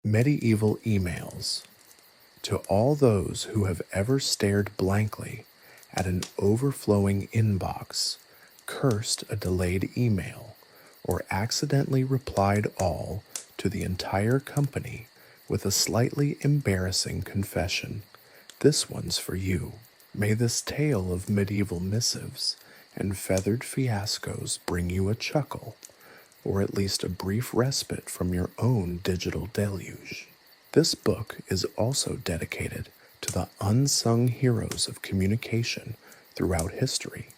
Medieval emails. To all those who have ever stared blankly at an overflowing inbox, cursed a delayed email, or accidentally replied all to the entire company with a slightly embarrassing confession, this one's for you. May this tale of medieval missives and feathered fiascos bring you a chuckle, or at least a brief respite from your own digital deluge. This book is also dedicated to the unsung heroes of communication throughout history,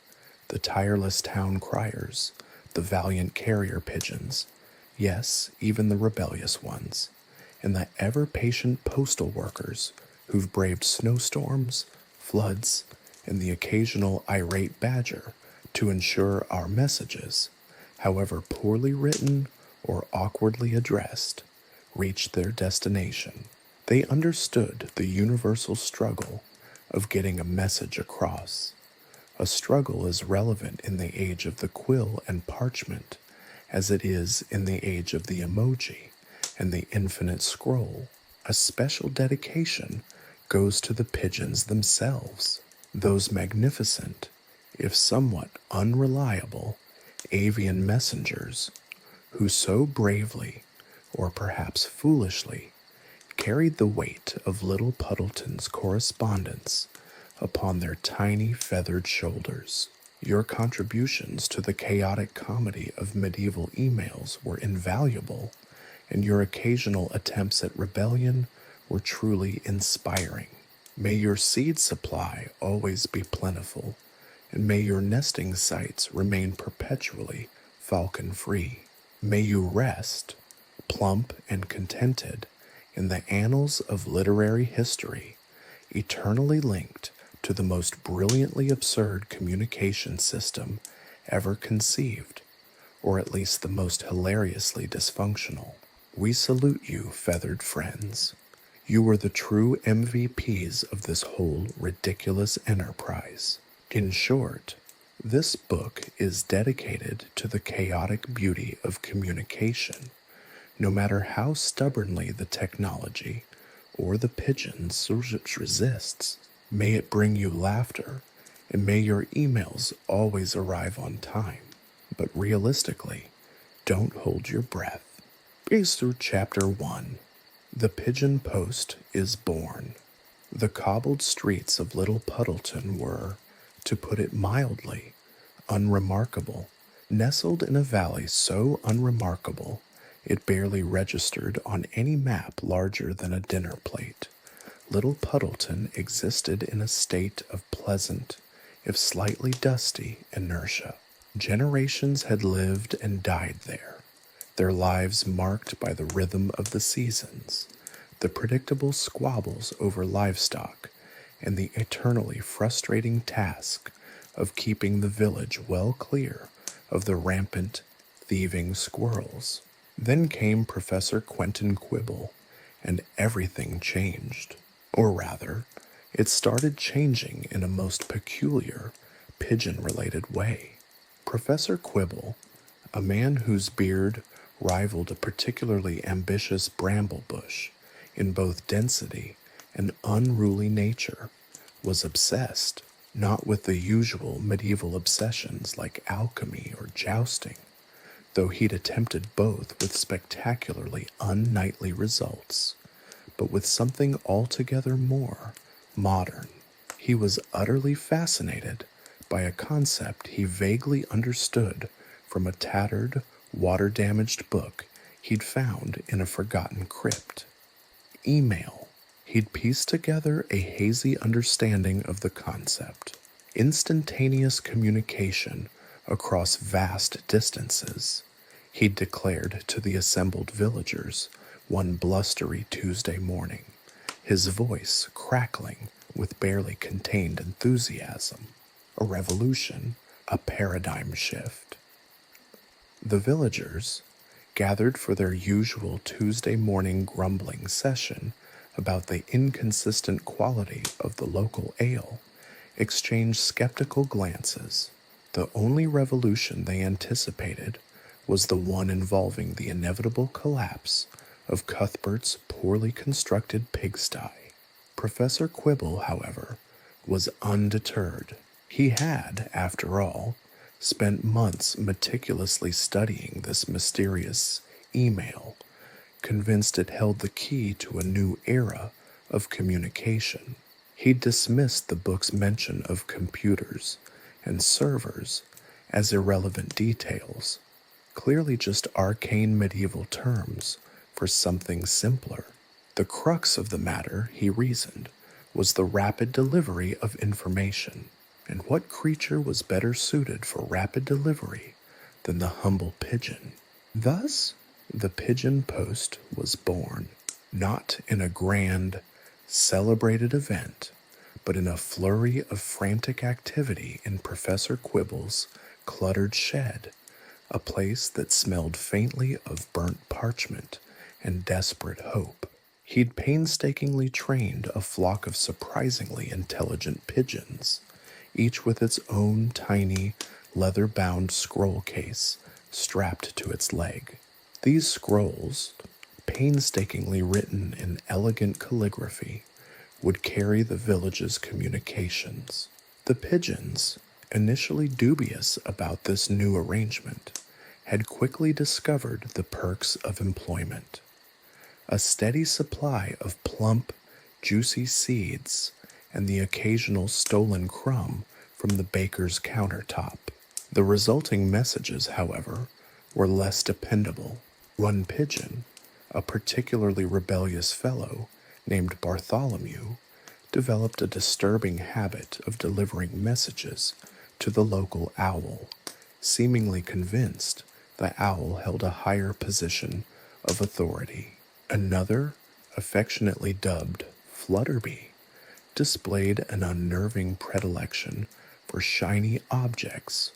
the tireless town criers, the valiant carrier pigeons, yes, even the rebellious ones, and the ever-patient postal workers who've braved snowstorms, floods, and the occasional irate badger to ensure our messages, however poorly written or awkwardly addressed, reached their destination. They understood the universal struggle of getting a message across, a struggle as relevant in the age of the quill and parchment as it is in the age of the emoji and the infinite scroll. A special dedication goes to the pigeons themselves, those magnificent, if somewhat unreliable, avian messengers who so bravely, or perhaps foolishly, carried the weight of little Puddleton's correspondence upon their tiny feathered shoulders. Your contributions to the chaotic comedy of medieval emails were invaluable, and your occasional attempts at rebellion were truly inspiring. May your seed supply always be plentiful, and may your nesting sites remain perpetually falcon-free. May you rest, plump and contented, in the annals of literary history, eternally linked to the most brilliantly absurd communication system ever conceived, or at least the most hilariously dysfunctional. We salute you, feathered friends. You were the true MVPs of this whole ridiculous enterprise. In short, this book is dedicated to the chaotic beauty of communication, no matter how stubbornly the technology or the pigeons resists. May it bring you laughter, and may your emails always arrive on time. But realistically, don't hold your breath. Breeze through Chapter 1. The Pigeon Post is born. The cobbled streets of Little Puddleton were, to put it mildly, unremarkable, nestled in a valley so unremarkable it barely registered on any map larger than a dinner plate. Little Puddleton existed in a state of pleasant, if slightly dusty, inertia. Generations had lived and died there, their lives marked by the rhythm of the seasons, the predictable squabbles over livestock, and the eternally frustrating task of keeping the village well clear of the rampant, thieving squirrels. Then came Professor Quentin Quibble, and everything changed. Or rather, it started changing in a most peculiar, pigeon-related way. Professor Quibble, a man whose beard rivaled a particularly ambitious bramble bush in both density and unruly nature, was obsessed, not with the usual medieval obsessions like alchemy or jousting, though he'd attempted both with spectacularly unknightly results, but with something altogether more modern. He was utterly fascinated by a concept he vaguely understood from a tattered, water-damaged book he'd found in a forgotten crypt. Email. He'd pieced together a hazy understanding of the concept. Instantaneous communication across vast distances, he'd declared to the assembled villagers one blustery Tuesday morning, his voice crackling with barely contained enthusiasm. A revolution, a paradigm shift. The villagers, gathered for their usual Tuesday morning grumbling session about the inconsistent quality of the local ale, exchanged skeptical glances. The only revolution they anticipated was the one involving the inevitable collapse of Cuthbert's poorly constructed pigsty. Professor Quibble, however, was undeterred. He had, after all, spent months meticulously studying this mysterious email, convinced it held the key to a new era of communication. He dismissed the book's mention of computers and servers as irrelevant details, clearly just arcane medieval terms for something simpler. The crux of the matter, he reasoned, was the rapid delivery of information. And what creature was better suited for rapid delivery than the humble pigeon? Thus, the pigeon post was born, not in a grand, celebrated event, but in a flurry of frantic activity in Professor Quibble's cluttered shed, a place that smelled faintly of burnt parchment and desperate hope. He'd painstakingly trained a flock of surprisingly intelligent pigeons, each with its own tiny, leather-bound scroll case strapped to its leg. These scrolls, painstakingly written in elegant calligraphy, would carry the village's communications. The pigeons, initially dubious about this new arrangement, had quickly discovered the perks of employment. A steady supply of plump, juicy seeds and the occasional stolen crumb from the baker's countertop. The resulting messages, however, were less dependable. One pigeon, a particularly rebellious fellow named Bartholomew, developed a disturbing habit of delivering messages to the local owl, seemingly convinced the owl held a higher position of authority. Another, affectionately dubbed Flutterby, displayed an unnerving predilection for shiny objects,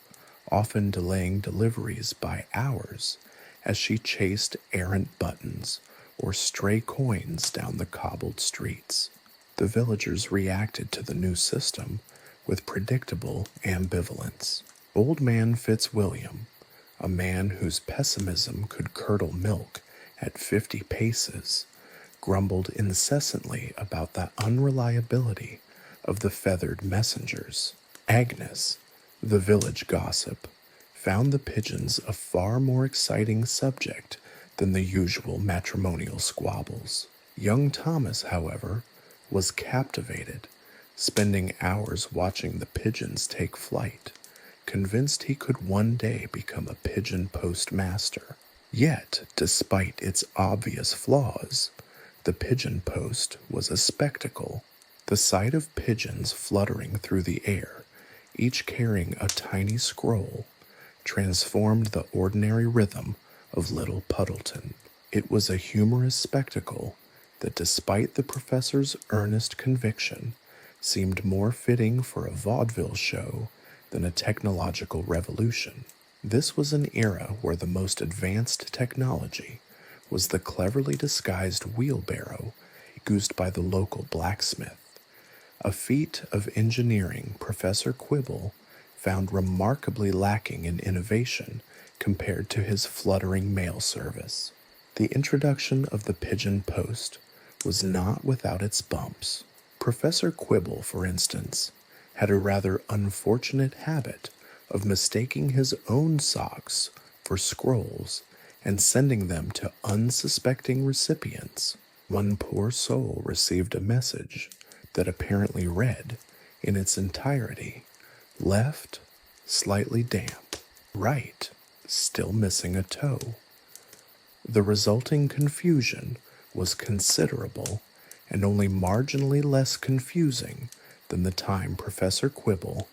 often delaying deliveries by hours as she chased errant buttons or stray coins down the cobbled streets. The villagers reacted to the new system with predictable ambivalence. Old Man Fitzwilliam, a man whose pessimism could curdle milk at 50 paces, grumbled incessantly about the unreliability of the feathered messengers. Agnes, the village gossip, found the pigeons a far more exciting subject than the usual matrimonial squabbles. Young Thomas, however, was captivated, spending hours watching the pigeons take flight, convinced he could one day become a pigeon postmaster. Yet, despite its obvious flaws, the pigeon post was a spectacle. The sight of pigeons fluttering through the air, each carrying a tiny scroll, transformed the ordinary rhythm of Little Puddleton. It was a humorous spectacle that, despite the professor's earnest conviction, seemed more fitting for a vaudeville show than a technological revolution. This was an era where the most advanced technology was the cleverly disguised wheelbarrow used by the local blacksmith, a feat of engineering Professor Quibble found remarkably lacking in innovation compared to his fluttering mail service. The introduction of the pigeon post was not without its bumps. Professor Quibble, for instance, had a rather unfortunate habit of mistaking his own socks for scrolls and sending them to unsuspecting recipients. One poor soul received a message that apparently read, in its entirety, left, slightly damp, right, still missing a toe. The resulting confusion was considerable and only marginally less confusing than the time Professor Quibble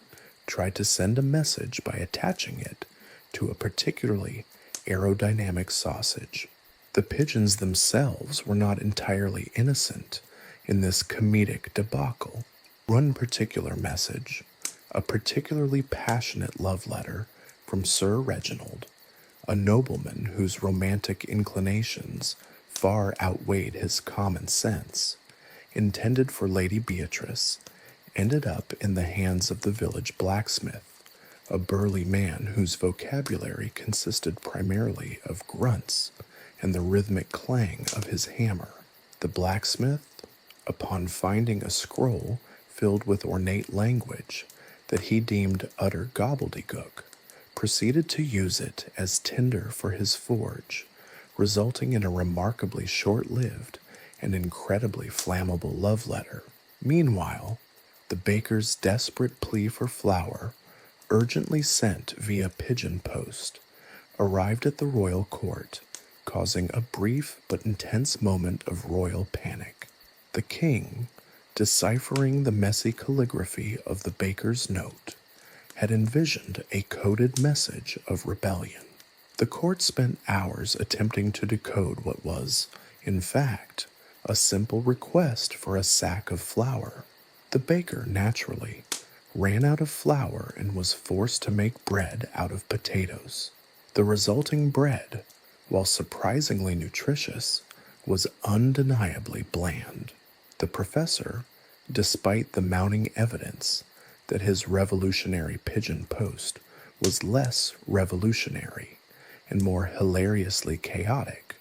tried to send a message by attaching it to a particularly aerodynamic sausage. The pigeons themselves were not entirely innocent in this comedic debacle. One particular message, a particularly passionate love letter from Sir Reginald, a nobleman whose romantic inclinations far outweighed his common sense, intended for Lady Beatrice, ended up in the hands of the village blacksmith, a burly man whose vocabulary consisted primarily of grunts and the rhythmic clang of his hammer. The blacksmith, upon finding a scroll filled with ornate language that he deemed utter gobbledygook, proceeded to use it as tinder for his forge, resulting in a remarkably short-lived and incredibly flammable love letter. Meanwhile, the baker's desperate plea for flour, urgently sent via pigeon post, arrived at the royal court, causing a brief but intense moment of royal panic. The king, deciphering the messy calligraphy of the baker's note, had envisioned a coded message of rebellion. The court spent hours attempting to decode what was, in fact, a simple request for a sack of flour. The baker, naturally, ran out of flour and was forced to make bread out of potatoes. The resulting bread, while surprisingly nutritious, was undeniably bland. The professor, despite the mounting evidence that his revolutionary pigeon post was less revolutionary and more hilariously chaotic,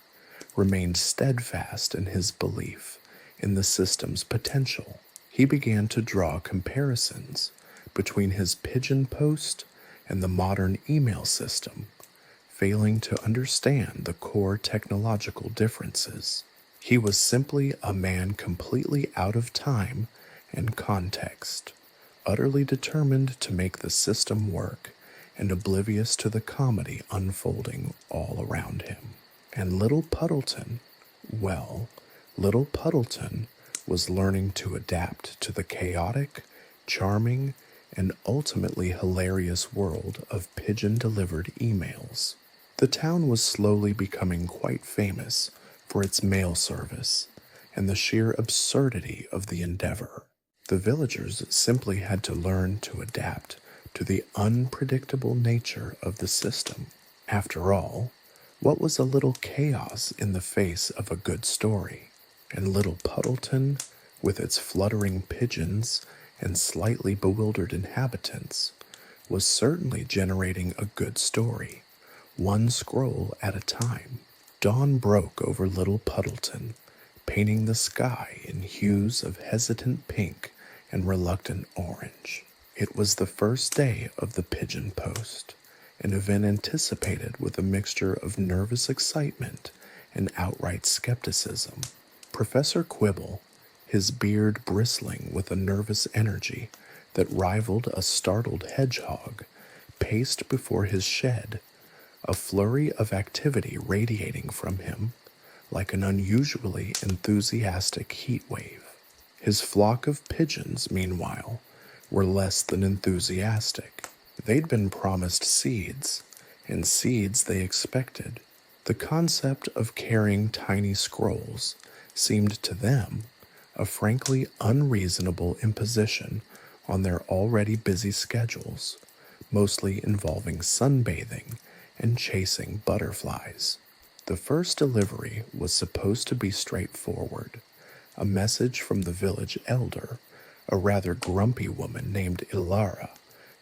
remained steadfast in his belief in the system's potential. He began to draw comparisons between his pigeon post and the modern email system, failing to understand the core technological differences. He was simply a man completely out of time and context, utterly determined to make the system work and oblivious to the comedy unfolding all around him. And little Puddleton, well, little Puddleton was learning to adapt to the chaotic, charming, and ultimately hilarious world of pigeon-delivered emails. The town was slowly becoming quite famous for its mail service and the sheer absurdity of the endeavor. The villagers simply had to learn to adapt to the unpredictable nature of the system. After all, what was a little chaos in the face of a good story? And little Puddleton, with its fluttering pigeons and slightly bewildered inhabitants, was certainly generating a good story, one scroll at a time. Dawn broke over little Puddleton, painting the sky in hues of hesitant pink and reluctant orange. It was the first day of the pigeon post, an event anticipated with a mixture of nervous excitement and outright skepticism. Professor Quibble, his beard bristling with a nervous energy that rivaled a startled hedgehog, paced before his shed, a flurry of activity radiating from him like an unusually enthusiastic heat wave. His flock of pigeons, meanwhile, were less than enthusiastic. They'd been promised seeds, and seeds they expected. The concept of carrying tiny scrolls seemed to them a frankly unreasonable imposition on their already busy schedules, mostly involving sunbathing and chasing butterflies. The first delivery was supposed to be straightforward, a message from the village elder, a rather grumpy woman named Ilara,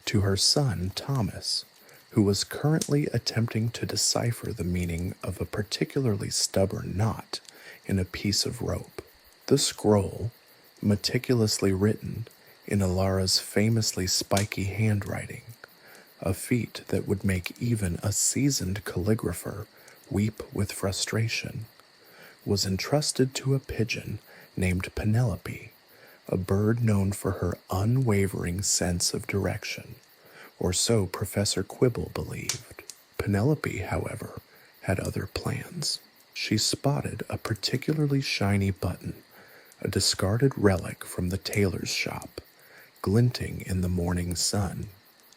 to her son Thomas, who was currently attempting to decipher the meaning of a particularly stubborn knot in a piece of rope. The scroll, meticulously written in Ilara's famously spiky handwriting, a feat that would make even a seasoned calligrapher weep with frustration, was entrusted to a pigeon named Penelope, a bird known for her unwavering sense of direction, or so Professor Quibble believed. Penelope, however, had other plans. She spotted a particularly shiny button, a discarded relic from the tailor's shop, glinting in the morning sun.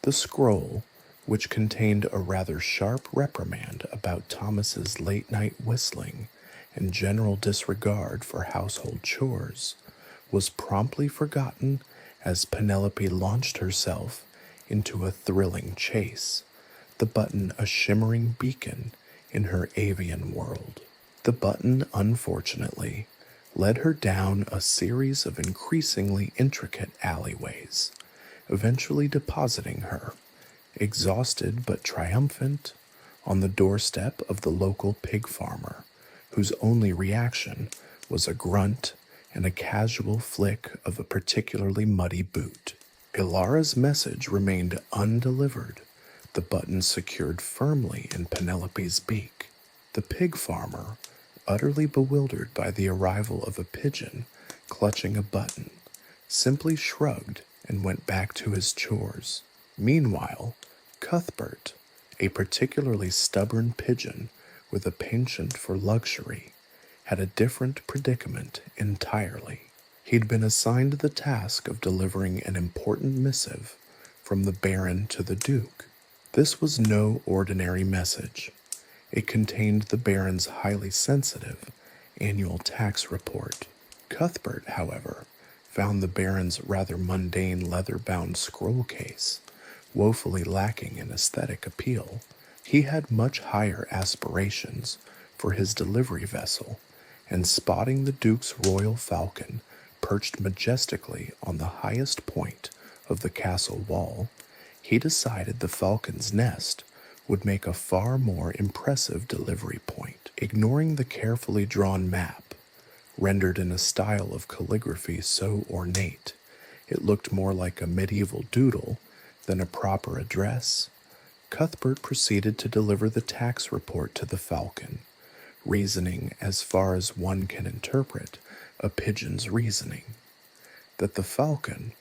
The scroll, which contained a rather sharp reprimand about Thomas's late-night whistling and general disregard for household chores, was promptly forgotten as Penelope launched herself into a thrilling chase, the button a shimmering beacon in her avian world. The button, unfortunately, led her down a series of increasingly intricate alleyways, eventually depositing her, exhausted but triumphant, on the doorstep of the local pig farmer whose only reaction was a grunt and a casual flick of a particularly muddy boot. Ilara's message remained undelivered, the button secured firmly in Penelope's beak. The pig farmer, utterly bewildered by the arrival of a pigeon clutching a button, simply shrugged and went back to his chores. Meanwhile, Cuthbert, a particularly stubborn pigeon with a penchant for luxury, had a different predicament entirely. He'd been assigned the task of delivering an important missive from the Baron to the Duke. This was no ordinary message. It contained the Baron's highly sensitive annual tax report. Cuthbert, however, found the Baron's rather mundane leather-bound scroll case woefully lacking in aesthetic appeal. He had much higher aspirations for his delivery vessel, and spotting the Duke's royal falcon perched majestically on the highest point of the castle wall, he decided the falcon's nest would make a far more impressive delivery point. Ignoring the carefully drawn map, rendered in a style of calligraphy so ornate it looked more like a medieval doodle than a proper address, Cuthbert proceeded to deliver the tax report to the falcon, reasoning as far as one can interpret a pigeon's reasoning, that the falcon,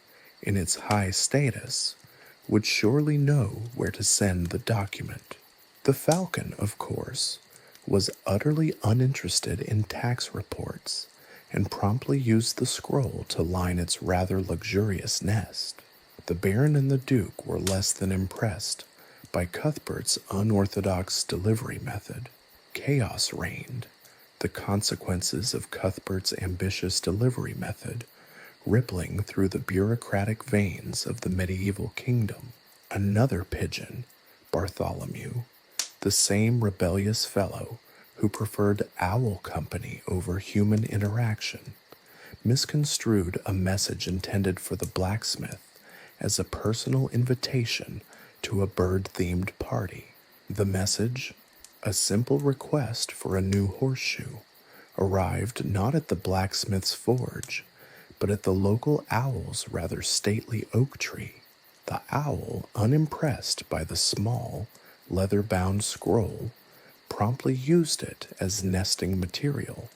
in its high status, would surely know where to send the document. The falcon, of course, was utterly uninterested in tax reports and promptly used the scroll to line its rather luxurious nest. The Baron and the Duke were less than impressed by Cuthbert's unorthodox delivery method. Chaos reigned, the consequences of Cuthbert's ambitious delivery method rippling through the bureaucratic veins of the medieval kingdom. Another pigeon, Bartholomew, the same rebellious fellow who preferred owl company over human interaction, misconstrued a message intended for the blacksmith as a personal invitation to a bird-themed party. The message, a simple request for a new horseshoe, arrived not at the blacksmith's forge, but at the local owl's rather stately oak tree. The owl, unimpressed by the small, leather-bound scroll, promptly used it as nesting material,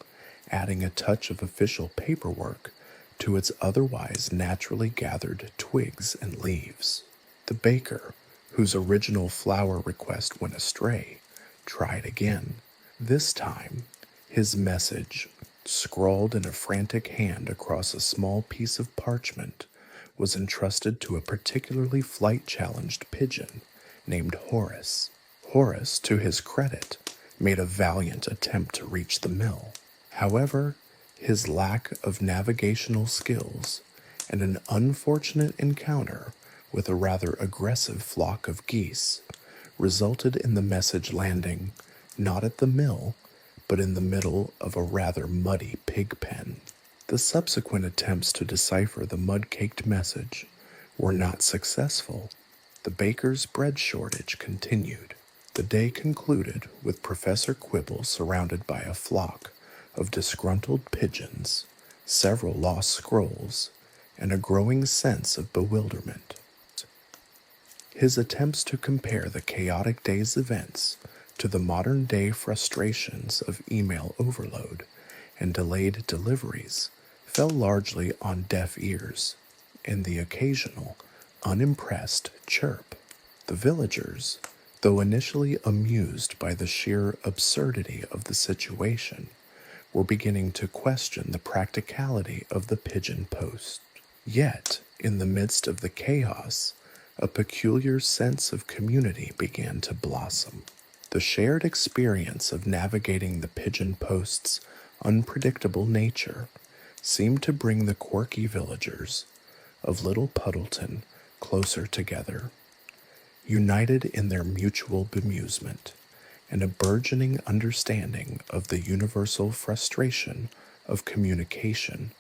adding a touch of official paperwork to its otherwise naturally gathered twigs and leaves. The baker, whose original flower request went astray, tried again. This time, his message, scrawled in a frantic hand across a small piece of parchment, was entrusted to a particularly flight-challenged pigeon named Horace. Horace, to his credit, made a valiant attempt to reach the mill. However, his lack of navigational skills and an unfortunate encounter with a rather aggressive flock of geese resulted in the message landing not at the mill, but in the middle of a rather muddy pig pen. The subsequent attempts to decipher the mud-caked message were not successful. The baker's bread shortage continued. The day concluded with Professor Quibble surrounded by a flock of disgruntled pigeons, several lost scrolls, and a growing sense of bewilderment. His attempts to compare the chaotic day's events to the modern-day frustrations of email overload and delayed deliveries fell largely on deaf ears and the occasional, unimpressed chirp. The villagers, though initially amused by the sheer absurdity of the situation, were beginning to question the practicality of the pigeon post. Yet, in the midst of the chaos, a peculiar sense of community began to blossom. The shared experience of navigating the pigeon post's unpredictable nature seemed to bring the quirky villagers of Little Puddleton closer together, united in their mutual bemusement and a burgeoning understanding of the universal frustration of communication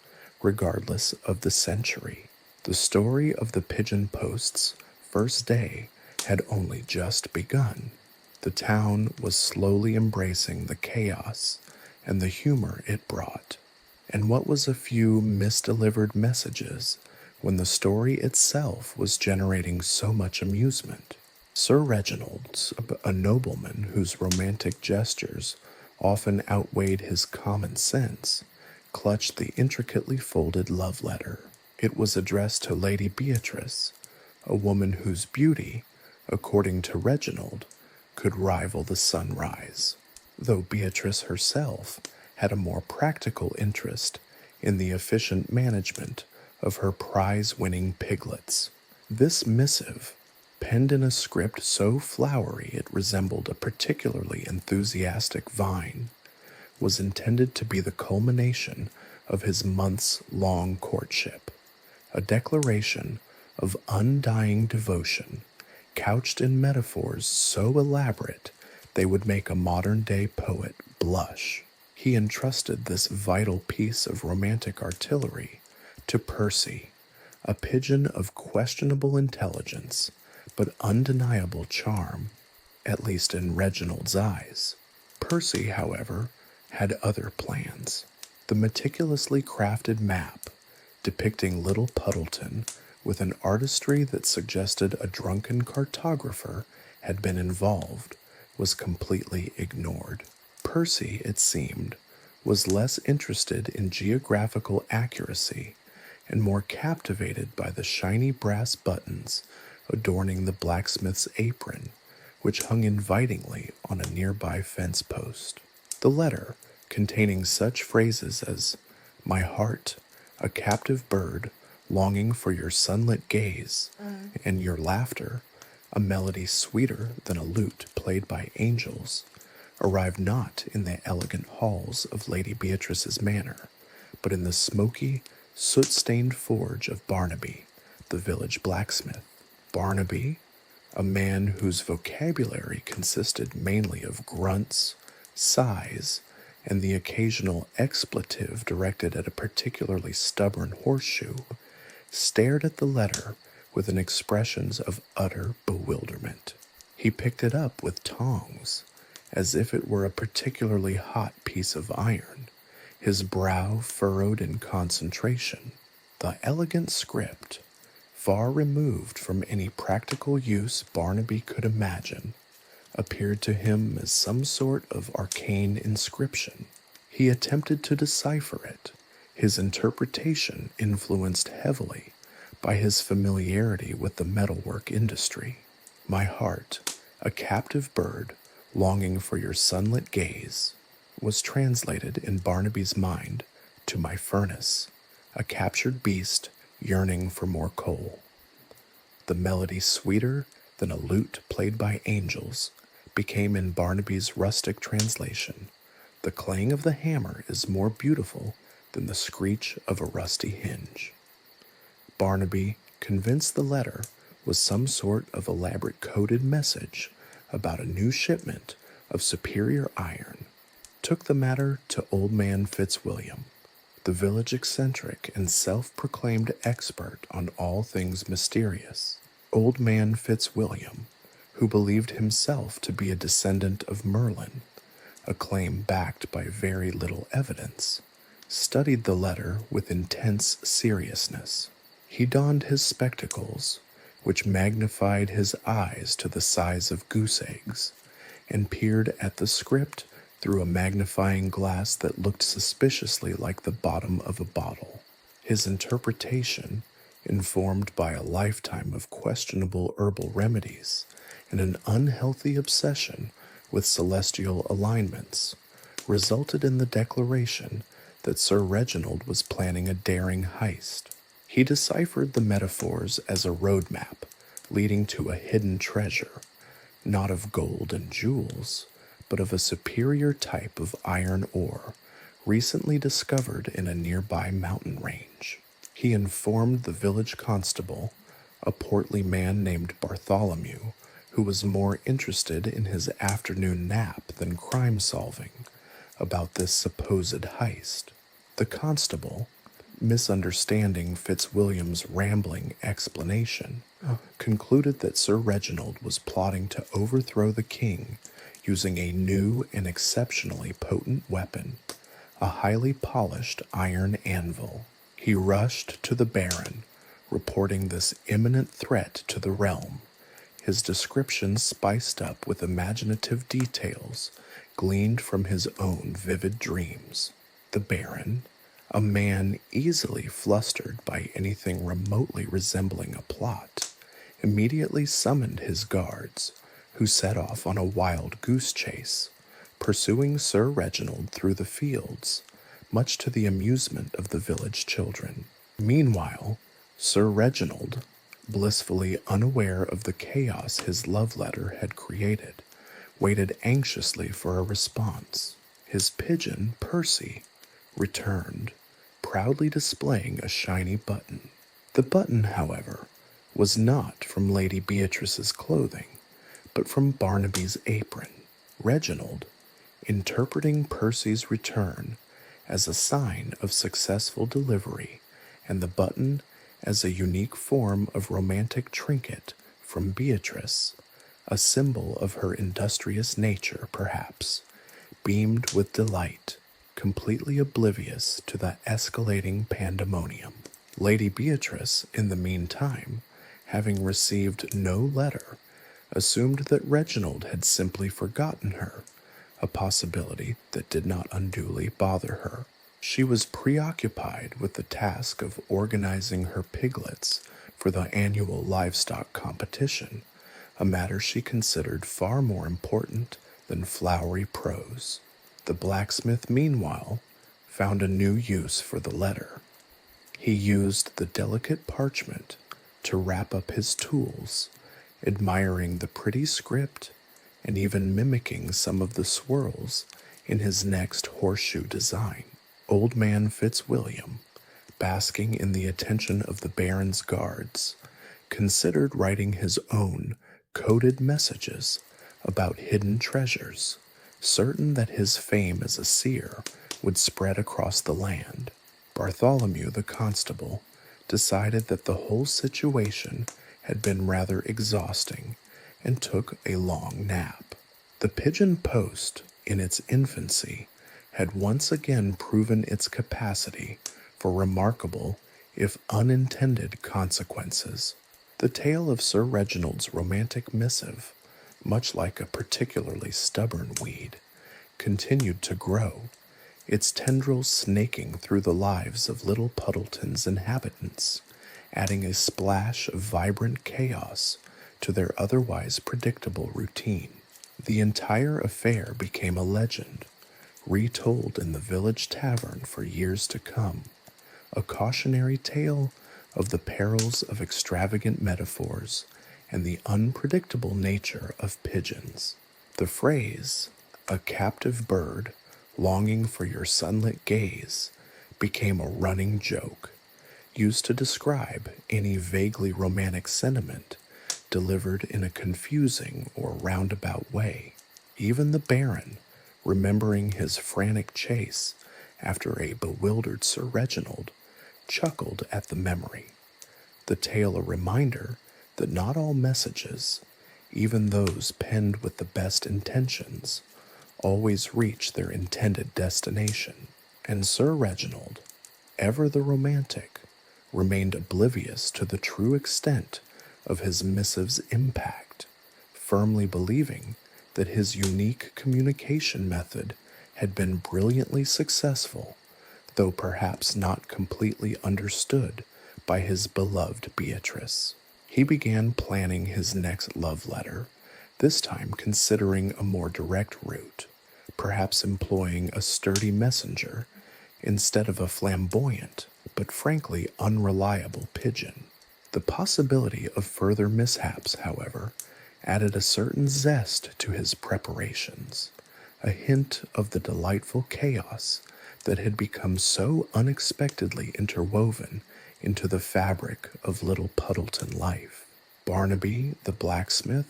regardless of the century. The story of the pigeon post's first day had only just begun. The town was slowly embracing the chaos and the humor it brought. And what was a few misdelivered messages when the story itself was generating so much amusement? Sir Reginald, a nobleman whose romantic gestures often outweighed his common sense, clutched the intricately folded love letter. It was addressed to Lady Beatrice, a woman whose beauty, according to Reginald, could rival the sunrise, though Beatrice herself had a more practical interest in the efficient management of her prize-winning piglets. This missive, penned in a script so flowery it resembled a particularly enthusiastic vine, was intended to be the culmination of his months-long courtship, a declaration of undying devotion, couched in metaphors so elaborate they would make a modern-day poet blush. He entrusted this vital piece of romantic artillery to Percy, a pigeon of questionable intelligence but undeniable charm, at least in Reginald's eyes. Percy, however, had other plans. The meticulously crafted map, depicting little Puddleton with an artistry that suggested a drunken cartographer had been involved, was completely ignored. Percy, it seemed, was less interested in geographical accuracy and more captivated by the shiny brass buttons adorning the blacksmith's apron, which hung invitingly on a nearby fence post. The letter, containing such phrases as, "My heart, a captive bird, longing for your sunlit gaze, and your laughter, a melody sweeter than a lute played by angels," arrived not in the elegant halls of Lady Beatrice's manor, but in the smoky, soot-stained forge of Barnaby, the village blacksmith. Barnaby, a man whose vocabulary consisted mainly of grunts, sighs, and the occasional expletive directed at a particularly stubborn horseshoe, stared at the letter with an expression of utter bewilderment. He picked it up with tongs, as if it were a particularly hot piece of iron, his brow furrowed in concentration. The elegant script, far removed from any practical use Barnaby could imagine, appeared to him as some sort of arcane inscription. He attempted to decipher it, his interpretation influenced heavily by his familiarity with the metalwork industry. "My heart, a captive bird, longing for your sunlit gaze," was translated in Barnaby's mind to "my furnace, a captured beast yearning for more coal." The melody sweeter than a lute played by angels became in Barnaby's rustic translation, "The clang of the hammer is more beautiful than the screech of a rusty hinge." Barnaby, convinced the letter was some sort of elaborate coded message about a new shipment of superior iron, took the matter to Old Man Fitzwilliam, the village eccentric and self-proclaimed expert on all things mysterious. Old Man Fitzwilliam, who believed himself to be a descendant of Merlin, a claim backed by very little evidence, studied the letter with intense seriousness. He donned his spectacles, which magnified his eyes to the size of goose eggs, and peered at the script through a magnifying glass that looked suspiciously like the bottom of a bottle. His interpretation, informed by a lifetime of questionable herbal remedies and an unhealthy obsession with celestial alignments, resulted in the declaration that Sir Reginald was planning a daring heist. He deciphered the metaphors as a roadmap leading to a hidden treasure, not of gold and jewels, but of a superior type of iron ore recently discovered in a nearby mountain range. He informed the village constable, a portly man named Bartholomew, who was more interested in his afternoon nap than crime solving, about this supposed heist. The constable, misunderstanding Fitzwilliam's rambling explanation, concluded that Sir Reginald was plotting to overthrow the king using a new and exceptionally potent weapon, a highly polished iron anvil. He rushed to the Baron, reporting this imminent threat to the realm, his description spiced up with imaginative details gleaned from his own vivid dreams. The Baron, a man easily flustered by anything remotely resembling a plot, immediately summoned his guards, who set off on a wild goose chase, pursuing Sir Reginald through the fields, much to the amusement of the village children. Meanwhile, Sir Reginald, blissfully unaware of the chaos his love letter had created, waited anxiously for a response. His pigeon, Percy, returned, proudly displaying a shiny button. The button, however, was not from Lady Beatrice's clothing, but from Barnaby's apron. Reginald, interpreting Percy's return as a sign of successful delivery, and the button as a unique form of romantic trinket from Beatrice, a symbol of her industrious nature, perhaps, beamed with delight, completely oblivious to the escalating pandemonium. Lady Beatrice, in the meantime, having received no letter, assumed that Reginald had simply forgotten her, a possibility that did not unduly bother her. She was preoccupied with the task of organizing her piglets for the annual livestock competition, a matter she considered far more important than flowery prose. The blacksmith, meanwhile, found a new use for the letter. He used the delicate parchment to wrap up his tools, admiring the pretty script and even mimicking some of the swirls in his next horseshoe design. Old man Fitzwilliam, basking in the attention of the Baron's guards, considered writing his own coded messages about hidden treasures, certain that his fame as a seer would spread across the land. Bartholomew the constable decided that the whole situation had been rather exhausting and took a long nap. The pigeon post, in its infancy, had once again proven its capacity for remarkable, if unintended, consequences. The tale of Sir Reginald's romantic missive, much like a particularly stubborn weed, continued to grow, its tendrils snaking through the lives of little Puddleton's inhabitants, adding a splash of vibrant chaos to their otherwise predictable routine. The entire affair became a legend, retold in the village tavern for years to come, a cautionary tale of the perils of extravagant metaphors and the unpredictable nature of pigeons. The phrase, "a captive bird longing for your sunlit gaze," became a running joke, used to describe any vaguely romantic sentiment delivered in a confusing or roundabout way. Even the Baron, remembering his frantic chase after a bewildered Sir Reginald, chuckled at the memory, the tale a reminder that not all messages, even those penned with the best intentions, always reach their intended destination. And Sir Reginald, ever the romantic, remained oblivious to the true extent of his missive's impact, firmly believing that his unique communication method had been brilliantly successful, though perhaps not completely understood by his beloved Beatrice. He began planning his next love letter, this time considering a more direct route, perhaps employing a sturdy messenger instead of a flamboyant but frankly unreliable pigeon. The possibility of further mishaps, however, added a certain zest to his preparations, a hint of the delightful chaos that had become so unexpectedly interwoven into the fabric of little Puddleton life. Barnaby, the blacksmith,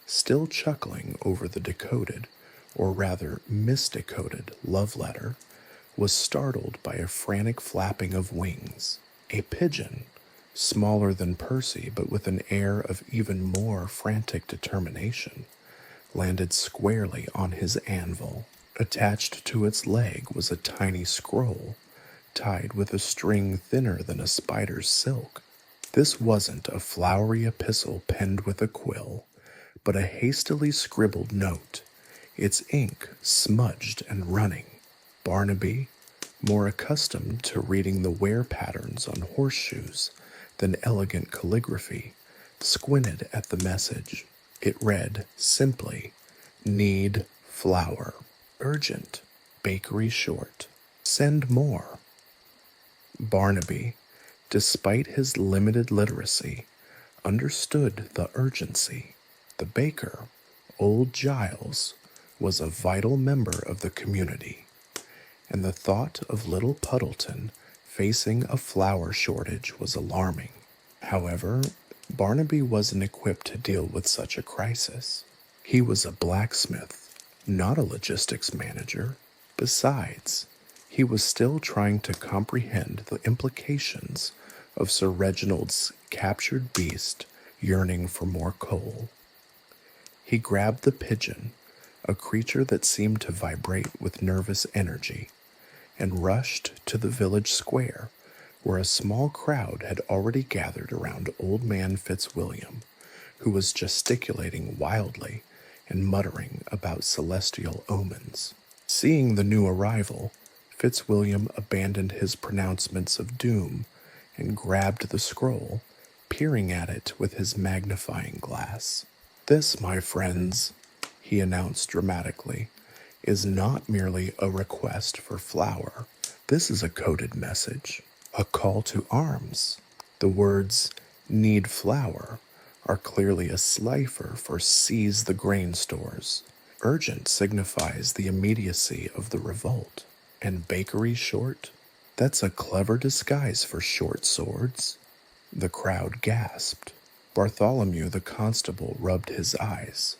still chuckling over the decoded, or rather misdecoded, love letter, was startled by a frantic flapping of wings. A pigeon, smaller than Percy but with an air of even more frantic determination, landed squarely on his anvil. Attached to its leg was a tiny scroll, tied with a string thinner than a spider's silk. This wasn't a flowery epistle penned with a quill, but a hastily scribbled note, its ink smudged and running. Barnaby, more accustomed to reading the wear patterns on horseshoes than elegant calligraphy, squinted at the message. It read simply, "Need flour. Urgent. Bakery short. Send more." Barnaby, despite his limited literacy, understood the urgency. The baker, old Giles, was a vital member of the community, and the thought of little Puddleton facing a flour shortage was alarming. However, Barnaby wasn't equipped to deal with such a crisis. He was a blacksmith, not a logistics manager. Besides, he was still trying to comprehend the implications of Sir Reginald's captured beast yearning for more coal. He grabbed the pigeon, a creature that seemed to vibrate with nervous energy, and rushed to the village square, where a small crowd had already gathered around Old Man Fitzwilliam, who was gesticulating wildly and muttering about celestial omens. Seeing the new arrival, Fitzwilliam abandoned his pronouncements of doom and grabbed the scroll, peering at it with his magnifying glass. "This, my friends," he announced dramatically, "is not merely a request for flour. This is a coded message, a call to arms. The words, 'need flour,' are clearly a cipher for 'seize the grain stores.' Urgent signifies the immediacy of the revolt. And bakery short? That's a clever disguise for short swords." The crowd gasped. Bartholomew the constable rubbed his eyes,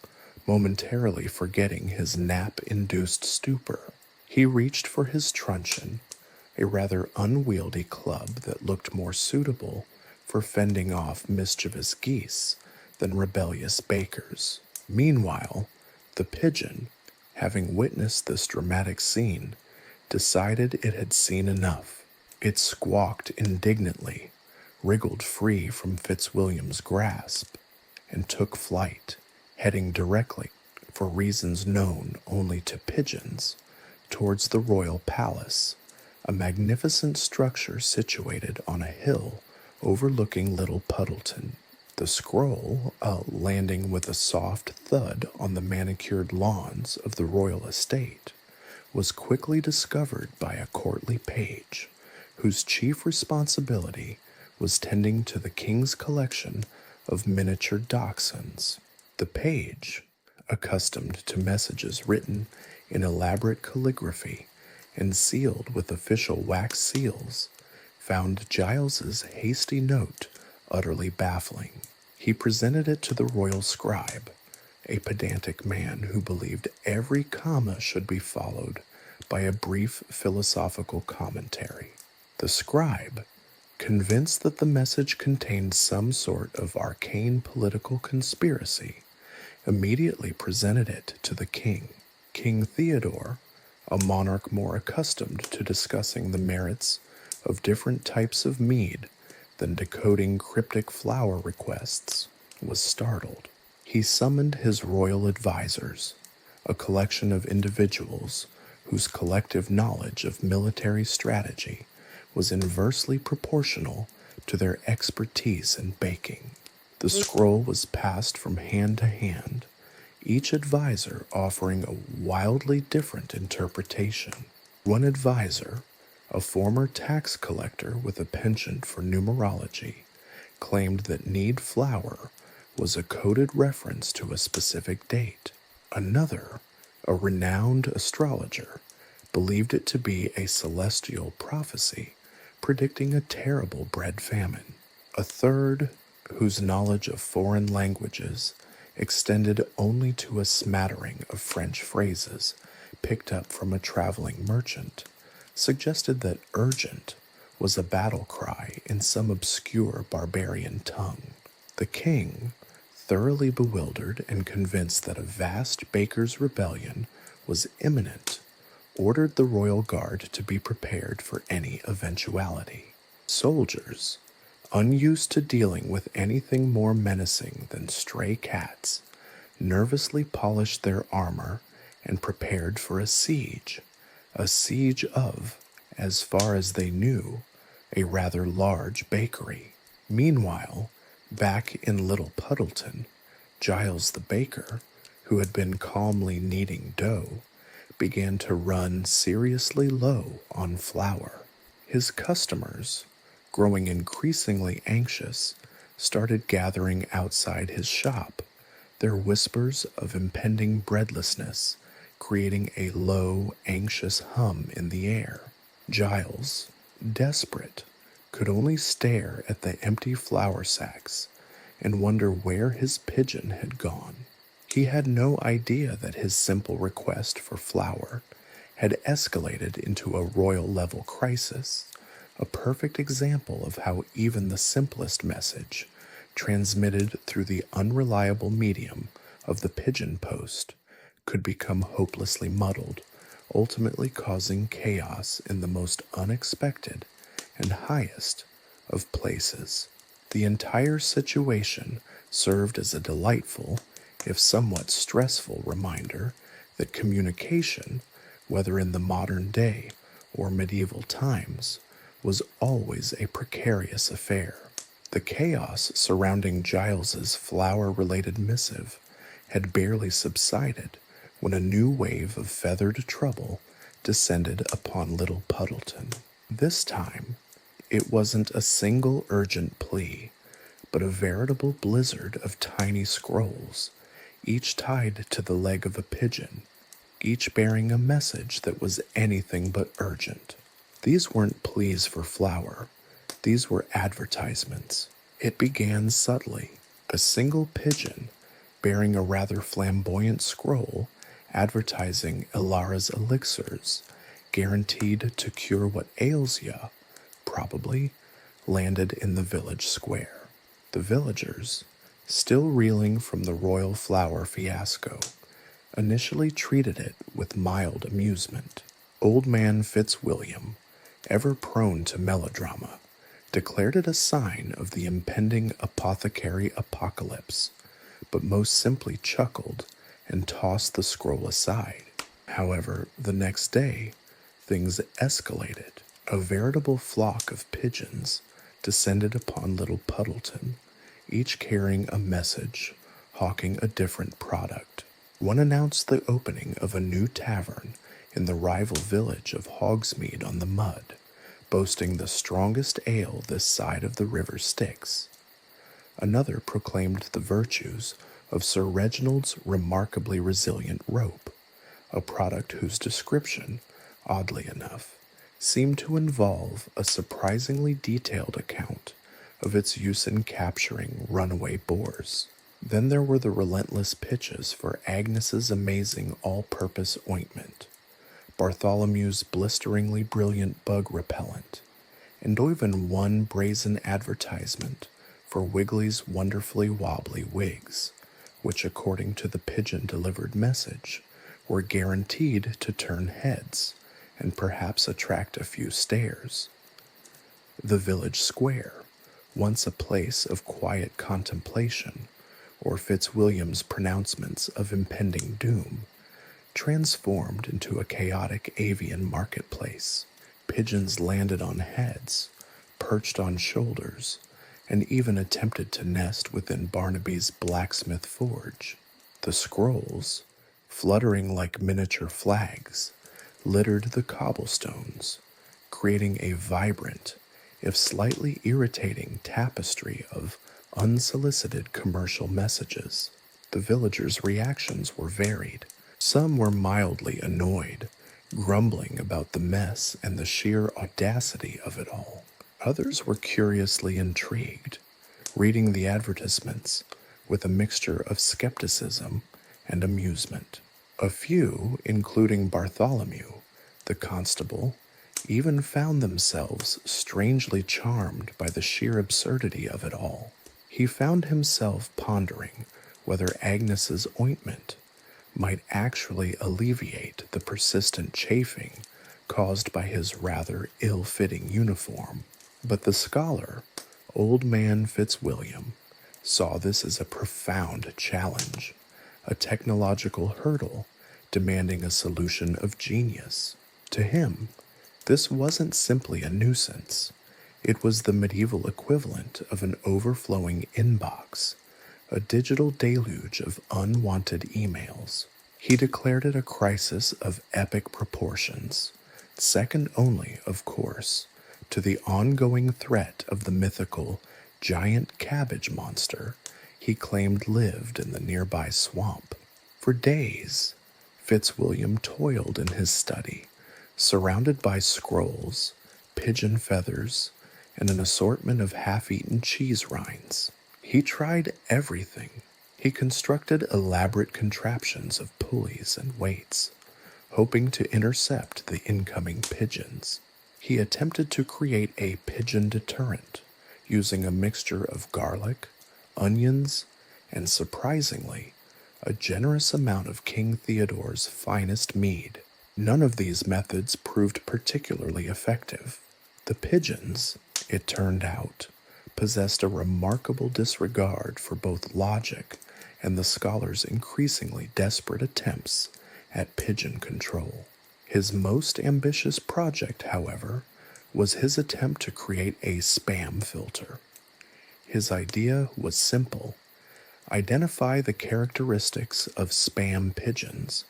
momentarily forgetting his nap-induced stupor. He reached for his truncheon, a rather unwieldy club that looked more suitable for fending off mischievous geese than rebellious bakers. Meanwhile, the pigeon, having witnessed this dramatic scene, decided it had seen enough. It squawked indignantly, wriggled free from Fitzwilliam's grasp, and took flight, heading directly, for reasons known only to pigeons, towards the royal palace, a magnificent structure situated on a hill overlooking Little Puddleton. The scroll, landing with a soft thud on the manicured lawns of the royal estate, was quickly discovered by a courtly page, whose chief responsibility was tending to the king's collection of miniature dachshunds. The page, accustomed to messages written in elaborate calligraphy and sealed with official wax seals, found Giles's hasty note utterly baffling. He presented it to the royal scribe, a pedantic man who believed every comma should be followed by a brief philosophical commentary. The scribe, convinced that the message contained some sort of arcane political conspiracy, immediately presented it to the king. King Theodore, a monarch more accustomed to discussing the merits of different types of mead than decoding cryptic flower requests, was startled. He summoned his royal advisors, a collection of individuals whose collective knowledge of military strategy was inversely proportional to their expertise in baking. The scroll was passed from hand to hand, each advisor offering a wildly different interpretation. One advisor, a former tax collector with a penchant for numerology, claimed that need flour was a coded reference to a specific date. Another, a renowned astrologer, believed it to be a celestial prophecy predicting a terrible bread famine. A third, whose knowledge of foreign languages extended only to a smattering of French phrases picked up from a traveling merchant, suggested that urgent was a battle cry in some obscure barbarian tongue. The king, thoroughly bewildered and convinced that a vast baker's rebellion was imminent, ordered the royal guard to be prepared for any eventuality. Soldiers, unused to dealing with anything more menacing than stray cats, nervously polished their armor and prepared for a siege of, as far as they knew, a rather large bakery. Meanwhile, back in Little Puddleton, Giles the baker, who had been calmly kneading dough, began to run seriously low on flour. His customers, growing increasingly anxious, started gathering outside his shop, their whispers of impending breadlessness creating a low, anxious hum in the air. Giles, desperate, could only stare at the empty flour sacks and wonder where his pigeon had gone. He had no idea that his simple request for flour had escalated into a royal-level crisis, a perfect example of how even the simplest message, transmitted through the unreliable medium of the pigeon post, could become hopelessly muddled, ultimately causing chaos in the most unexpected and highest of places. The entire situation served as a delightful, if somewhat stressful, reminder that communication, whether in the modern day or medieval times, was always a precarious affair. The chaos surrounding Giles's flower-related missive had barely subsided when a new wave of feathered trouble descended upon Little Puddleton. This time, it wasn't a single urgent plea, but a veritable blizzard of tiny scrolls, each tied to the leg of a pigeon, each bearing a message that was anything but urgent. These weren't pleas for flour, these were advertisements. It began subtly, a single pigeon bearing a rather flamboyant scroll advertising Ilara's elixirs, guaranteed to cure what ails ya, probably landed in the village square. The villagers, still reeling from the royal flower fiasco, initially treated it with mild amusement. Old Man Fitzwilliam, ever prone to melodrama, declared it a sign of the impending apothecary apocalypse, but most simply chuckled and tossed the scroll aside. However, the next day, things escalated. A veritable flock of pigeons descended upon Little Puddleton, each carrying a message, hawking a different product. One announced the opening of a new tavern in the rival village of Hogsmeade on the Mud, boasting the strongest ale this side of the river Styx. Another proclaimed the virtues of Sir Reginald's remarkably resilient rope, a product whose description, oddly enough, seemed to involve a surprisingly detailed account of its use in capturing runaway boars. Then there were the relentless pitches for Agnes's amazing all-purpose ointment, Bartholomew's blisteringly brilliant bug repellent, and even one brazen advertisement for Wiggly's wonderfully wobbly wigs, which, according to the pigeon-delivered message, were guaranteed to turn heads and perhaps attract a few stares. The village square, once a place of quiet contemplation, or Fitzwilliam's pronouncements of impending doom, transformed into a chaotic avian marketplace. Pigeons landed on heads, perched on shoulders, and even attempted to nest within Barnaby's blacksmith forge. The scrolls, fluttering like miniature flags, littered the cobblestones, creating a vibrant, if slightly irritating tapestry of unsolicited commercial messages. The villagers' reactions were varied. Some were mildly annoyed, grumbling about the mess and the sheer audacity of it all. Others were curiously intrigued, reading the advertisements with a mixture of skepticism and amusement. A few, including Bartholomew, the constable, even found themselves strangely charmed by the sheer absurdity of it all. He found himself pondering whether Agnes's ointment might actually alleviate the persistent chafing caused by his rather ill-fitting uniform. But the scholar, old man Fitzwilliam, saw this as a profound challenge, a technological hurdle demanding a solution of genius. To him, this wasn't simply a nuisance. It was the medieval equivalent of an overflowing inbox, a digital deluge of unwanted emails. He declared it a crisis of epic proportions, second only, of course, to the ongoing threat of the mythical giant cabbage monster he claimed lived in the nearby swamp. For days, Fitzwilliam toiled in his study, surrounded by scrolls, pigeon feathers, and an assortment of half-eaten cheese rinds. He tried everything. He constructed elaborate contraptions of pulleys and weights, hoping to intercept the incoming pigeons. He attempted to create a pigeon deterrent using a mixture of garlic, onions, and surprisingly, a generous amount of King Theodore's finest mead. None of these methods proved particularly effective. The pigeons, it turned out, possessed a remarkable disregard for both logic and the scholar's increasingly desperate attempts at pigeon control. His most ambitious project, however, was his attempt to create a spam filter. His idea was simple: identify the characteristics of spam pigeons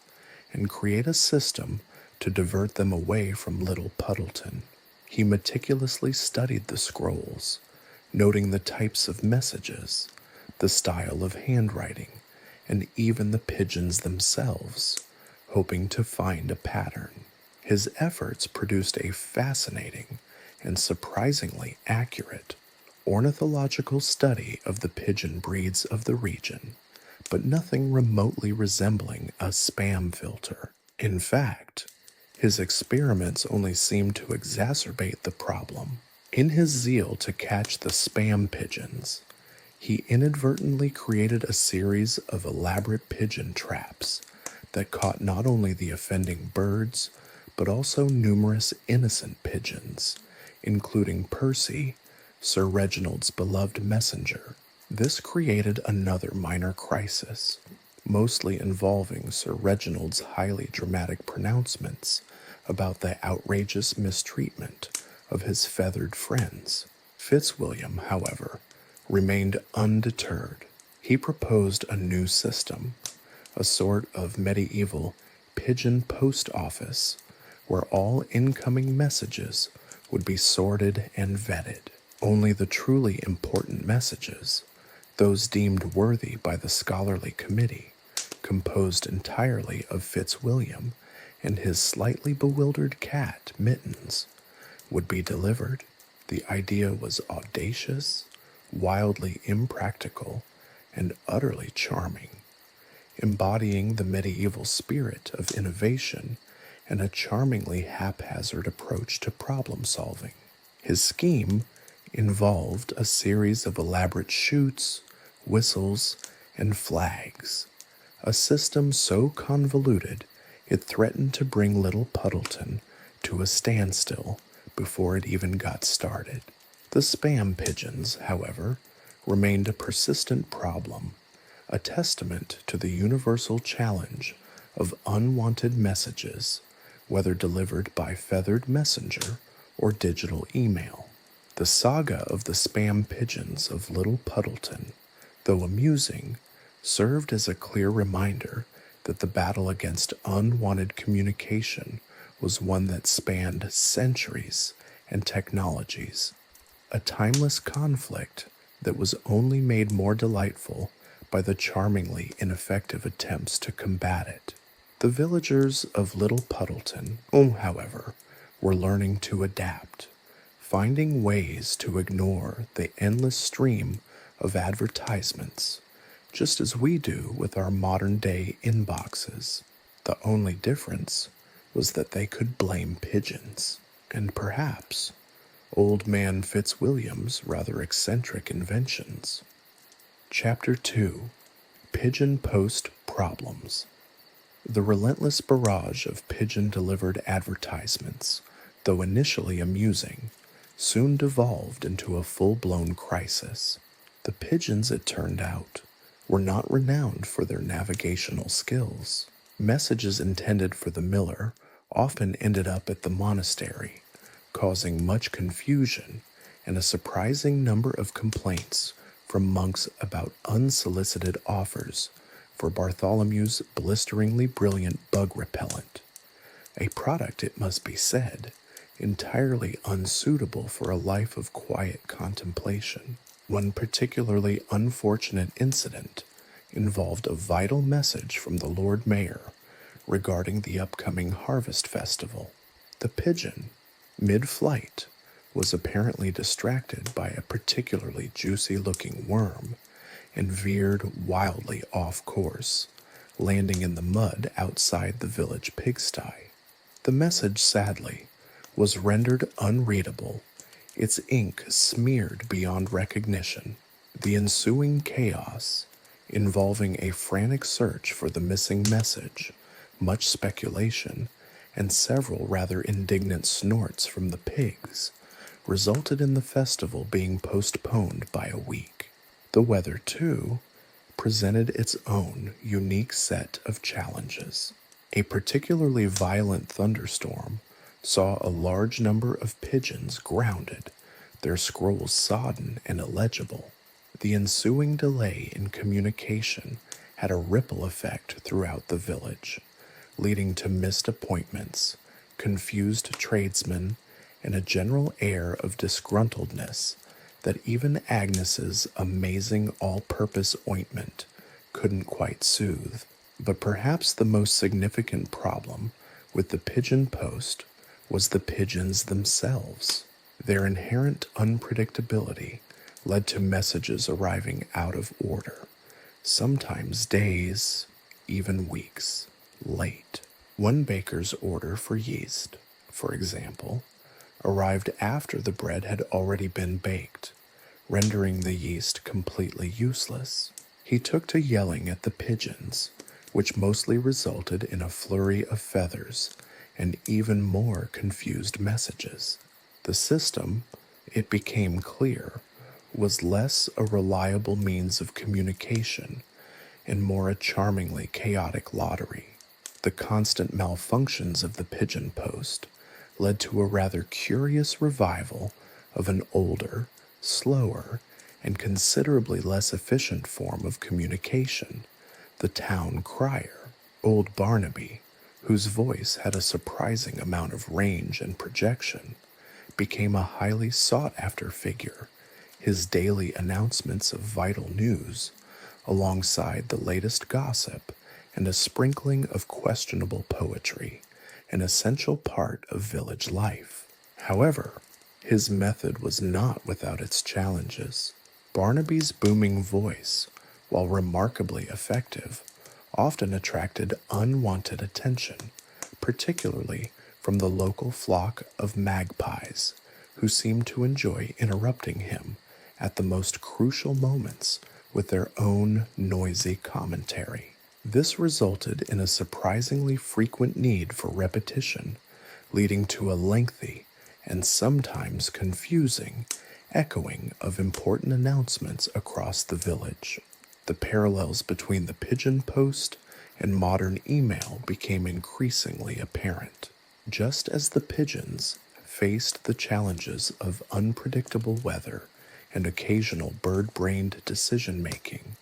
and create a system to divert them away from Little Puddleton. He meticulously studied the scrolls, noting the types of messages, the style of handwriting, and even the pigeons themselves, hoping to find a pattern. His efforts produced a fascinating and surprisingly accurate ornithological study of the pigeon breeds of the region, but nothing remotely resembling a spam filter. In fact, his experiments only seemed to exacerbate the problem. In his zeal to catch the spam pigeons, he inadvertently created a series of elaborate pigeon traps that caught not only the offending birds, but also numerous innocent pigeons, including Percy, Sir Reginald's beloved messenger. This created another minor crisis, mostly involving Sir Reginald's highly dramatic pronouncements about the outrageous mistreatment of his feathered friends. Fitzwilliam, however, remained undeterred. He proposed a new system, a sort of medieval pigeon post office, where all incoming messages would be sorted and vetted. Only the truly important messages, those deemed worthy by the scholarly committee, composed entirely of Fitzwilliam and his slightly bewildered cat, Mittens, would be delivered. The idea was audacious, wildly impractical, and utterly charming, embodying the medieval spirit of innovation and a charmingly haphazard approach to problem solving. His scheme involved a series of elaborate chutes, whistles, and flags, a system so convoluted it threatened to bring Little Puddleton to a standstill before it even got started. The spam pigeons, however, remained a persistent problem, a testament to the universal challenge of unwanted messages, whether delivered by feathered messenger or digital email. The saga of the spam pigeons of Little Puddleton, though amusing, served as a clear reminder that the battle against unwanted communication was one that spanned centuries and technologies, a timeless conflict that was only made more delightful by the charmingly ineffective attempts to combat it. The villagers of Little Puddleton, however, were learning to adapt, finding ways to ignore the endless stream of advertisements, just as we do with our modern-day inboxes. The only difference was that they could blame pigeons, and perhaps old man Fitzwilliam's rather eccentric inventions. Chapter 2: Pigeon Post Problems. The relentless barrage of pigeon-delivered advertisements, though initially amusing, soon devolved into a full-blown crisis. The pigeons, it turned out, were not renowned for their navigational skills. Messages intended for the miller often ended up at the monastery, causing much confusion and a surprising number of complaints from monks about unsolicited offers for Bartholomew's blisteringly brilliant bug repellent, a product, it must be said, entirely unsuitable for a life of quiet contemplation. One particularly unfortunate incident involved a vital message from the Lord Mayor regarding the upcoming harvest festival. The pigeon, mid-flight, was apparently distracted by a particularly juicy-looking worm and veered wildly off course, landing in the mud outside the village pigsty. The message, sadly, was rendered unreadable, its ink smeared beyond recognition. The ensuing chaos, involving a frantic search for the missing message, much speculation, and several rather indignant snorts from the pigs, resulted in the festival being postponed by a week. The weather, too, presented its own unique set of challenges. A particularly violent thunderstorm saw a large number of pigeons grounded, their scrolls sodden and illegible. The ensuing delay in communication had a ripple effect throughout the village, leading to missed appointments, confused tradesmen, and a general air of disgruntledness that even Agnes's amazing all-purpose ointment couldn't quite soothe. But perhaps the most significant problem with the pigeon post was the pigeons themselves. Their inherent unpredictability led to messages arriving out of order, sometimes days, even weeks, late. One baker's order for yeast, for example, arrived after the bread had already been baked, rendering the yeast completely useless. He took to yelling at the pigeons, which mostly resulted in a flurry of feathers and even more confused messages. The system, it became clear, was less a reliable means of communication and more a charmingly chaotic lottery. The constant malfunctions of the pigeon post led to a rather curious revival of an older, slower, and considerably less efficient form of communication, the town crier. Old Barnaby, whose voice had a surprising amount of range and projection, became a highly sought-after figure, his daily announcements of vital news, alongside the latest gossip and a sprinkling of questionable poetry, an essential part of village life. However, his method was not without its challenges. Barnaby's booming voice, while remarkably effective, often attracted unwanted attention, particularly from the local flock of magpies, who seemed to enjoy interrupting him at the most crucial moments with their own noisy commentary. This resulted in a surprisingly frequent need for repetition, leading to a lengthy and sometimes confusing echoing of important announcements across the village. The parallels between the pigeon post and modern email became increasingly apparent. Just as the pigeons faced the challenges of unpredictable weather and occasional bird-brained decision-making,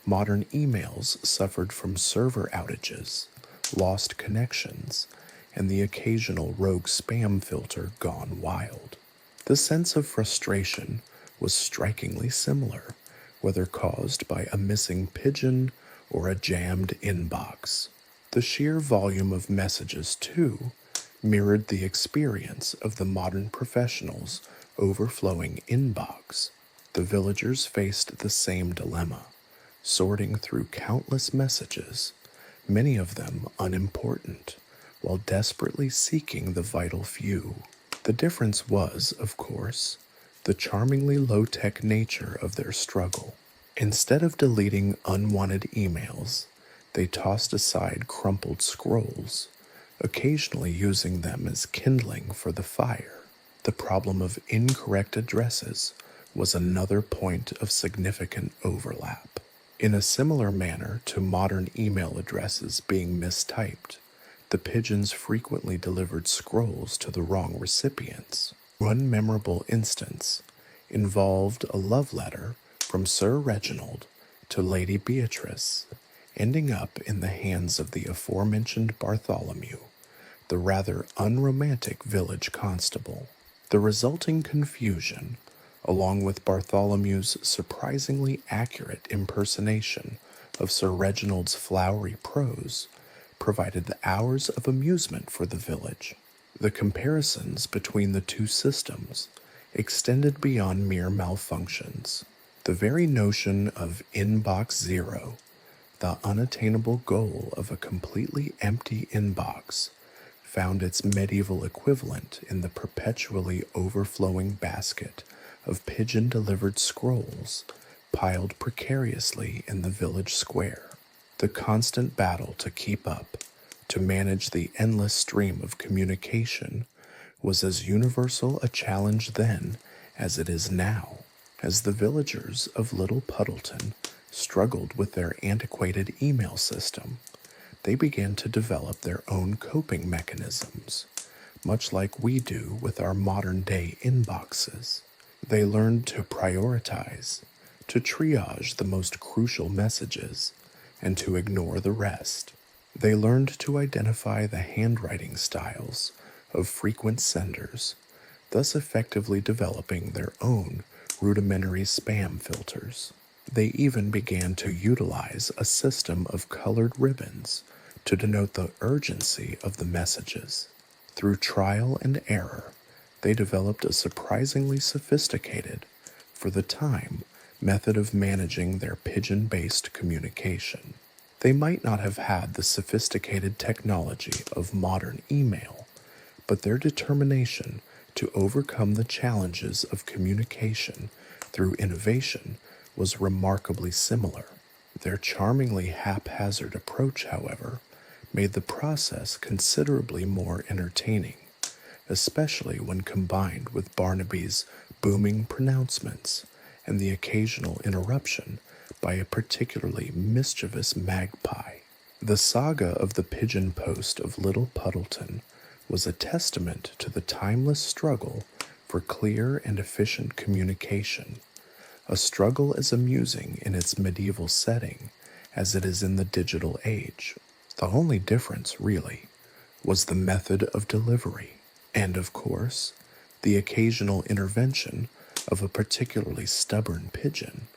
modern emails suffered from server outages, lost connections, and the occasional rogue spam filter gone wild. The sense of frustration was strikingly similar, whether caused by a missing pigeon or a jammed inbox. The sheer volume of messages, too, mirrored the experience of the modern professional's overflowing inbox. The villagers faced the same dilemma, sorting through countless messages, many of them unimportant, while desperately seeking the vital few. The difference was, of course, the charmingly low-tech nature of their struggle. Instead of deleting unwanted emails, they tossed aside crumpled scrolls, occasionally using them as kindling for the fire. The problem of incorrect addresses was another point of significant overlap. In a similar manner to modern email addresses being mistyped, the pigeons frequently delivered scrolls to the wrong recipients. One memorable instance involved a love letter from Sir Reginald to Lady Beatrice, ending up in the hands of the aforementioned Bartholomew, the rather unromantic village constable. The resulting confusion, along with Bartholomew's surprisingly accurate impersonation of Sir Reginald's flowery prose, provided hours of amusement for the village. The comparisons between the two systems extended beyond mere malfunctions. The very notion of inbox zero, the unattainable goal of a completely empty inbox, found its medieval equivalent in the perpetually overflowing basket of pigeon-delivered scrolls piled precariously in the village square. The constant battle to keep up, to manage the endless stream of communication, was as universal a challenge then as it is now. As the villagers of Little Puddleton struggled with their antiquated email system, they began to develop their own coping mechanisms, much like we do with our modern-day inboxes. They learned to prioritize, to triage the most crucial messages, and to ignore the rest. They learned to identify the handwriting styles of frequent senders, thus effectively developing their own rudimentary spam filters. They even began to utilize a system of colored ribbons to denote the urgency of the messages. Through trial and error, they developed a surprisingly sophisticated, for the time, method of managing their pigeon-based communication. They might not have had the sophisticated technology of modern email, but their determination to overcome the challenges of communication through innovation was remarkably similar. Their charmingly haphazard approach, however, made the process considerably more entertaining, especially when combined with Barnaby's booming pronouncements and the occasional interruption by a particularly mischievous magpie. The saga of the pigeon post of Little Puddleton was a testament to the timeless struggle for clear and efficient communication, a struggle as amusing in its medieval setting as it is in the digital age. The only difference, really, was the method of delivery, and of course, the occasional intervention of a particularly stubborn pigeon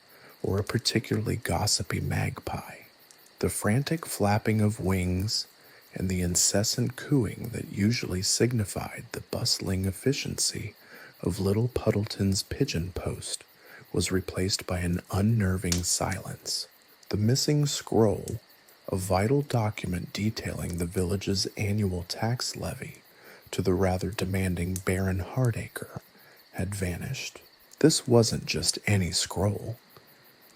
or a particularly gossipy magpie. The frantic flapping of wings and the incessant cooing that usually signified the bustling efficiency of Little Puddleton's pigeon post was replaced by an unnerving silence. The missing scroll, a vital document detailing the village's annual tax levy to the rather demanding Baron Hardacre, had vanished. This wasn't just any scroll.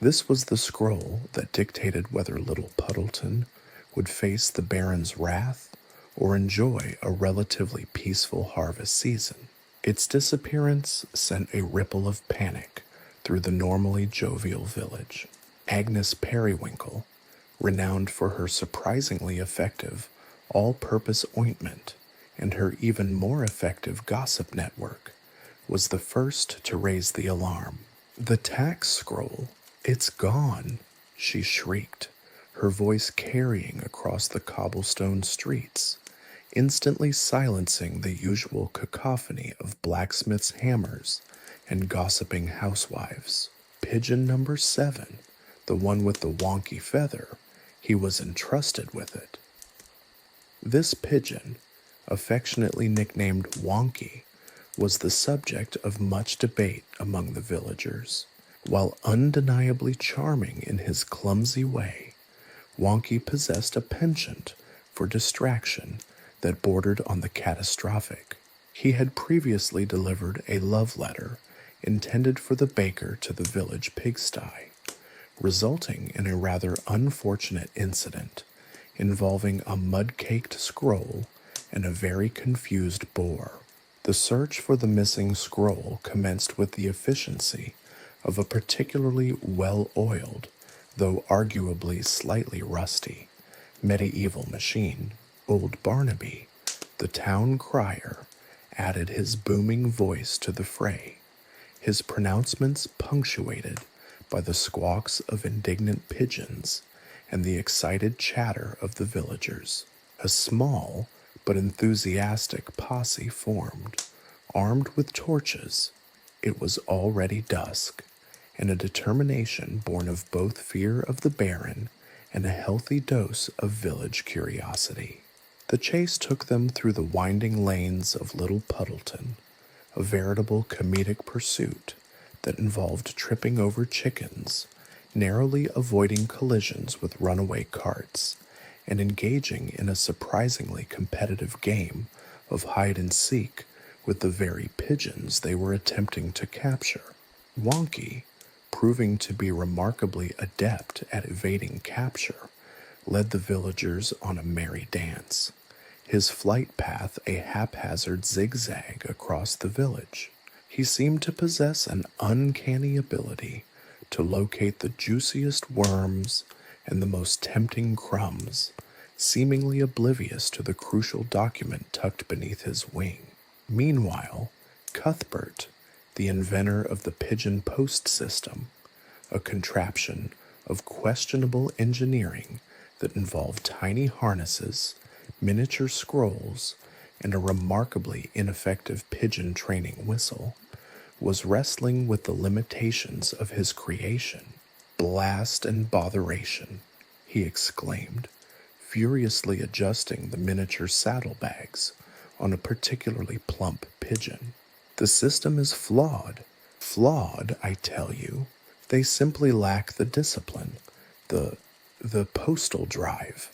This was the scroll that dictated whether Little Puddleton would face the Baron's wrath or enjoy a relatively peaceful harvest season. Its disappearance sent a ripple of panic through the normally jovial village. Agnes Periwinkle, renowned for her surprisingly effective all-purpose ointment and her even more effective gossip network, was the first to raise the alarm. "The tax scroll, it's gone," she shrieked, her voice carrying across the cobblestone streets, instantly silencing the usual cacophony of blacksmiths' hammers and gossiping housewives. Pigeon number 7, the one with the wonky feather, he was entrusted with it. This pigeon, affectionately nicknamed Wonky, was the subject of much debate among the villagers. While undeniably charming in his clumsy way, Wonky possessed a penchant for distraction that bordered on the catastrophic. He had previously delivered a love letter intended for the baker to the village pigsty, resulting in a rather unfortunate incident involving a mud-caked scroll and a very confused boar. The search for the missing scroll commenced with the efficiency of a particularly well-oiled, though arguably slightly rusty, medieval machine. Old Barnaby, the town crier, added his booming voice to the fray, his pronouncements punctuated by the squawks of indignant pigeons and the excited chatter of the villagers. A small but enthusiastic posse formed, armed with torches. It was already dusk, and a determination born of both fear of the Baron and a healthy dose of village curiosity. The chase took them through the winding lanes of Little Puddleton, a veritable comedic pursuit that involved tripping over chickens, narrowly avoiding collisions with runaway carts, and engaging in a surprisingly competitive game of hide-and-seek with the very pigeons they were attempting to capture. Wonky, proving to be remarkably adept at evading capture, led the villagers on a merry dance, his flight path a haphazard zigzag across the village. He seemed to possess an uncanny ability to locate the juiciest worms and the most tempting crumbs, seemingly oblivious to the crucial document tucked beneath his wing. Meanwhile, Cuthbert, the inventor of the pigeon post system, a contraption of questionable engineering that involved tiny harnesses, miniature scrolls, and a remarkably ineffective pigeon training whistle, was wrestling with the limitations of his creation. "Blast and botheration," he exclaimed, furiously adjusting the miniature saddlebags on a particularly plump pigeon. "The system is flawed. Flawed, I tell you. They simply lack the discipline, the postal drive."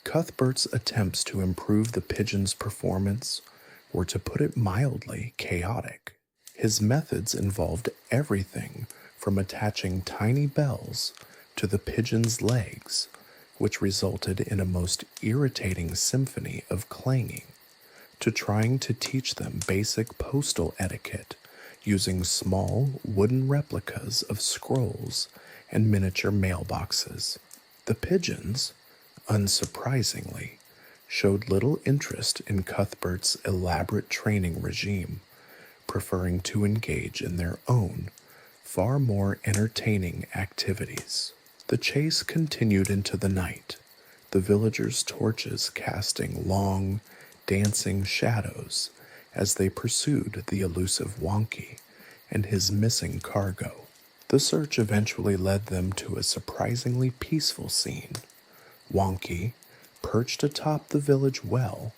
Cuthbert's attempts to improve the pigeon's performance were, to put it mildly, chaotic. His methods involved everything from attaching tiny bells to the pigeon's legs, which resulted in a most irritating symphony of clanging, to trying to teach them basic postal etiquette using small wooden replicas of scrolls and miniature mailboxes. The pigeons, unsurprisingly, showed little interest in Cuthbert's elaborate training regime, preferring to engage in their own, far more entertaining activities. The chase continued into the night, the villagers' torches casting long, dancing shadows as they pursued the elusive Wonky and his missing cargo. The search eventually led them to a surprisingly peaceful scene. Wonky, perched atop the village well,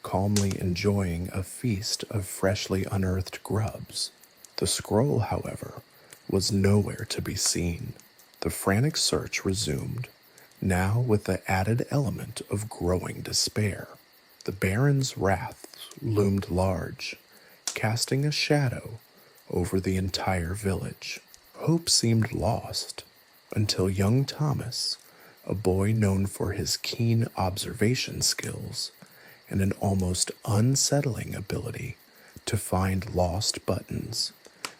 calmly enjoying a feast of freshly unearthed grubs. The scroll, however, was nowhere to be seen. The frantic search resumed, now with the added element of growing despair. The Baron's wrath loomed large, casting a shadow over the entire village. Hope seemed lost until young Thomas, a boy known for his keen observation skills and an almost unsettling ability to find lost buttons,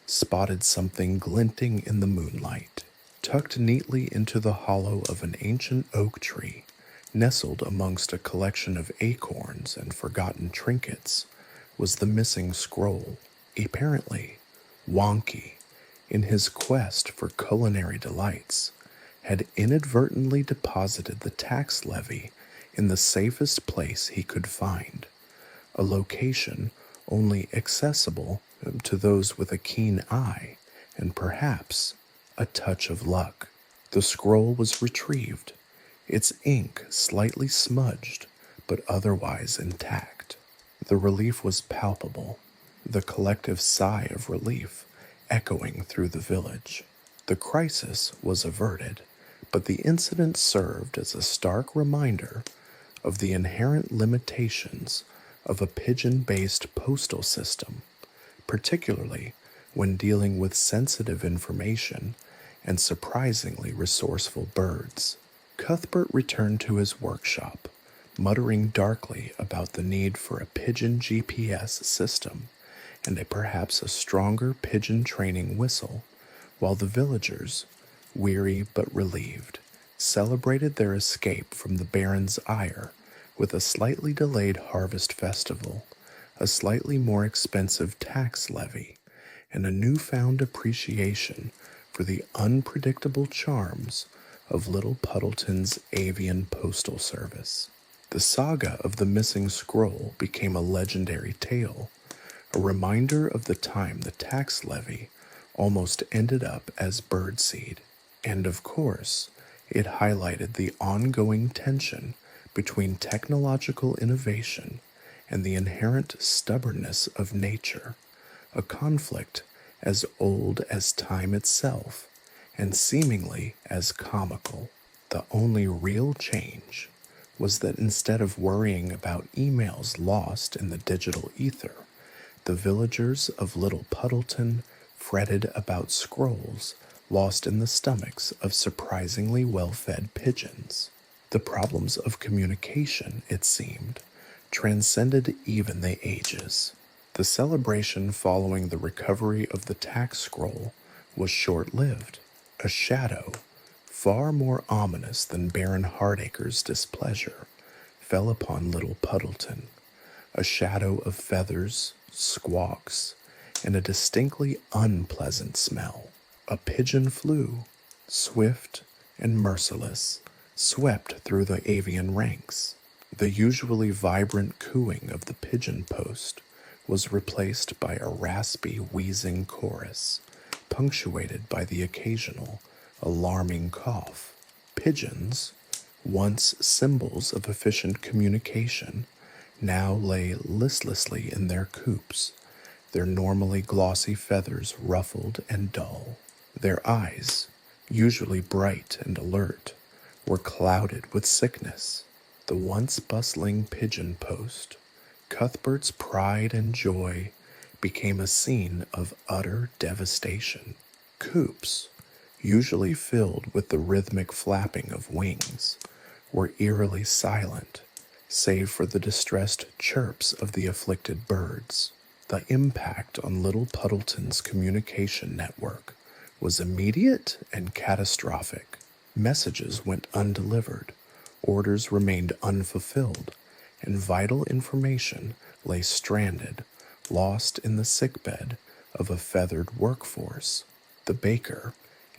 spotted something glinting in the moonlight. Tucked neatly into the hollow of an ancient oak tree, nestled amongst a collection of acorns and forgotten trinkets, was the missing scroll. Apparently, Wonky, in his quest for culinary delights, had inadvertently deposited the tax levy in the safest place he could find, a location only accessible to those with a keen eye and perhaps a touch of luck. The scroll was retrieved, its ink slightly smudged but otherwise intact. The relief was palpable, the collective sigh of relief echoing through the village. The crisis was averted, but the incident served as a stark reminder of the inherent limitations of a pigeon-based postal system, particularly when dealing with sensitive information and surprisingly resourceful birds. Cuthbert returned to his workshop, muttering darkly about the need for a pigeon GPS system and perhaps a stronger pigeon training whistle, while the villagers, weary but relieved, celebrated their escape from the Baron's ire with a slightly delayed harvest festival, a slightly more expensive tax levy, and a newfound appreciation for the unpredictable charms of Little Puddleton's avian postal service. The saga of the missing scroll became a legendary tale, a reminder of the time the tax levy almost ended up as birdseed. And of course, it highlighted the ongoing tension between technological innovation and the inherent stubbornness of nature, a conflict as old as time itself and seemingly as comical. The only real change was that instead of worrying about emails lost in the digital ether, the villagers of Little Puddleton fretted about scrolls lost in the stomachs of surprisingly well-fed pigeons. The problems of communication, it seemed, transcended even the ages. The celebration following the recovery of the tax scroll was short-lived. A shadow, far more ominous than Baron Hardacre's displeasure, fell upon Little Puddleton, a shadow of feathers, squawks, and a distinctly unpleasant smell. A pigeon flew, swift and merciless, swept through the avian ranks. The usually vibrant cooing of the pigeon post was replaced by a raspy, wheezing chorus, punctuated by the occasional, alarming cough. Pigeons, once symbols of efficient communication, now lay listlessly in their coops, their normally glossy feathers ruffled and dull. Their eyes, usually bright and alert, were clouded with sickness. The once bustling pigeon post, Cuthbert's pride and joy, became a scene of utter devastation. Coops, usually filled with the rhythmic flapping of wings, were eerily silent, save for the distressed chirps of the afflicted birds. The impact on Little Puddleton's communication network was immediate and catastrophic. Messages went undelivered, orders remained unfulfilled, and vital information lay stranded, lost in the sickbed of a feathered workforce. The baker,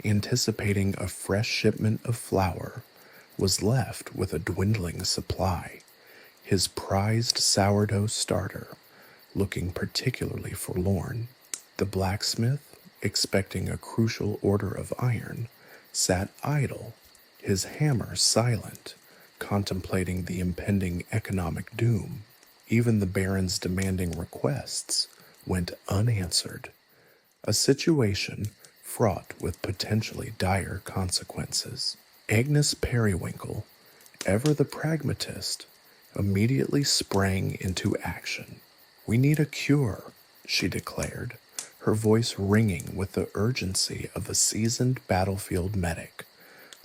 anticipating a fresh shipment of flour, was left with a dwindling supply, his prized sourdough starter looking particularly forlorn. The blacksmith, expecting a crucial order of iron, sat idle, his hammer silent, contemplating the impending economic doom. Even the Baron's demanding requests went unanswered, a situation fraught with potentially dire consequences. Agnes Periwinkle, ever the pragmatist, immediately sprang into action. "We need a cure," she declared, her voice ringing with the urgency of a seasoned battlefield medic,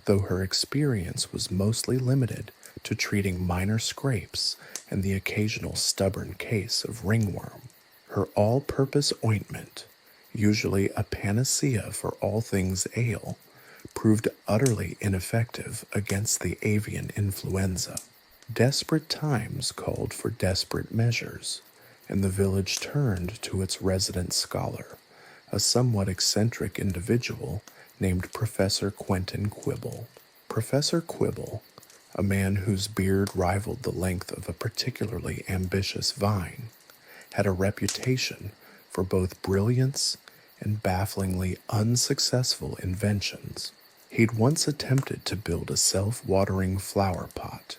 though her experience was mostly limited to treating minor scrapes and the occasional stubborn case of ringworm. Her all-purpose ointment, usually a panacea for all things ale, proved utterly ineffective against the avian influenza. Desperate times called for desperate measures, and the village turned to its resident scholar, a somewhat eccentric individual named Professor Quentin Quibble. Professor Quibble, a man whose beard rivaled the length of a particularly ambitious vine, had a reputation for both brilliance and bafflingly unsuccessful inventions. He'd once attempted to build a self-watering flower pot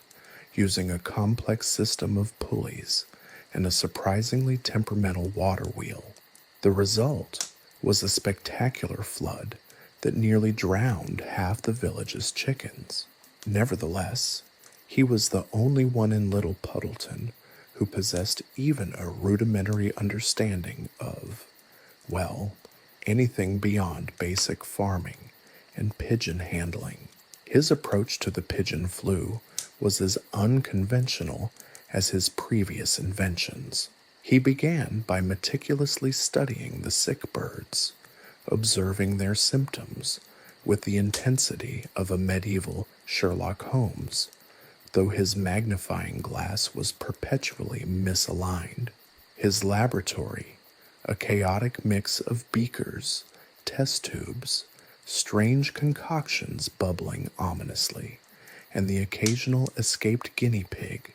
using a complex system of pulleys and a surprisingly temperamental water wheel. The result was a spectacular flood that nearly drowned half the village's chickens. Nevertheless, he was the only one in Little Puddleton who possessed even a rudimentary understanding of, well, anything beyond basic farming and pigeon handling. His approach to the pigeon flu was as unconventional as his previous inventions. He began by meticulously studying the sick birds, observing their symptoms with the intensity of a medieval Sherlock Holmes, though his magnifying glass was perpetually misaligned. His laboratory, a chaotic mix of beakers, test tubes, strange concoctions bubbling ominously, and the occasional escaped guinea pig,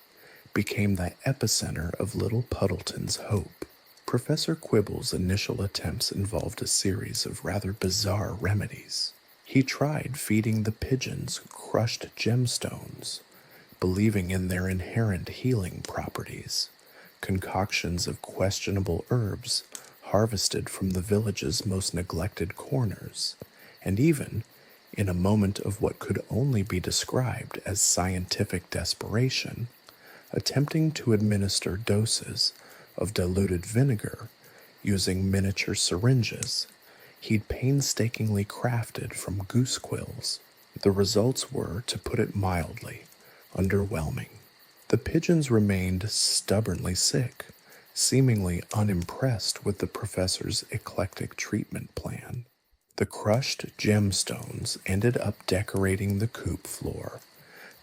became the epicenter of little Puddleton's hope. Professor Quibble's initial attempts involved a series of rather bizarre remedies. He tried feeding the pigeons crushed gemstones, believing in their inherent healing properties, concoctions of questionable herbs harvested from the village's most neglected corners, and even, in a moment of what could only be described as scientific desperation, attempting to administer doses of diluted vinegar using miniature syringes he'd painstakingly crafted from goose quills. The results were, to put it mildly, underwhelming. The pigeons remained stubbornly sick, seemingly unimpressed with the professor's eclectic treatment plan. The crushed gemstones ended up decorating the coop floor.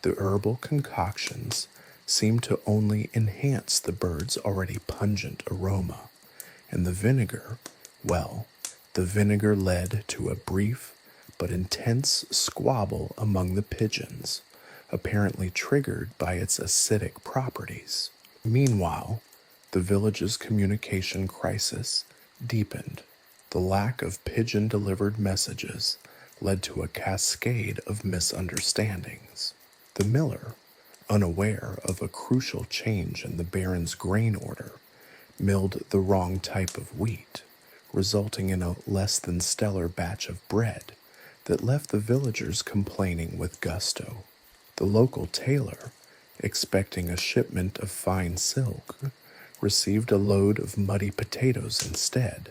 The herbal concoctions seemed to only enhance the bird's already pungent aroma, and the vinegar, well, the vinegar led to a brief but intense squabble among the pigeons, apparently triggered by its acidic properties. Meanwhile, the village's communication crisis deepened. The lack of pigeon-delivered messages led to a cascade of misunderstandings. The miller, unaware of a crucial change in the baron's grain order, milled the wrong type of wheat, resulting in a less than stellar batch of bread that left the villagers complaining with gusto. The local tailor, expecting a shipment of fine silk, received a load of muddy potatoes instead,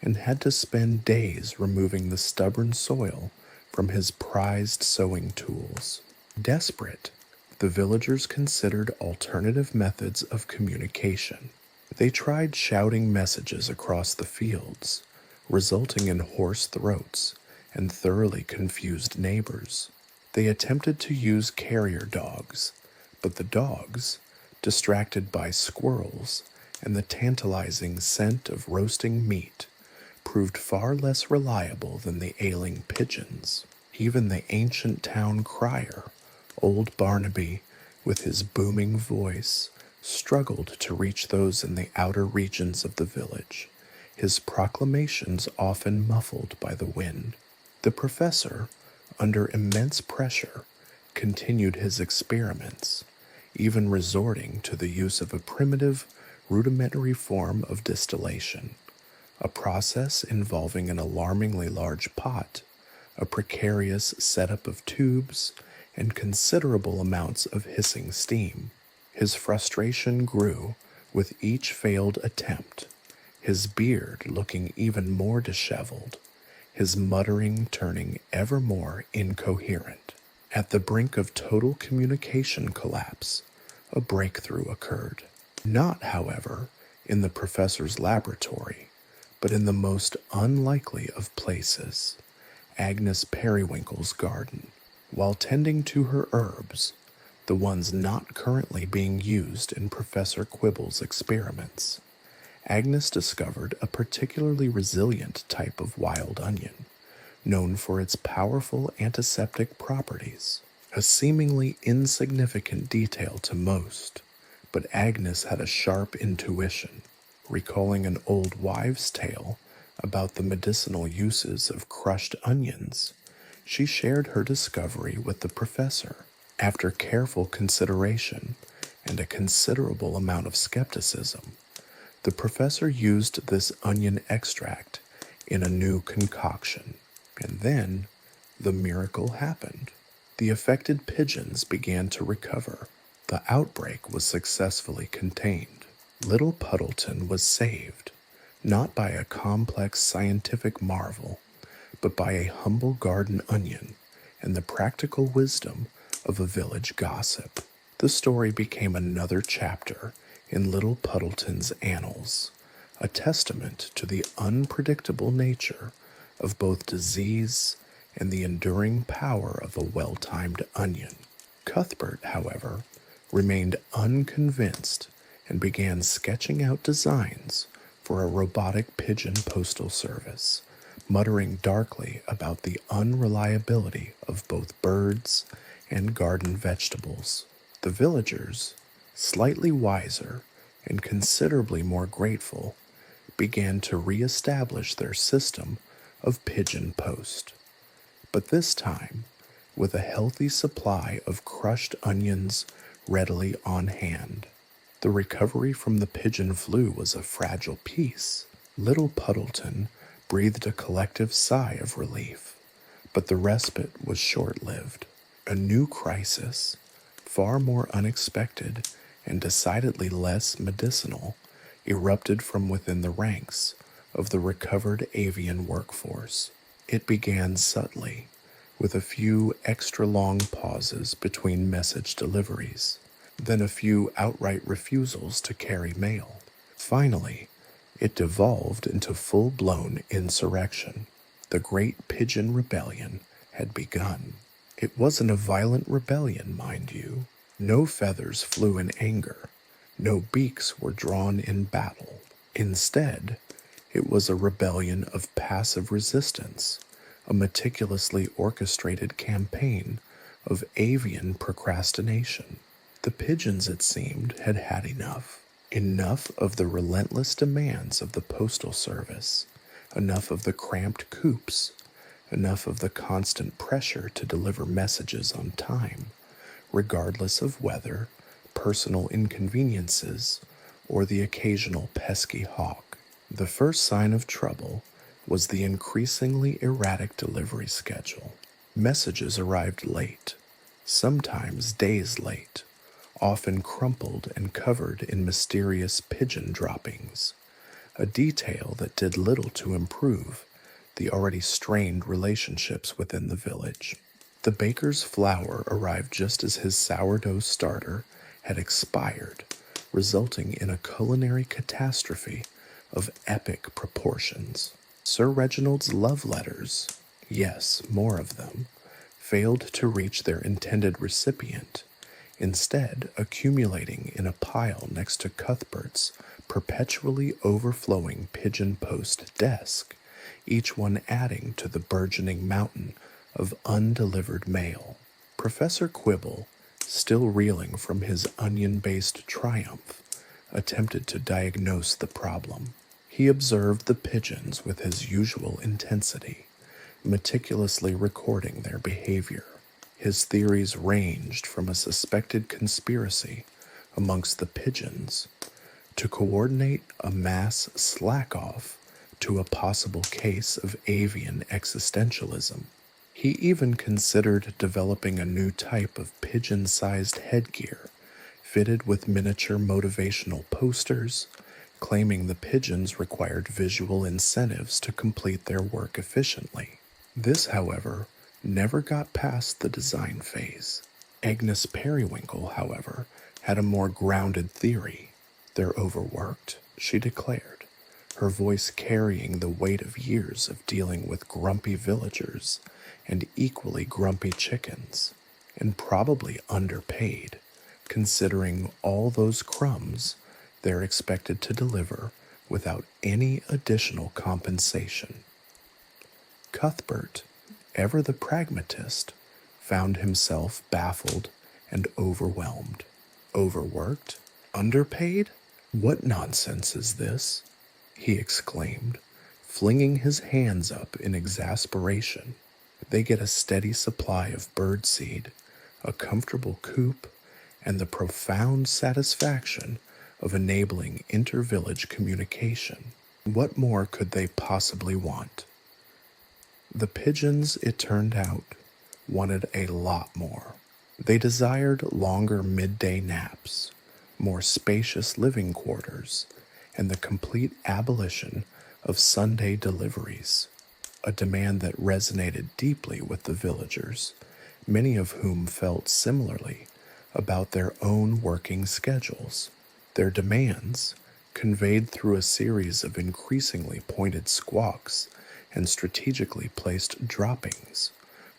and had to spend days removing the stubborn soil from his prized sewing tools. Desperate, the villagers considered alternative methods of communication. They tried shouting messages across the fields, resulting in hoarse throats and thoroughly confused neighbors. They attempted to use carrier dogs, but the dogs, distracted by squirrels and the tantalizing scent of roasting meat, proved far less reliable than the ailing pigeons. Even the ancient town crier, old Barnaby, with his booming voice, struggled to reach those in the outer regions of the village, his proclamations often muffled by the wind. The professor, under immense pressure, continued his experiments, even resorting to the use of a primitive, rudimentary form of distillation, a process involving an alarmingly large pot, a precarious setup of tubes, and considerable amounts of hissing steam. His frustration grew with each failed attempt, his beard looking even more disheveled, his muttering turning ever more incoherent. At the brink of total communication collapse, a breakthrough occurred. Not, however, in the professor's laboratory, but in the most unlikely of places, Agnes Periwinkle's garden. While tending to her herbs, the ones not currently being used in Professor Quibble's experiments, Agnes discovered a particularly resilient type of wild onion, known for its powerful antiseptic properties. A seemingly insignificant detail to most, but Agnes had a sharp intuition, recalling an old wives' tale about the medicinal uses of crushed onions. She shared her discovery with the professor. After careful consideration and a considerable amount of skepticism, the professor used this onion extract in a new concoction, and then the miracle happened. The affected pigeons began to recover. The outbreak was successfully contained. Little Puddleton was saved, not by a complex scientific marvel, but by a humble garden onion and the practical wisdom of a village gossip. The story became another chapter in Little Puddleton's annals, a testament to the unpredictable nature of both disease and the enduring power of a well-timed onion. Cuthbert, however, remained unconvinced and began sketching out designs for a robotic pigeon postal service, muttering darkly about the unreliability of both birds and garden vegetables. The villagers, slightly wiser and considerably more grateful, began to re-establish their system of pigeon post. But this time, with a healthy supply of crushed onions readily on hand. The recovery from the pigeon flu was a fragile piece. Little Puddleton breathed a collective sigh of relief, but the respite was short-lived. A new crisis, far more unexpected and decidedly less medicinal, erupted from within the ranks of the recovered avian workforce. It began subtly, with a few extra-long pauses between message deliveries, then a few outright refusals to carry mail. Finally, it devolved into full-blown insurrection. The Great Pigeon Rebellion had begun. It wasn't a violent rebellion, mind you. No feathers flew in anger. No beaks were drawn in battle. Instead, it was a rebellion of passive resistance, a meticulously orchestrated campaign of avian procrastination. The pigeons, it seemed, had had enough. Enough of the relentless demands of the postal service, enough of the cramped coops, enough of the constant pressure to deliver messages on time, regardless of weather, personal inconveniences, or the occasional pesky hawk. The first sign of trouble was the increasingly erratic delivery schedule. Messages arrived late, sometimes days late, often crumpled and covered in mysterious pigeon droppings, a detail that did little to improve the already strained relationships within the village. The baker's flour arrived just as his sourdough starter had expired, resulting in a culinary catastrophe of epic proportions. Sir Reginald's love letters, yes, more of them, failed to reach their intended recipient, instead accumulating in a pile next to Cuthbert's perpetually overflowing pigeon post desk, each one adding to the burgeoning mountain of undelivered mail. Professor Quibble, still reeling from his onion-based triumph, attempted to diagnose the problem. He observed the pigeons with his usual intensity, meticulously recording their behavior. His theories ranged from a suspected conspiracy amongst the pigeons to coordinate a mass slack-off to a possible case of avian existentialism. He even considered developing a new type of pigeon-sized headgear fitted with miniature motivational posters, claiming the pigeons required visual incentives to complete their work efficiently. This, however, never got past the design phase. Agnes Periwinkle, however, had a more grounded theory. "They're overworked," she declared, her voice carrying the weight of years of dealing with grumpy villagers and equally grumpy chickens, and probably underpaid, considering all those crumbs they're expected to deliver without any additional compensation. Cuthbert, ever the pragmatist, found himself baffled and overwhelmed. Overworked? Underpaid? What nonsense is this? He exclaimed, flinging his hands up in exasperation. They get a steady supply of birdseed, a comfortable coop, and the profound satisfaction of enabling inter-village communication. What more could they possibly want? The pigeons, it turned out, wanted a lot more. They desired longer midday naps, more spacious living quarters, and the complete abolition of Sunday deliveries. a demand that resonated deeply with the villagers, many of whom felt similarly about their own working schedules. Their demands, conveyed through a series of increasingly pointed squawks and strategically placed droppings,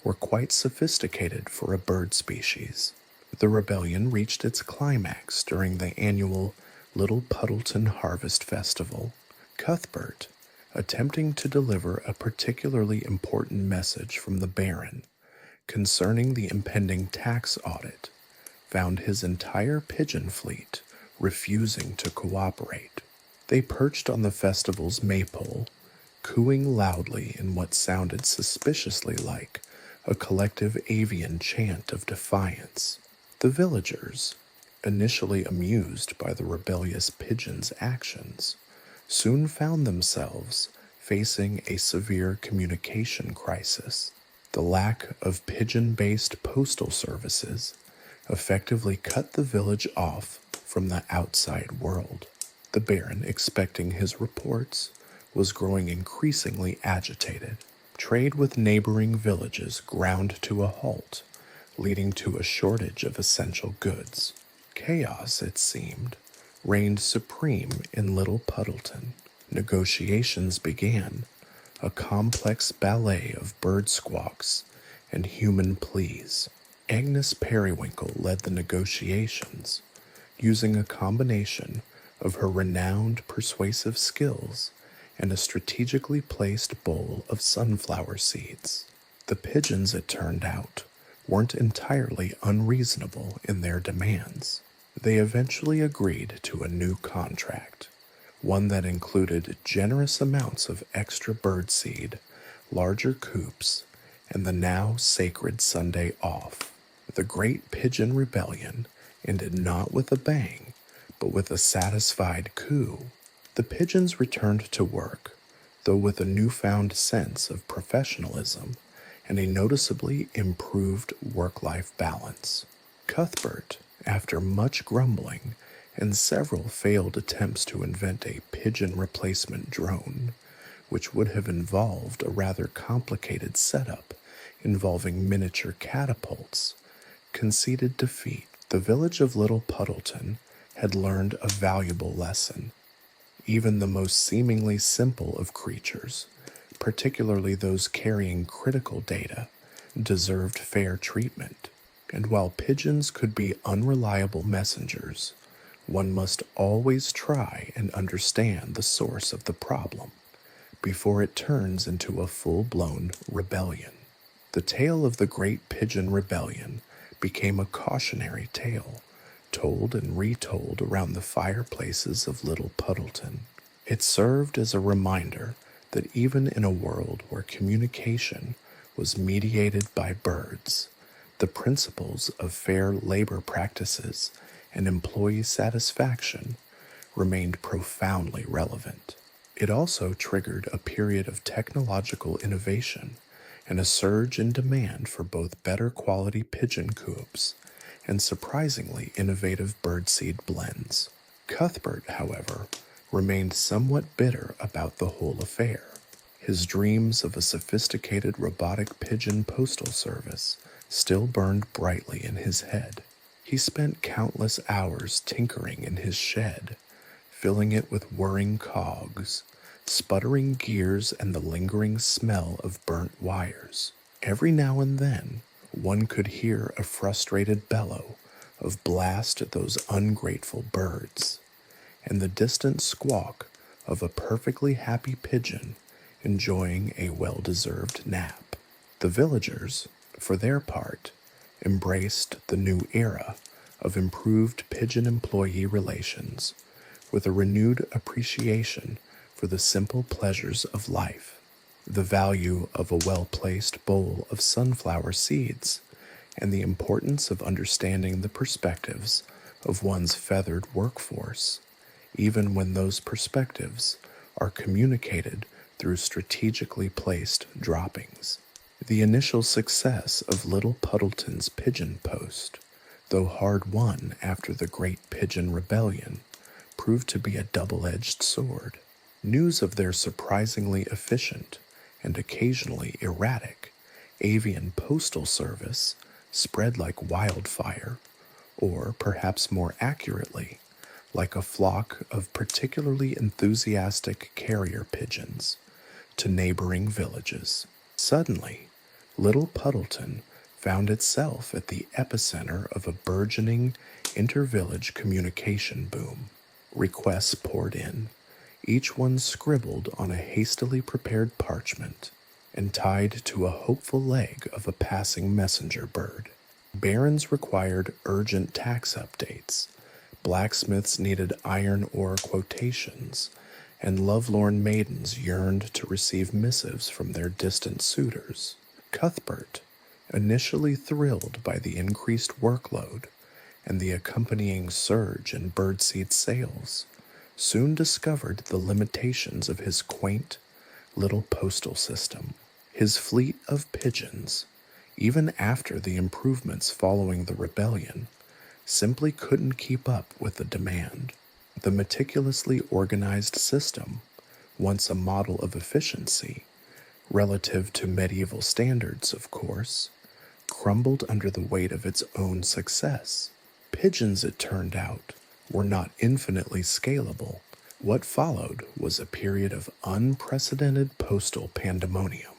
were quite sophisticated for a bird species. The rebellion reached its climax during the annual Little Puddleton Harvest Festival. Cuthbert, attempting to deliver a particularly important message from the Baron concerning the impending tax audit, found his entire pigeon fleet refusing to cooperate. They perched on the festival's maypole, cooing loudly in what sounded suspiciously like a collective avian chant of defiance. The villagers, initially amused by the rebellious pigeons' actions, soon found themselves facing a severe communication crisis. The lack of pigeon-based postal services effectively cut the village off from the outside world. The Baron, expecting his reports, was growing increasingly agitated. Trade with neighboring villages ground to a halt, leading to a shortage of essential goods. Chaos, it seemed, reigned supreme in Little Puddleton. Negotiations began, a complex ballet of bird squawks and human pleas. Agnes Periwinkle led the negotiations, using a combination of her renowned persuasive skills and a strategically placed bowl of sunflower seeds. The pigeons, it turned out, weren't entirely unreasonable in their demands. They eventually agreed to a new contract, one that included generous amounts of extra birdseed, larger coops, and the now sacred Sunday off. The Great Pigeon Rebellion ended not with a bang, but with a satisfied coo. The pigeons returned to work, though with a newfound sense of professionalism and a noticeably improved work-life balance. Cuthbert, after much grumbling and several failed attempts to invent a pigeon replacement drone, which would have involved a rather complicated setup involving miniature catapults, conceded defeat. The village of Little Puddleton had learned a valuable lesson. Even the most seemingly simple of creatures, particularly those carrying critical data, deserved fair treatment. And while pigeons could be unreliable messengers, one must always try and understand the source of the problem before it turns into a full-blown rebellion. The tale of the Great Pigeon Rebellion became a cautionary tale, told and retold around the fireplaces of Little Puddleton. It served as a reminder that even in a world where communication was mediated by birds, the principles of fair labor practices and employee satisfaction remained profoundly relevant. It also triggered a period of technological innovation and a surge in demand for both better quality pigeon coops and surprisingly innovative birdseed blends. Cuthbert, however, remained somewhat bitter about the whole affair. His dreams of a sophisticated robotic pigeon postal service still burned brightly in his head. He spent countless hours tinkering in his shed, filling it with whirring cogs, sputtering gears, and the lingering smell of burnt wires. Every now and then, one could hear a frustrated bellow of "blast those ungrateful birds," and the distant squawk of a perfectly happy pigeon enjoying a well-deserved nap. The villagers, for their part, embraced the new era of improved pigeon employee relations with a renewed appreciation for the simple pleasures of life, the value of a well-placed bowl of sunflower seeds, and the importance of understanding the perspectives of one's feathered workforce, even when those perspectives are communicated through strategically placed droppings. The initial success of Little Puddleton's pigeon post, though hard won after the Great Pigeon Rebellion, proved to be a double-edged sword. News of their surprisingly efficient and occasionally erratic avian postal service spread like wildfire, or perhaps more accurately, like a flock of particularly enthusiastic carrier pigeons, to neighboring villages. Suddenly, Little Puddleton found itself at the epicenter of a burgeoning intervillage communication boom. Requests poured in, each one scribbled on a hastily prepared parchment and tied to a hopeful leg of a passing messenger bird. Barons required urgent tax updates, blacksmiths needed iron ore quotations, and lovelorn maidens yearned to receive missives from their distant suitors. Cuthbert, initially thrilled by the increased workload and the accompanying surge in birdseed sales, soon discovered the limitations of his quaint little postal system. His fleet of pigeons, even after the improvements following the rebellion, simply couldn't keep up with the demand. The meticulously organized system, once a model of efficiency, relative to medieval standards, of course, crumbled under the weight of its own success. Pigeons, it turned out, were not infinitely scalable. What followed was a period of unprecedented postal pandemonium.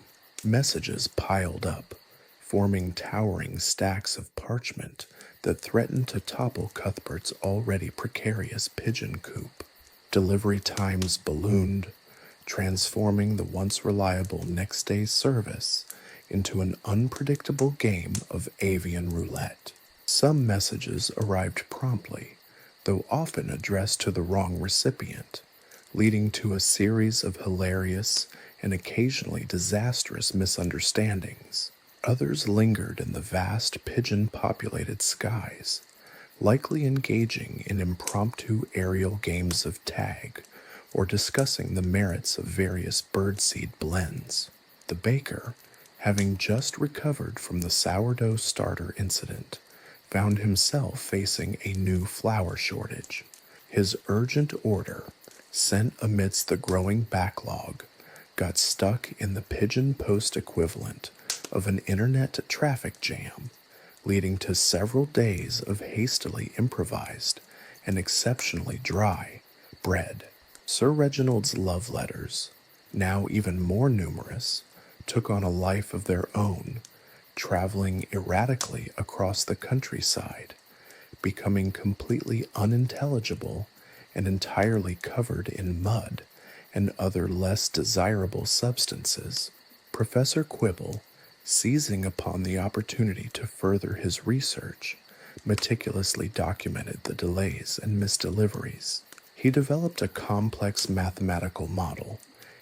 Messages piled up, forming towering stacks of parchment that threatened to topple Cuthbert's already precarious pigeon coop. Delivery times ballooned, transforming the once reliable next-day service into an unpredictable game of avian roulette. Some messages arrived promptly, though often addressed to the wrong recipient, leading to a series of hilarious and occasionally disastrous misunderstandings. Others lingered in the vast pigeon-populated skies, likely engaging in impromptu aerial games of tag or discussing the merits of various birdseed blends. The baker, having just recovered from the sourdough starter incident, found himself facing a new flour shortage. His urgent order, sent amidst the growing backlog, got stuck in the pigeon post equivalent of an internet traffic jam, leading to several days of hastily improvised and exceptionally dry bread. Sir Reginald's love letters, now even more numerous, took on a life of their own, traveling erratically across the countryside, becoming completely unintelligible and entirely covered in mud and other less desirable substances. Professor Quibble, seizing upon the opportunity to further his research, meticulously documented the delays and misdeliveries. He developed a complex mathematical model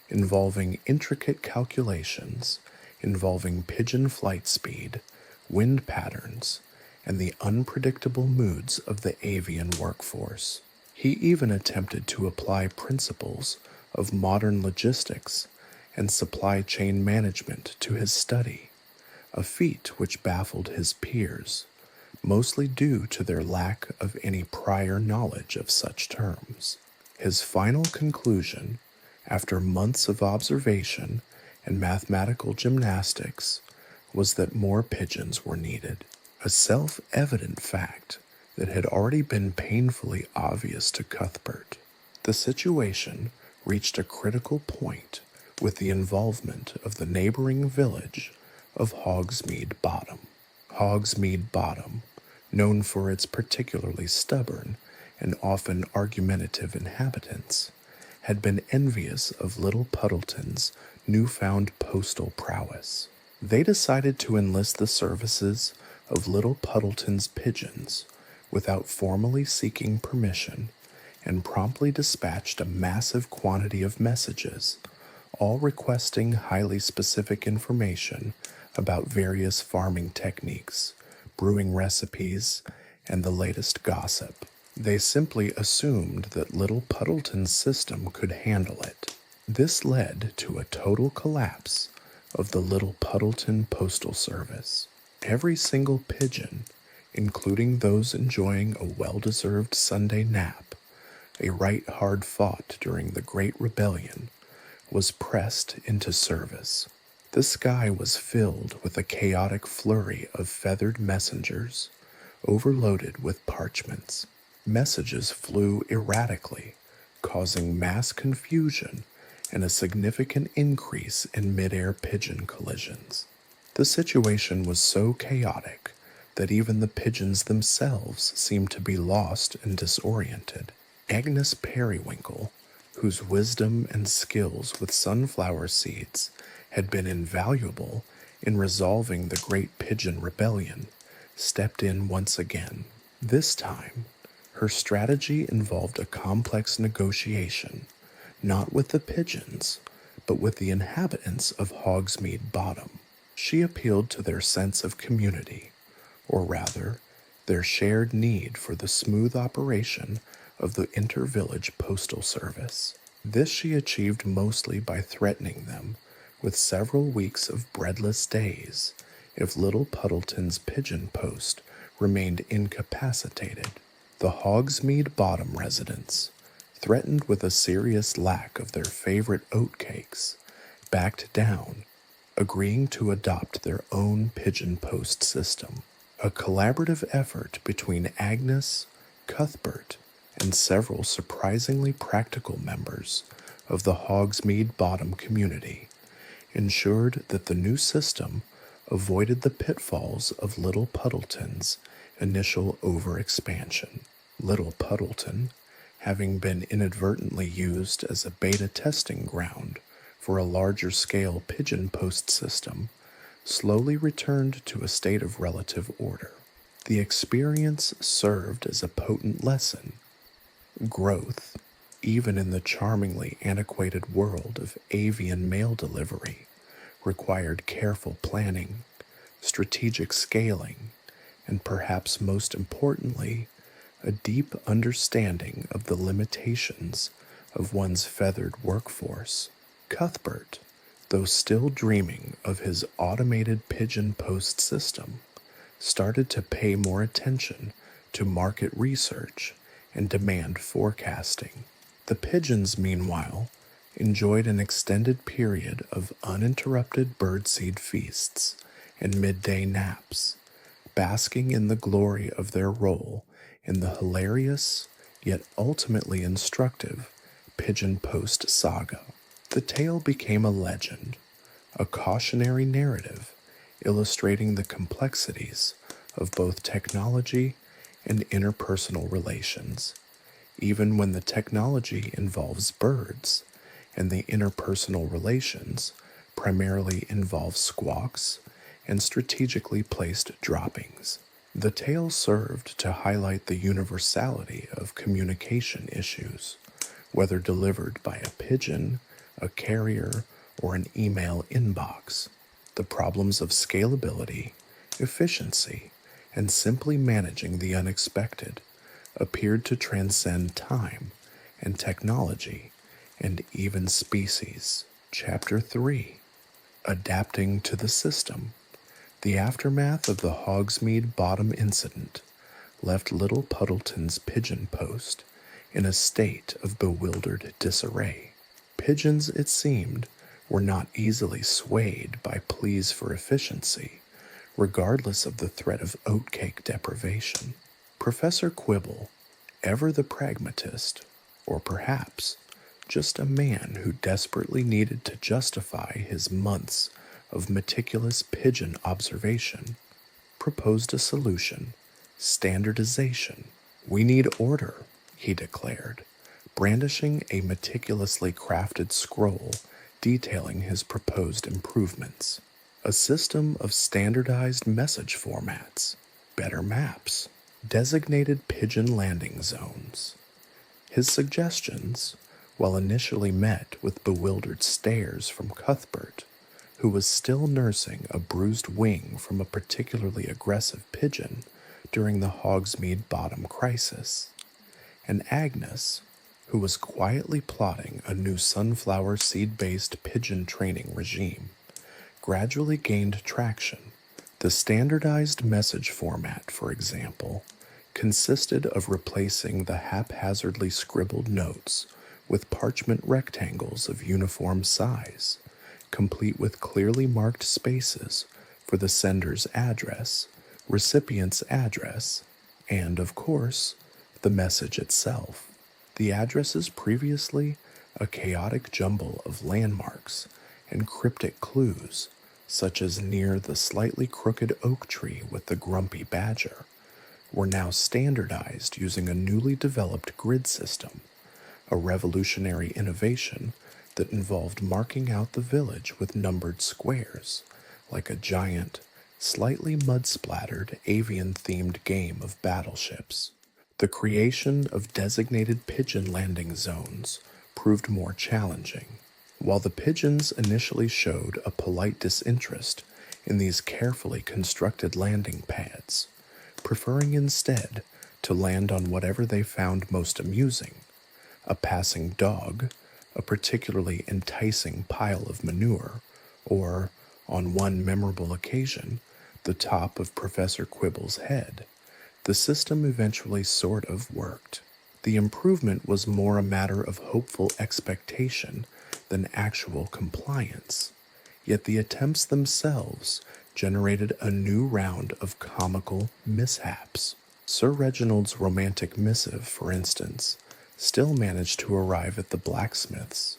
involving intricate calculations involving pigeon flight speed, wind patterns, and the unpredictable moods of the avian workforce. He even attempted to apply principles of modern logistics and supply chain management to his study, a feat which baffled his peers, mostly due to their lack of any prior knowledge of such terms. His final conclusion, after months of observation and mathematical gymnastics, was that more pigeons were needed, a self-evident fact that had already been painfully obvious to Cuthbert. The situation reached a critical point with the involvement of the neighboring village of Hogsmeade Bottom. Hogsmeade Bottom, known for its particularly stubborn and often argumentative inhabitants, had been envious of Little Puddleton's newfound postal prowess. They decided to enlist the services of Little Puddleton's pigeons without formally seeking permission, and promptly dispatched a massive quantity of messages, all requesting highly specific information about various farming techniques, brewing recipes, and the latest gossip. They simply assumed that Little Puddleton's system could handle it. This led to a total collapse of the Little Puddleton Postal Service. Every single pigeon, including those enjoying a well-deserved Sunday nap, a right hard fought during the Great Rebellion, was pressed into service. The sky was filled with a chaotic flurry of feathered messengers, overloaded with parchments. Messages flew erratically, causing mass confusion and a significant increase in mid-air pigeon collisions. The situation was so chaotic that even the pigeons themselves seemed to be lost and disoriented. Agnes Periwinkle, whose wisdom and skills with sunflower seeds had been invaluable in resolving the Great Pigeon Rebellion, stepped in once again. This time, her strategy involved a complex negotiation, not with the pigeons, but with the inhabitants of Hogsmeade Bottom. She appealed to their sense of community, or rather, their shared need for the smooth operation of the inter-village postal service. This she achieved mostly by threatening them with several weeks of breadless days if Little Puddleton's pigeon post remained incapacitated. The Hogsmeade Bottom residents, threatened with a serious lack of their favorite oatcakes, backed down, agreeing to adopt their own pigeon post system. A collaborative effort between Agnes, Cuthbert, and several surprisingly practical members of the Hogsmeade Bottom community ensured that the new system avoided the pitfalls of Little Puddleton's initial overexpansion. Little Puddleton, having been inadvertently used as a beta testing ground for a larger scale pigeon post system, slowly returned to a state of relative order. The experience served as a potent lesson. Growth, even in the charmingly antiquated world of avian mail delivery, required careful planning, strategic scaling, and perhaps most importantly, a deep understanding of the limitations of one's feathered workforce. Cuthbert, though still dreaming of his automated pigeon post system, started to pay more attention to market research and demand forecasting. The pigeons, meanwhile, enjoyed an extended period of uninterrupted birdseed feasts and midday naps, basking in the glory of their role in the hilarious, yet ultimately instructive, pigeon post saga. The tale became a legend, a cautionary narrative illustrating the complexities of both technology and interpersonal relations, even when the technology involves birds and the interpersonal relations primarily involve squawks and strategically placed droppings. The tale served to highlight the universality of communication issues, whether delivered by a pigeon, a carrier, or an email inbox. The problems of scalability, efficiency, and simply managing the unexpected appeared to transcend time and technology and even species. Chapter 3: Adapting to the System. The aftermath of the Hogsmeade Bottom incident left Little Puddleton's pigeon post in a state of bewildered disarray. Pigeons, it seemed, were not easily swayed by pleas for efficiency, regardless of the threat of oatcake deprivation. Professor Quibble, ever the pragmatist, or perhaps just a man who desperately needed to justify his months of meticulous pigeon observation, proposed a solution: standardization. "We need order," he declared, brandishing a meticulously crafted scroll detailing his proposed improvements. A system of standardized message formats, better maps, designated pigeon landing zones. His suggestions, while initially met with bewildered stares from Cuthbert, who was still nursing a bruised wing from a particularly aggressive pigeon during the Hogsmeade Bottom crisis, and Agnes, who was quietly plotting a new sunflower seed-based pigeon training regime, gradually gained traction. The standardized message format, for example, consisted of replacing the haphazardly scribbled notes with parchment rectangles of uniform size, complete with clearly marked spaces for the sender's address, recipient's address, and, of course, the message itself. The address is previously a chaotic jumble of landmarks and cryptic clues, such as near the slightly crooked oak tree with the grumpy badger, were now standardized using a newly developed grid system, a revolutionary innovation that involved marking out the village with numbered squares, like a giant, slightly mud-splattered, avian-themed game of battleships. The creation of designated pigeon landing zones proved more challenging. While the pigeons initially showed a polite disinterest in these carefully constructed landing pads, preferring instead to land on whatever they found most amusing, a passing dog, a particularly enticing pile of manure, or, on one memorable occasion, the top of Professor Quibble's head, the system eventually sort of worked. The improvement was more a matter of hopeful expectation than actual compliance, yet the attempts themselves generated a new round of comical mishaps. Sir Reginald's romantic missive, for instance, still managed to arrive at the blacksmith's,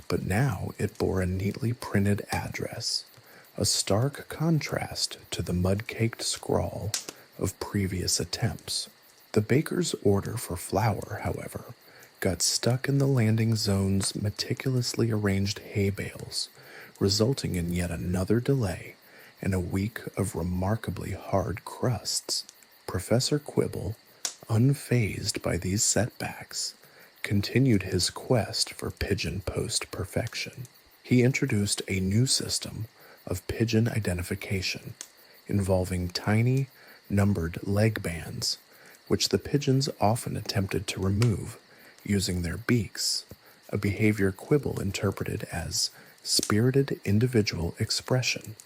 but now it bore a neatly printed address, a stark contrast to the mud-caked scrawl of previous attempts. The baker's order for flour, however, got stuck in the landing zone's meticulously arranged hay bales, resulting in yet another delay and a week of remarkably hard crusts. Professor Quibble, unfazed by these setbacks, continued his quest for pigeon post perfection. He introduced a new system of pigeon identification involving tiny, numbered leg bands, which the pigeons often attempted to remove using their beaks, a behavior Quibble interpreted as spirited individual expression,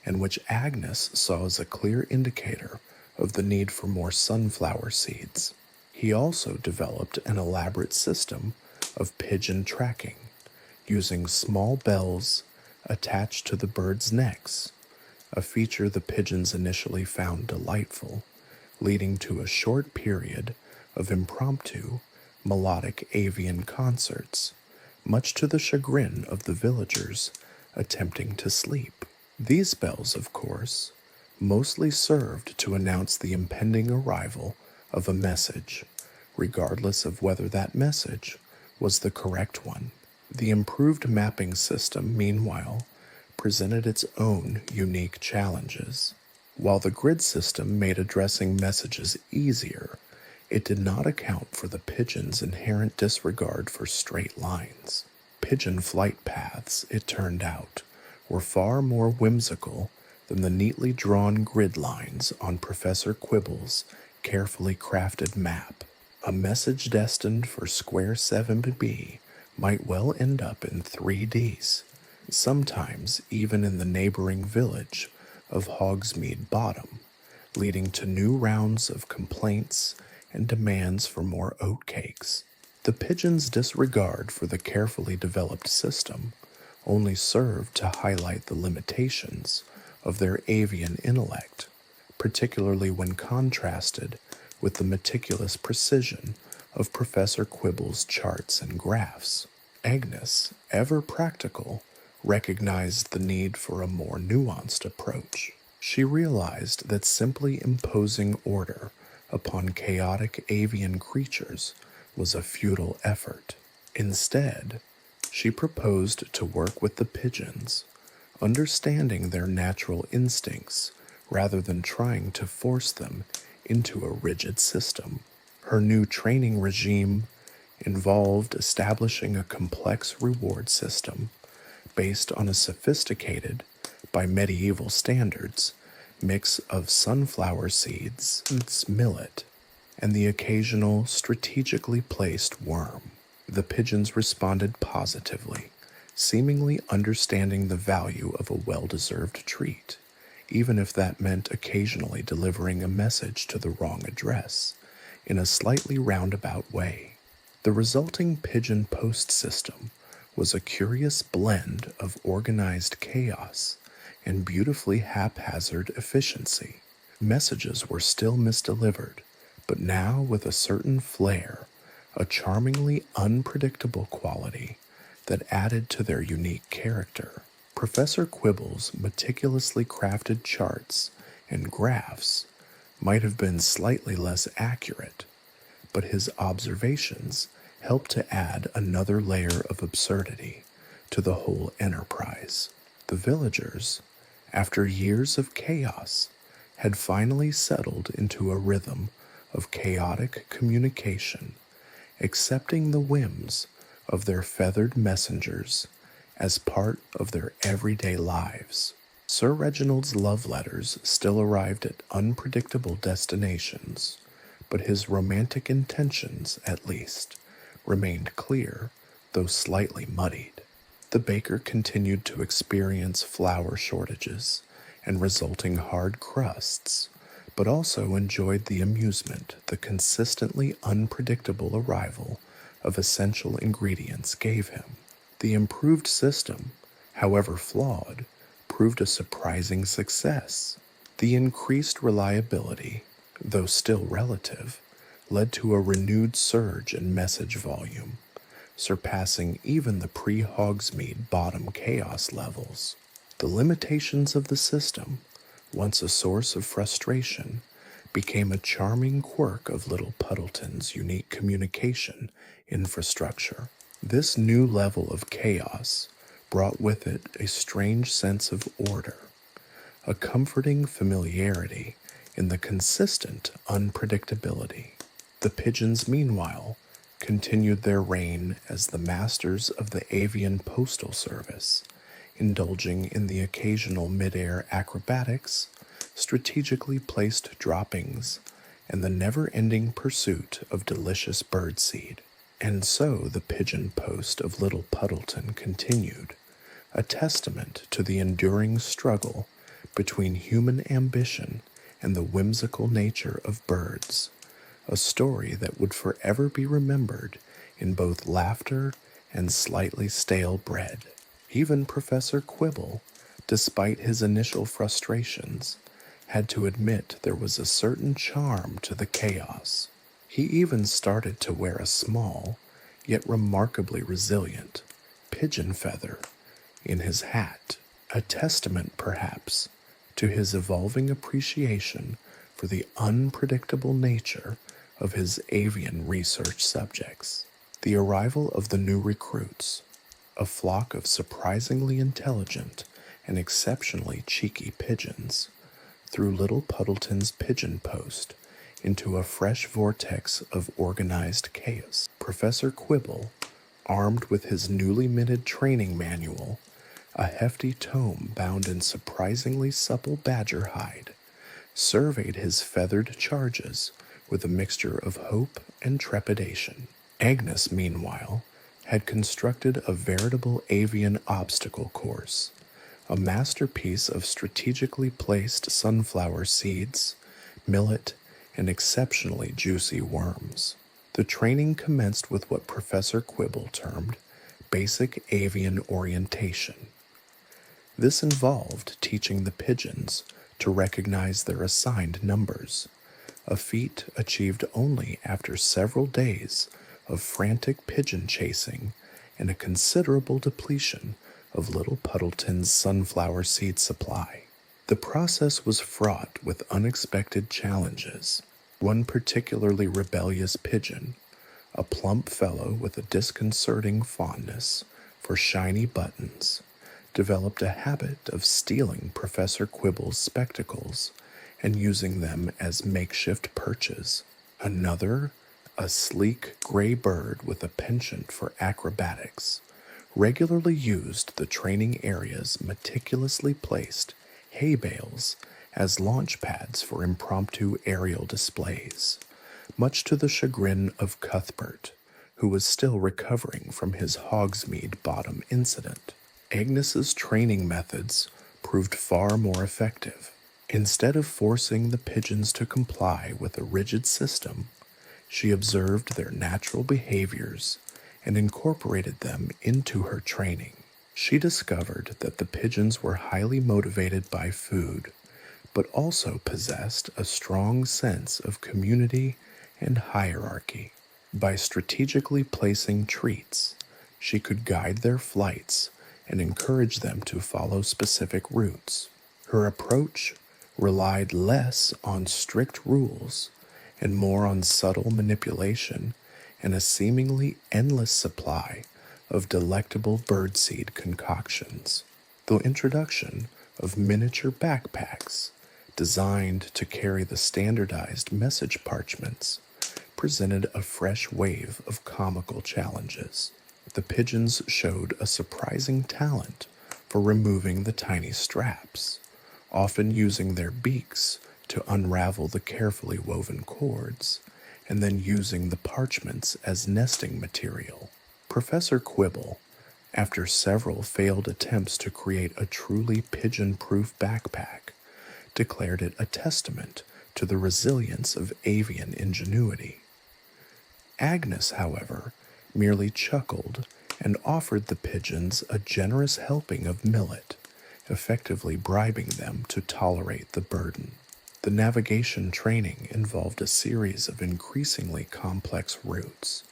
and which Agnes saw as a clear indicator of the need for more sunflower seeds. He also developed an elaborate system of pigeon tracking, using small bells attached to the birds' necks, a feature the pigeons initially found delightful, leading to a short period of impromptu, melodic avian concerts, much to the chagrin of the villagers attempting to sleep. These bells, of course, mostly served to announce the impending arrival of a message, regardless of whether that message was the correct one. The improved mapping system, meanwhile, presented its own unique challenges. While the grid system made addressing messages easier, it did not account for the pigeons' inherent disregard for straight lines. Pigeon flight paths, it turned out, were far more whimsical than the neatly drawn grid lines on Professor Quibble's carefully crafted map. A message destined for square 7B might well end up in 3Ds, sometimes even in the neighboring village of Hogsmeade Bottom, leading to new rounds of complaints and demands for more oatcakes. The pigeons' disregard for the carefully developed system only served to highlight the limitations of their avian intellect, particularly when contrasted with the meticulous precision of Professor Quibble's charts and graphs. Agnes, ever practical, recognized the need for a more nuanced approach. She realized that simply imposing order upon chaotic avian creatures was a futile effort. Instead, she proposed to work with the pigeons, understanding their natural instincts rather than trying to force them into a rigid system. Her new training regime involved establishing a complex reward system based on a sophisticated, by medieval standards, mix of sunflower seeds and millet, and the occasional strategically placed worm. The pigeons responded positively, seemingly understanding the value of a well-deserved treat, even if that meant occasionally delivering a message to the wrong address in a slightly roundabout way. The resulting pigeon post system was a curious blend of organized chaos and beautifully haphazard efficiency. Messages were still misdelivered, but now with a certain flair, a charmingly unpredictable quality that added to their unique character. Professor Quibble's meticulously crafted charts and graphs might have been slightly less accurate, but his observations helped to add another layer of absurdity to the whole enterprise. The villagers, after years of chaos, had finally settled into a rhythm of chaotic communication, accepting the whims of their feathered messengers as part of their everyday lives. Sir Reginald's love letters still arrived at unpredictable destinations, but his romantic intentions, at least, remained clear, though slightly muddied. The baker continued to experience flour shortages and resulting hard crusts, but also enjoyed the amusement the consistently unpredictable arrival of essential ingredients gave him. The improved system, however flawed, proved a surprising success. The increased reliability, though still relative, led to a renewed surge in message volume, surpassing even the pre-Hogsmeade bottom chaos levels. The limitations of the system, once a source of frustration, became a charming quirk of Little Puddleton's unique communication infrastructure. This new level of chaos brought with it a strange sense of order, a comforting familiarity in the consistent unpredictability. The pigeons, meanwhile, continued their reign as the masters of the avian postal service, indulging in the occasional mid-air acrobatics, strategically placed droppings, and the never-ending pursuit of delicious birdseed. And so the pigeon post of Little Puddleton continued, a testament to the enduring struggle between human ambition and the whimsical nature of birds, a story that would forever be remembered in both laughter and slightly stale bread. Even Professor Quibble, despite his initial frustrations, had to admit there was a certain charm to the chaos. He even started to wear a small, yet remarkably resilient, pigeon feather in his hat, a testament, perhaps, to his evolving appreciation for the unpredictable nature of his avian research subjects. The arrival of the new recruits, a flock of surprisingly intelligent and exceptionally cheeky pigeons, threw Little Puddleton's pigeon post into a fresh vortex of organized chaos. Professor Quibble, armed with his newly minted training manual, a hefty tome bound in surprisingly supple badger hide, surveyed his feathered charges with a mixture of hope and trepidation. Agnes, meanwhile, had constructed a veritable avian obstacle course, a masterpiece of strategically placed sunflower seeds, millet, and exceptionally juicy worms. The training commenced with what Professor Quibble termed basic avian orientation. This involved teaching the pigeons to recognize their assigned numbers, a feat achieved only after several days of frantic pigeon chasing and a considerable depletion of Little Puddleton's sunflower seed supply. The process was fraught with unexpected challenges. One particularly rebellious pigeon, a plump fellow with a disconcerting fondness for shiny buttons, developed a habit of stealing Professor Quibble's spectacles and using them as makeshift perches. Another, a sleek gray bird with a penchant for acrobatics, regularly used the training area's meticulously placed hay bales as launch pads for impromptu aerial displays, much to the chagrin of Cuthbert, who was still recovering from his Hogsmeade bottom incident. Agnes's training methods proved far more effective. Instead of forcing the pigeons to comply with a rigid system, She observed their natural behaviors and incorporated them into her training. She discovered that the pigeons were highly motivated by food, but also possessed a strong sense of community and hierarchy. By strategically placing treats, she could guide their flights and encourage them to follow specific routes. Her approach relied less on strict rules and more on subtle manipulation and a seemingly endless supply of delectable birdseed concoctions. The introduction of miniature backpacks designed to carry the standardized message parchments presented a fresh wave of comical challenges. The pigeons showed a surprising talent for removing the tiny straps, often using their beaks to unravel the carefully woven cords, and then using the parchments as nesting material. Professor Quibble, after several failed attempts to create a truly pigeon-proof backpack, declared it a testament to the resilience of avian ingenuity. Agnes, however, merely chuckled and offered the pigeons a generous helping of millet, effectively bribing them to tolerate the burden. The navigation training involved a series of increasingly complex routes,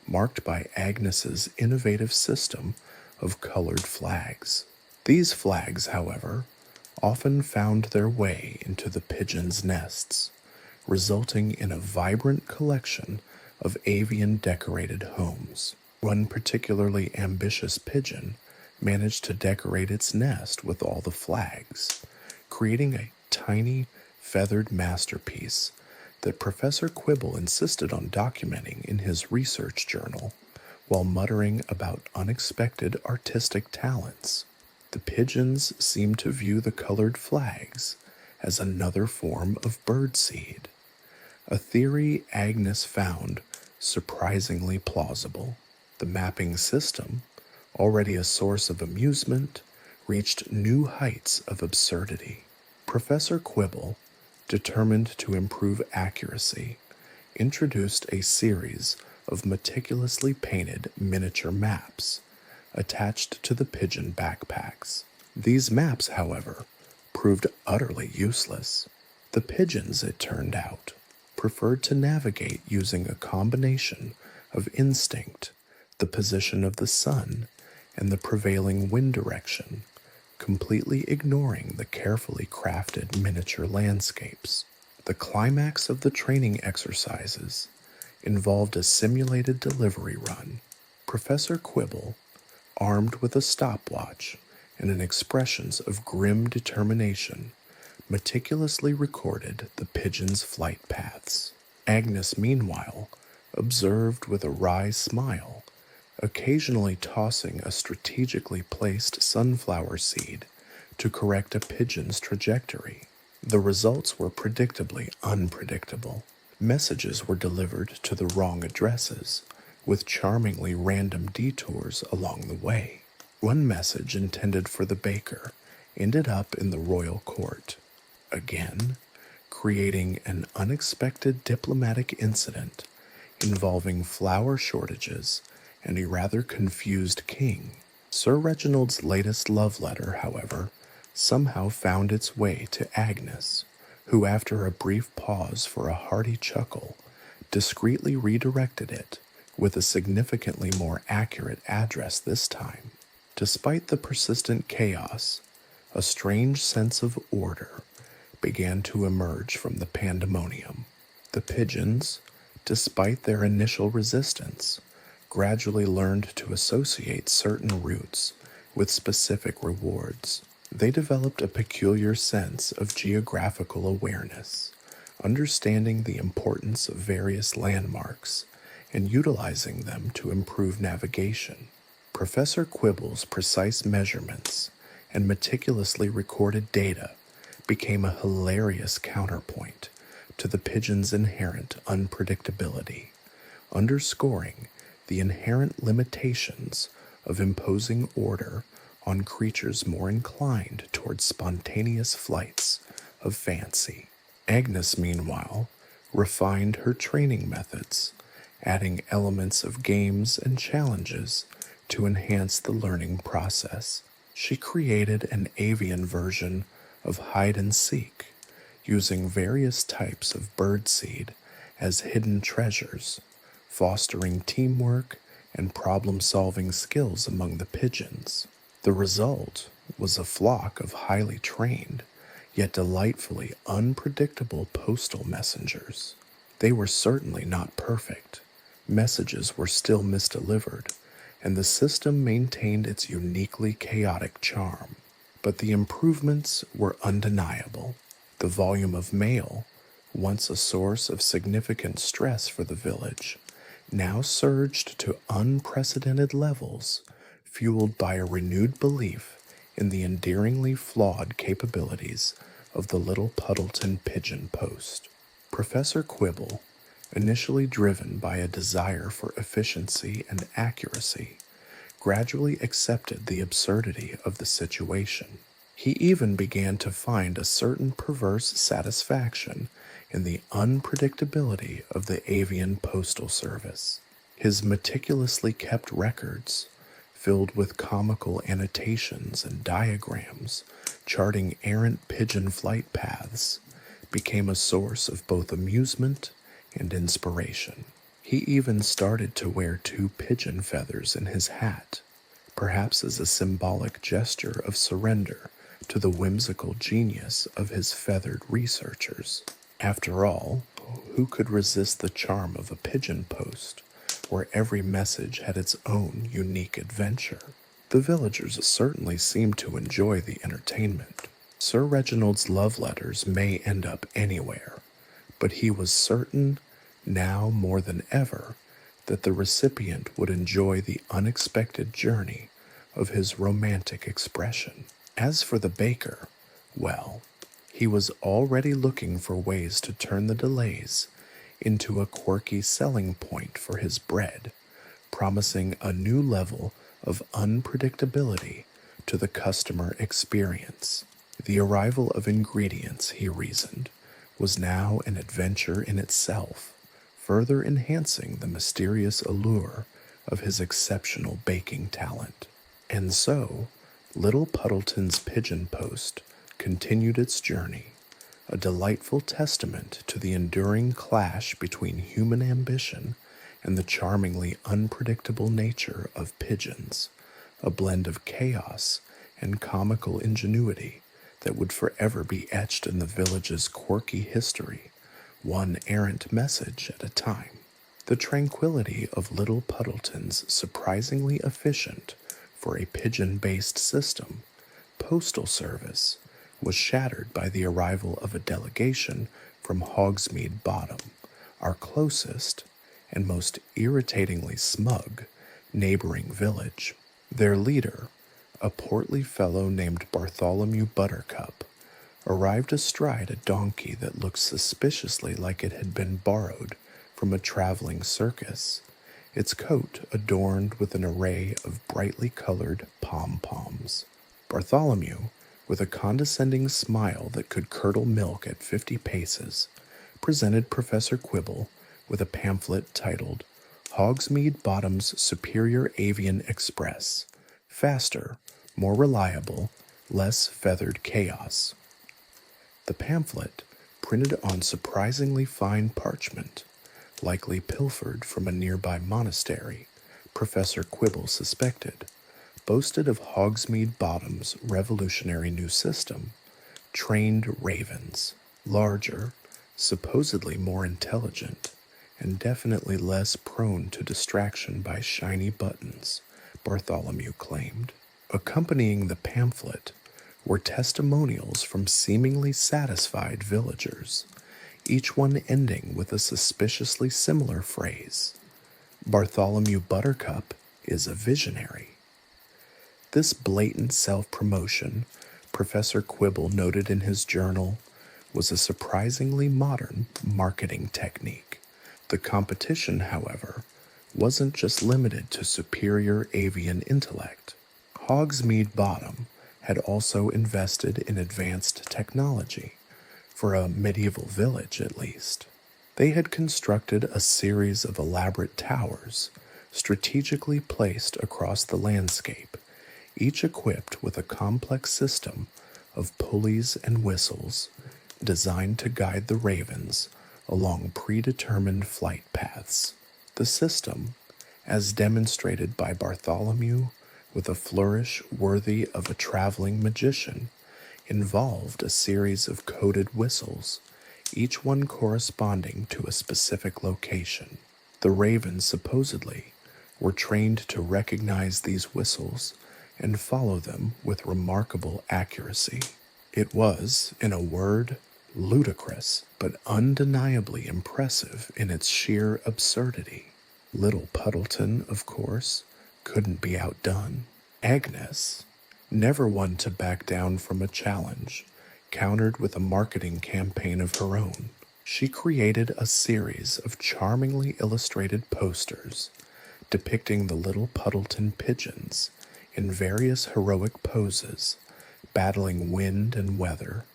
marked by Agnes's innovative system of colored flags. These flags, however, often found their way into the pigeons' nests, resulting in a vibrant collection of avian decorated homes. One particularly ambitious pigeon managed to decorate its nest with all the flags, creating a tiny feathered masterpiece that Professor Quibble insisted on documenting in his research journal while muttering about unexpected artistic talents. The pigeons seemed to view the colored flags as another form of birdseed, a theory Agnes found surprisingly plausible. The mapping system, already a source of amusement, reached new heights of absurdity. Professor Quibble, determined to improve accuracy, introduced a series of meticulously painted miniature maps attached to the pigeon backpacks. These maps, however, proved utterly useless. The pigeons, it turned out, preferred to navigate using a combination of instinct, the position of the sun, and the prevailing wind direction, completely ignoring the carefully crafted miniature landscapes. The climax of the training exercises involved a simulated delivery run. Professor Quibble, armed with a stopwatch and an expressions of grim determination, meticulously recorded the pigeons' flight paths. Agnes, meanwhile, observed with a wry smile, occasionally tossing a strategically placed sunflower seed to correct a pigeon's trajectory. The results were predictably unpredictable. Messages were delivered to the wrong addresses, with charmingly random detours along the way. One message intended for the baker ended up in the royal court, again creating an unexpected diplomatic incident involving flour shortages and a rather confused king. Sir Reginald's latest love letter, however, somehow found its way to Agnes, who, after a brief pause for a hearty chuckle, discreetly redirected it with a significantly more accurate address this time. Despite the persistent chaos, a strange sense of order began to emerge from the pandemonium. The pigeons, despite their initial resistance, gradually learned to associate certain routes with specific rewards. They developed a peculiar sense of geographical awareness, understanding the importance of various landmarks and utilizing them to improve navigation. Professor Quibble's precise measurements and meticulously recorded data became a hilarious counterpoint to the pigeon's inherent unpredictability, underscoring the inherent limitations of imposing order on creatures more inclined towards spontaneous flights of fancy. Agnes, meanwhile, refined her training methods, adding elements of games and challenges to enhance the learning process. She created an avian version of hide and seek, using various types of birdseed as hidden treasures, fostering teamwork and problem-solving skills among the pigeons. The result was a flock of highly trained, yet delightfully unpredictable postal messengers. They were certainly not perfect. Messages were still misdelivered, and the system maintained its uniquely chaotic charm. But the improvements were undeniable. The volume of mail, once a source of significant stress for the village, now surged to unprecedented levels, fueled by a renewed belief in the endearingly flawed capabilities of the little Puddleton pigeon post. Professor Quibble, initially driven by a desire for efficiency and accuracy, gradually accepted the absurdity of the situation. He even began to find a certain perverse satisfaction in the unpredictability of the avian postal service. His meticulously kept records, filled with comical annotations and diagrams charting errant pigeon flight paths, became a source of both amusement and inspiration. He even started to wear 2 pigeon feathers in his hat, perhaps as a symbolic gesture of surrender to the whimsical genius of his feathered researchers. After all, who could resist the charm of a pigeon post, where every message had its own unique adventure? The villagers certainly seemed to enjoy the entertainment. Sir Reginald's love letters may end up anywhere, but he was certain, now more than ever, that the recipient would enjoy the unexpected journey of his romantic expression. As for the baker, well, he was already looking for ways to turn the delays into a quirky selling point for his bread, promising a new level of unpredictability to the customer experience. The arrival of ingredients, he reasoned, was now an adventure in itself, further enhancing the mysterious allure of his exceptional baking talent. And so, little Puddleton's pigeon post continued its journey, a delightful testament to the enduring clash between human ambition and the charmingly unpredictable nature of pigeons, a blend of chaos and comical ingenuity that would forever be etched in the village's quirky history, one errant message at a time. The tranquility of little Puddleton's surprisingly efficient, for a pigeon-based system, postal service was shattered by the arrival of a delegation from Hogsmeade Bottom, our closest and most irritatingly smug neighboring village. Their leader, a portly fellow named Bartholomew Buttercup, arrived astride a donkey that looked suspiciously like it had been borrowed from a traveling circus, its coat adorned with an array of brightly colored pom-poms. Bartholomew, with a condescending smile that could curdle milk at 50 paces, presented Professor Quibble with a pamphlet titled Hogsmeade Bottom's Superior Avian Express, Faster, More Reliable, Less Feathered Chaos. The pamphlet, printed on surprisingly fine parchment, likely pilfered from a nearby monastery, Professor Quibble suspected, boasted of Hogsmeade Bottom's revolutionary new system, trained ravens, larger, supposedly more intelligent, and definitely less prone to distraction by shiny buttons, Bartholomew claimed. Accompanying the pamphlet were testimonials from seemingly satisfied villagers, each one ending with a suspiciously similar phrase: Bartholomew Buttercup is a visionary. This blatant self-promotion, Professor Quibble noted in his journal, was a surprisingly modern marketing technique. The competition, however, wasn't just limited to superior avian intellect. Hogsmeade Bottom had also invested in advanced technology, for a medieval village at least. They had constructed a series of elaborate towers, strategically placed across the landscape, each equipped with a complex system of pulleys and whistles designed to guide the ravens along predetermined flight paths. The system, as demonstrated by Bartholomew with a flourish worthy of a traveling magician, involved a series of coded whistles, each one corresponding to a specific location. The ravens supposedly were trained to recognize these whistles and follow them with remarkable accuracy. It was, in a word, ludicrous, but undeniably impressive in its sheer absurdity. Little Puddleton, of course, couldn't be outdone. Agnes, never one to back down from a challenge, countered with a marketing campaign of her own. She created a series of charmingly illustrated posters depicting the little Puddleton pigeons in various heroic poses, battling wind and weather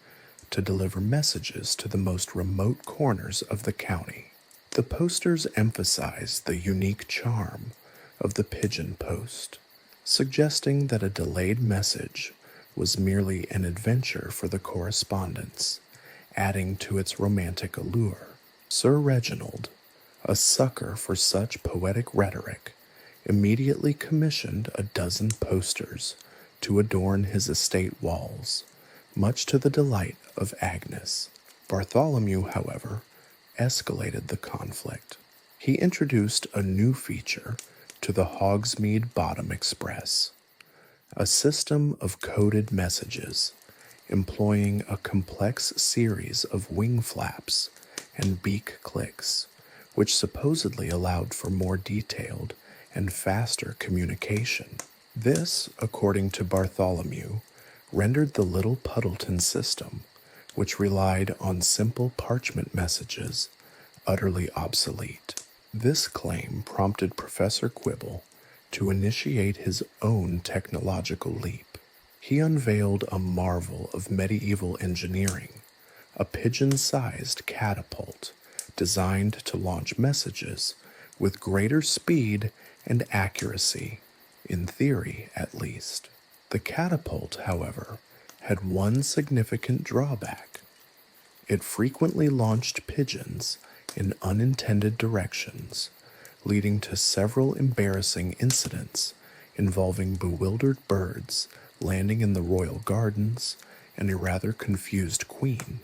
to deliver messages to the most remote corners of the county. The posters emphasized the unique charm of the pigeon post, suggesting that a delayed message was merely an adventure for the correspondents, adding to its romantic allure. Sir Reginald, a sucker for such poetic rhetoric, immediately commissioned a dozen posters to adorn his estate walls, much to the delight of Agnes. Bartholomew, however, escalated the conflict. He introduced a new feature to the Hogsmeade Bottom Express, a system of coded messages employing a complex series of wing flaps and beak clicks, which supposedly allowed for more detailed and faster communication. This, according to Bartholomew, rendered the little Puddleton system, which relied on simple parchment messages, utterly obsolete. This claim prompted Professor Quibble to initiate his own technological leap. He unveiled a marvel of medieval engineering, a pigeon-sized catapult designed to launch messages with greater speed and accuracy, in theory at least. The catapult, however, had one significant drawback. It frequently launched pigeons in unintended directions, leading to several embarrassing incidents involving bewildered birds landing in the royal gardens and a rather confused queen.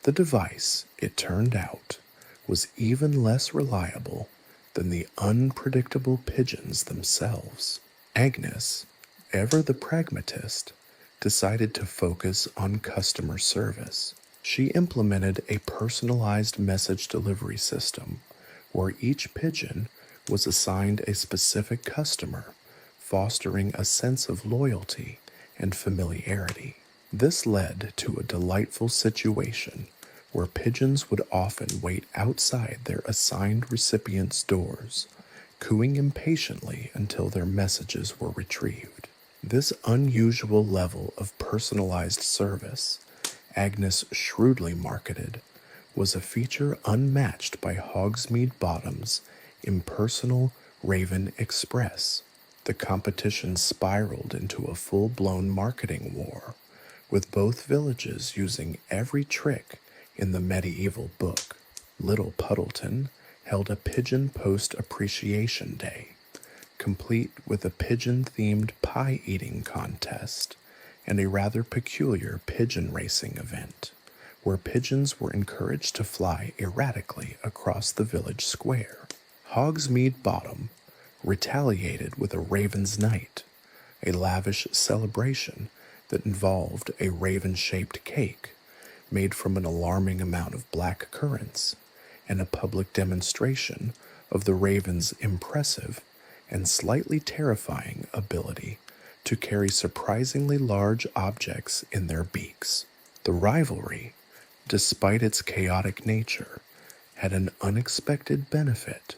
The device, it turned out, was even less reliable than the unpredictable pigeons themselves. Agnes, ever the pragmatist, decided to focus on customer service. She implemented a personalized message delivery system where each pigeon was assigned a specific customer, fostering a sense of loyalty and familiarity. This led to a delightful situation where pigeons would often wait outside their assigned recipients' doors, cooing impatiently until their messages were retrieved. This unusual level of personalized service, Agnes shrewdly marketed, was a feature unmatched by Hogsmeade Bottom's impersonal Raven Express. The competition spiraled into a full-blown marketing war, with both villages using every trick in the medieval book. Little Puddleton held a Pigeon Post Appreciation Day, complete with a pigeon-themed pie-eating contest and a rather peculiar pigeon racing event, where pigeons were encouraged to fly erratically across the village square. Hogsmeade Bottom retaliated with a Raven's Night, a lavish celebration that involved a raven-shaped cake made from an alarming amount of black currants and a public demonstration of the raven's impressive and slightly terrifying ability to carry surprisingly large objects in their beaks. The rivalry, despite its chaotic nature, had an unexpected benefit.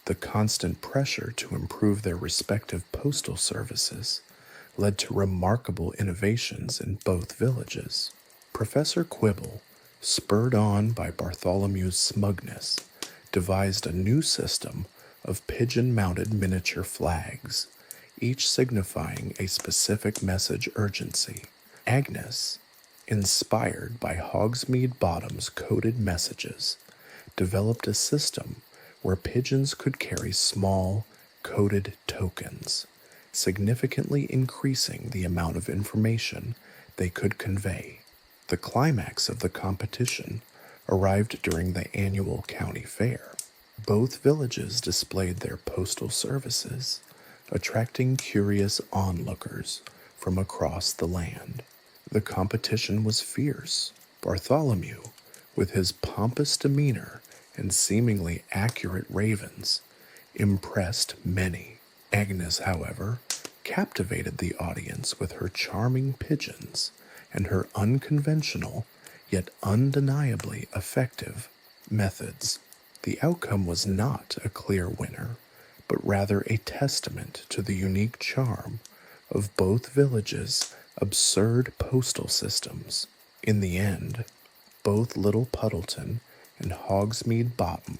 The constant pressure to improve their respective postal services led to remarkable innovations in both villages. Professor Quibble, spurred on by Bartholomew's smugness, devised a new system of pigeon-mounted miniature flags, each signifying a specific message urgency. Agnes, inspired by Hogsmeade Bottom's coded messages, developed a system where pigeons could carry small, coded tokens, significantly increasing the amount of information they could convey. The climax of the competition arrived during the annual county fair. Both villages displayed their postal services, attracting curious onlookers from across the land. The competition was fierce. Bartholomew, with his pompous demeanor and seemingly accurate ravens, impressed many. Agnes, however, captivated the audience with her charming pigeons and her unconventional, yet undeniably effective, methods. The outcome was not a clear winner, but rather a testament to the unique charm of both villages' absurd postal systems. In the end, both Little Puddleton and Hogsmeade Bottom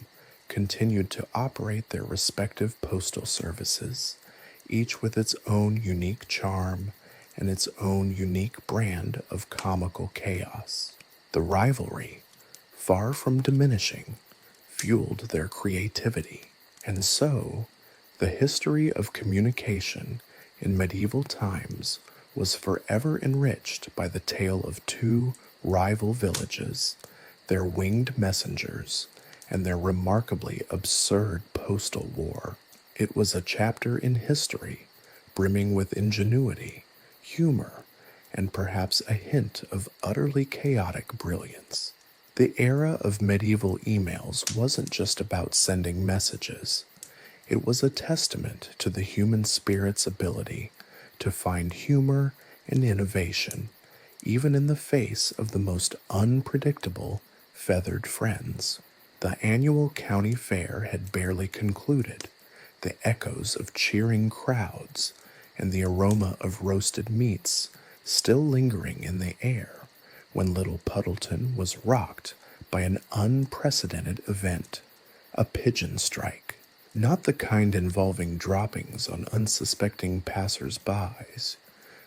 continued to operate their respective postal services, each with its own unique charm and its own unique brand of comical chaos. The rivalry, far from diminishing, fueled their creativity, and so the history of communication in medieval times was forever enriched by the tale of two rival villages, their winged messengers, and their remarkably absurd postal war. It was a chapter in history brimming with ingenuity, humor, and perhaps a hint of utterly chaotic brilliance. The era of medieval emails wasn't just about sending messages. It was a testament to the human spirit's ability to find humor and innovation, even in the face of the most unpredictable feathered friends. The annual county fair had barely concluded, the echoes of cheering crowds and the aroma of roasted meats still lingering in the air, when Little Puddleton was rocked by an unprecedented event, a pigeon strike. Not the kind involving droppings on unsuspecting passers-by,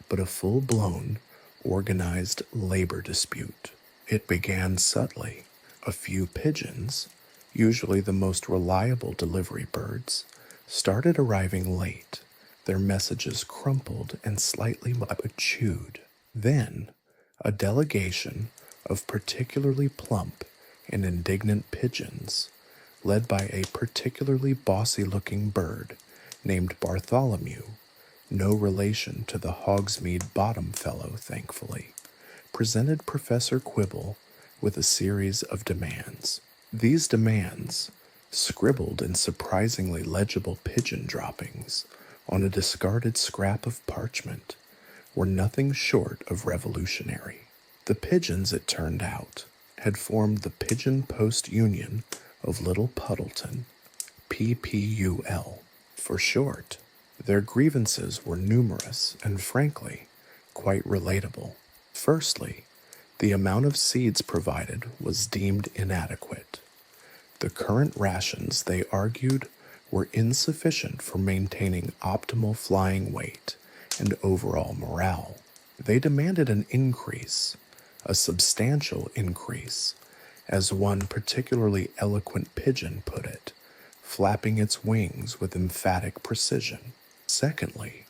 but a full-blown, organized labor dispute. It began subtly. A few pigeons, usually the most reliable delivery birds, started arriving late, their messages crumpled and slightly chewed. Then, a delegation of particularly plump and indignant pigeons, led by a particularly bossy-looking bird named Bartholomew, no relation to the Hogsmeade Bottom fellow, thankfully, presented Professor Quibble with a series of demands. These demands, scribbled in surprisingly legible pigeon droppings on a discarded scrap of parchment, were nothing short of revolutionary. The pigeons, it turned out, had formed the Pigeon Post Union of Little Puddleton, PPUL, for short. Their grievances were numerous and, frankly, quite relatable. Firstly, the amount of seeds provided was deemed inadequate. The current rations, they argued, were insufficient for maintaining optimal flying weight and overall morale. They demanded an increase, a substantial increase, as one particularly eloquent pigeon put it, flapping its wings with emphatic precision. Secondly,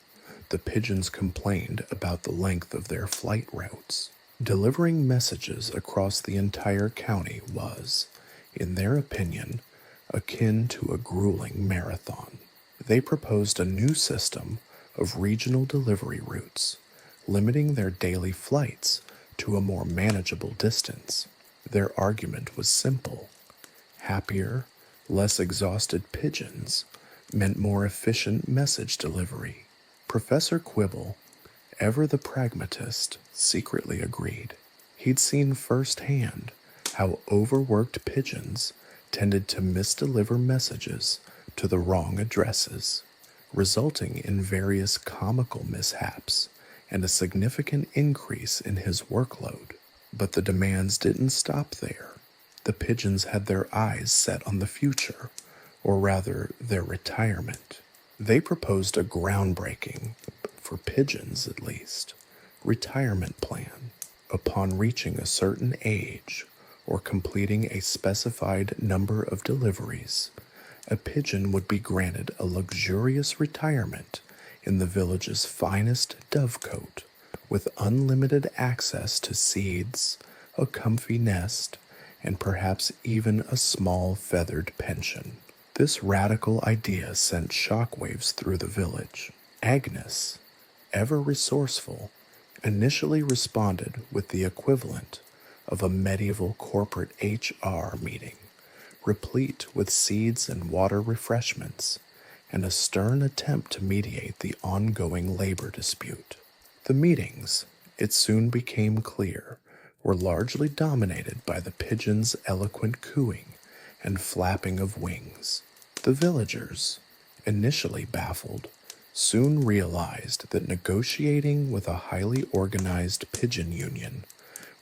the pigeons complained about the length of their flight routes. Delivering messages across the entire county was, in their opinion, akin to a grueling marathon. They proposed a new system of regional delivery routes, limiting their daily flights to a more manageable distance. Their argument was simple. Happier, less exhausted pigeons meant more efficient message delivery. Professor Quibble, ever the pragmatist, secretly agreed. He'd seen firsthand how overworked pigeons tended to misdeliver messages to the wrong addresses, resulting in various comical mishaps and a significant increase in his workload. But the demands didn't stop there. The pigeons had their eyes set on the future, or rather, their retirement. They proposed a groundbreaking, for pigeons at least, retirement plan. Upon reaching a certain age, or completing a specified number of deliveries, a pigeon would be granted a luxurious retirement in the village's finest dovecote, with unlimited access to seeds, a comfy nest, and perhaps even a small feathered pension. This radical idea sent shockwaves through the village. Agnes, ever resourceful, initially responded with the equivalent of a medieval corporate HR meeting, replete with seeds and water refreshments, and a stern attempt to mediate the ongoing labor dispute. The meetings, it soon became clear, were largely dominated by the pigeons' eloquent cooing and flapping of wings. The villagers, initially baffled, soon realized that negotiating with a highly organized pigeon union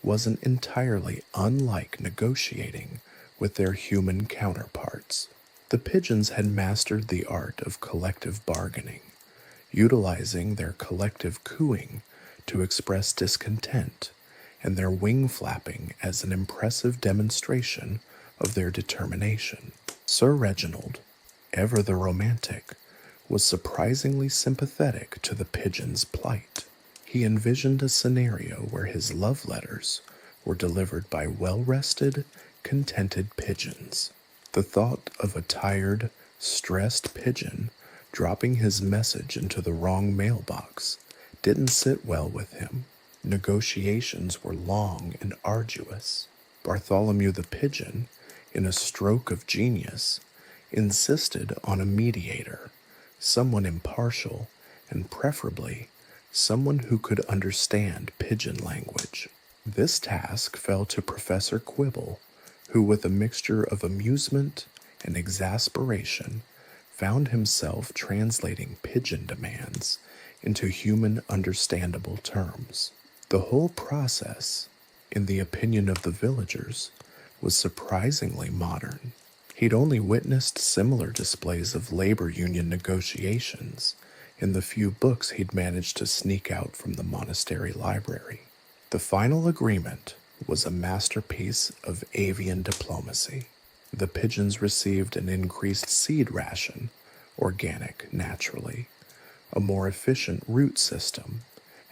wasn't entirely unlike negotiating with their human counterparts. The pigeons had mastered the art of collective bargaining, utilizing their collective cooing to express discontent and their wing flapping as an impressive demonstration of their determination. Sir Reginald, ever the romantic, was surprisingly sympathetic to the pigeon's plight. He envisioned a scenario where his love letters were delivered by well-rested, contented pigeons. The thought of a tired, stressed pigeon dropping his message into the wrong mailbox didn't sit well with him. Negotiations were long and arduous. Bartholomew the pigeon, in a stroke of genius, insisted on a mediator, someone impartial, and preferably someone who could understand pigeon language. This task fell to Professor Quibble, who, with a mixture of amusement and exasperation, found himself translating pigeon demands into human understandable terms. The whole process, in the opinion of the villagers, was surprisingly modern. He'd only witnessed similar displays of labor union negotiations in the few books he'd managed to sneak out from the monastery library. The final agreement was a masterpiece of avian diplomacy. The pigeons received an increased seed ration, organic naturally, a more efficient root system,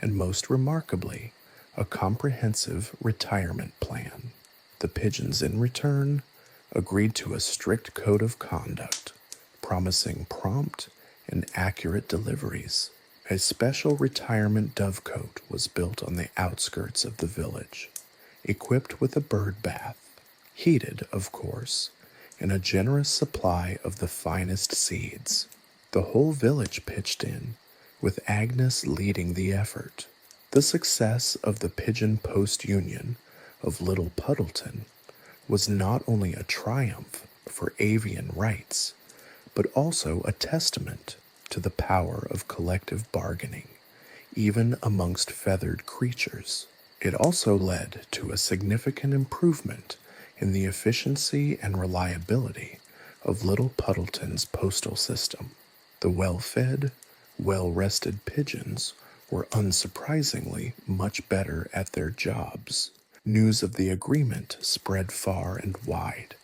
and most remarkably, a comprehensive retirement plan. The pigeons in return agreed to a strict code of conduct, promising prompt and accurate deliveries. A special retirement dovecote was built on the outskirts of the village, equipped with a bird bath, heated, of course, and a generous supply of the finest seeds. The whole village pitched in, with Agnes leading the effort. The success of the Pigeon Post Union of Little Puddleton was not only a triumph for avian rights, but also a testament to the power of collective bargaining, even amongst feathered creatures. It also led to a significant improvement in the efficiency and reliability of Little Puddleton's postal system. The well-fed, well-rested pigeons were unsurprisingly much better at their jobs. News of the agreement spread far and wide,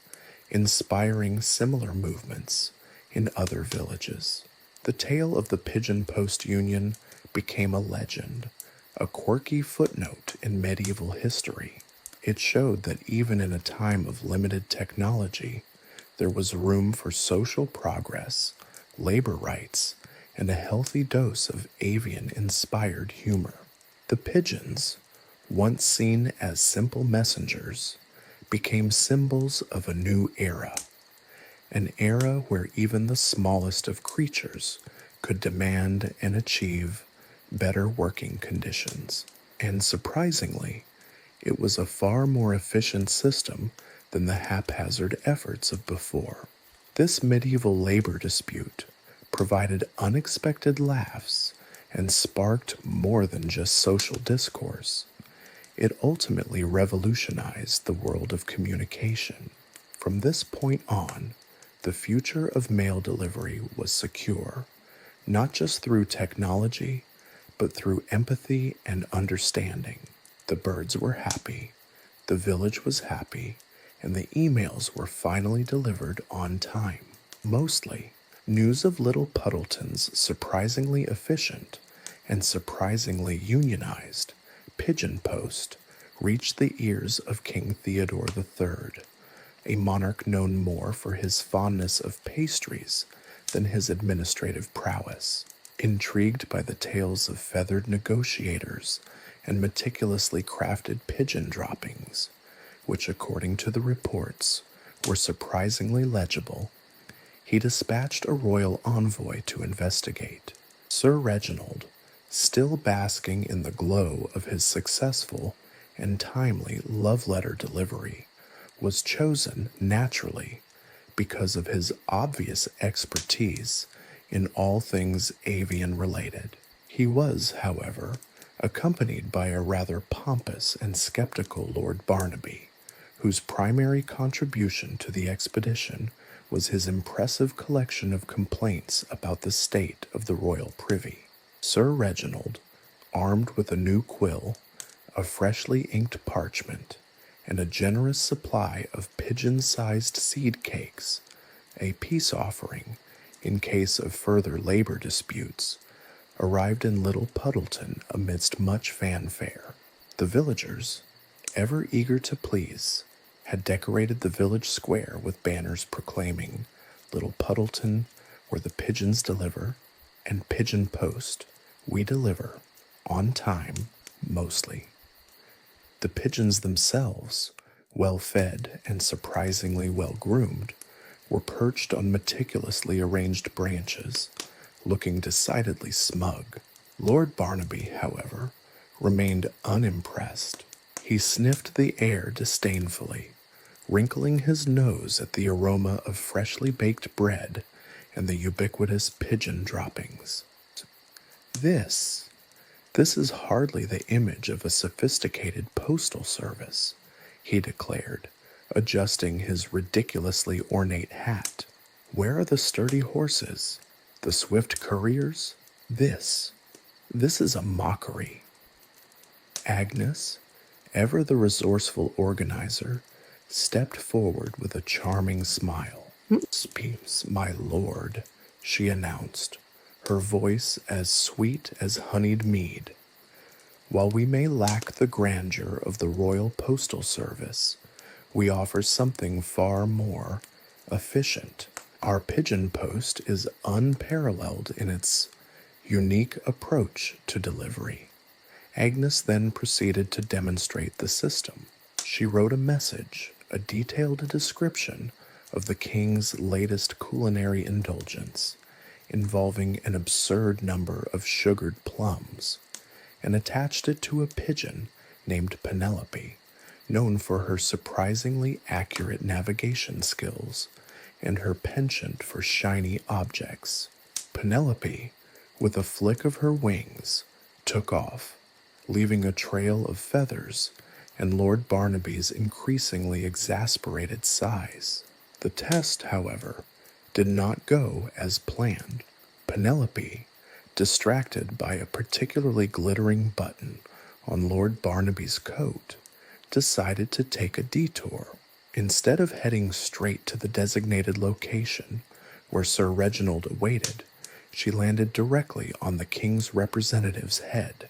inspiring similar movements in other villages. The tale of the Pigeon Post Union became a legend, a quirky footnote in medieval history. It showed that even in a time of limited technology, there was room for social progress, labor rights, and a healthy dose of avian-inspired humor. The pigeons, once seen as simple messengers, became symbols of a new era, an era where even the smallest of creatures could demand and achieve better working conditions. And surprisingly, it was a far more efficient system than the haphazard efforts of before. This medieval labor dispute provided unexpected laughs and sparked more than just social discourse. It ultimately revolutionized the world of communication. From this point on, the future of mail delivery was secure, not just through technology, but through empathy and understanding. The birds were happy, the village was happy, and the emails were finally delivered on time. Mostly, news of little Puddleton's surprisingly efficient and surprisingly unionized pigeon post reached the ears of King Theodore III, a monarch known more for his fondness of pastries than his administrative prowess. Intrigued by the tales of feathered negotiators and meticulously crafted pigeon droppings, which according to the reports were surprisingly legible, he dispatched a royal envoy to investigate. Sir Reginald, still basking in the glow of his successful and timely love letter delivery, was chosen naturally because of his obvious expertise in all things avian related. He was, however, accompanied by a rather pompous and skeptical Lord Barnaby, whose primary contribution to the expedition was his impressive collection of complaints about the state of the royal privy. Sir Reginald, armed with a new quill, a freshly inked parchment, and a generous supply of pigeon-sized seed cakes, a peace offering in case of further labor disputes, arrived in Little Puddleton amidst much fanfare. The villagers, ever eager to please, had decorated the village square with banners proclaiming Little Puddleton, where the pigeons deliver, and Pigeon Post, we deliver, on time, mostly. The pigeons themselves, well fed and surprisingly well groomed, were perched on meticulously arranged branches, looking decidedly smug. Lord Barnaby, however, remained unimpressed. He sniffed the air disdainfully, wrinkling his nose at the aroma of freshly baked bread and the ubiquitous pigeon droppings. This is hardly the image of a sophisticated postal service, he declared, adjusting his ridiculously ornate hat. Where are the sturdy horses, the swift couriers? This is a mockery. Agnes, ever the resourceful organizer, stepped forward with a charming smile. "Speaks, my lord," she announced, her voice as sweet as honeyed mead. "While we may lack the grandeur of the Royal Postal Service, we offer something far more efficient. Our pigeon post is unparalleled in its unique approach to delivery." Agnes then proceeded to demonstrate the system. She wrote a message, a detailed description of the king's latest culinary indulgence, involving an absurd number of sugared plums, and attached it to a pigeon named Penelope, known for her surprisingly accurate navigation skills and her penchant for shiny objects. Penelope, with a flick of her wings, took off, leaving a trail of feathers and Lord Barnaby's increasingly exasperated sighs. The test, however, did not go as planned. Penelope, distracted by a particularly glittering button on Lord Barnaby's coat, decided to take a detour. Instead of heading straight to the designated location where Sir Reginald awaited, she landed directly on the king's representative's head,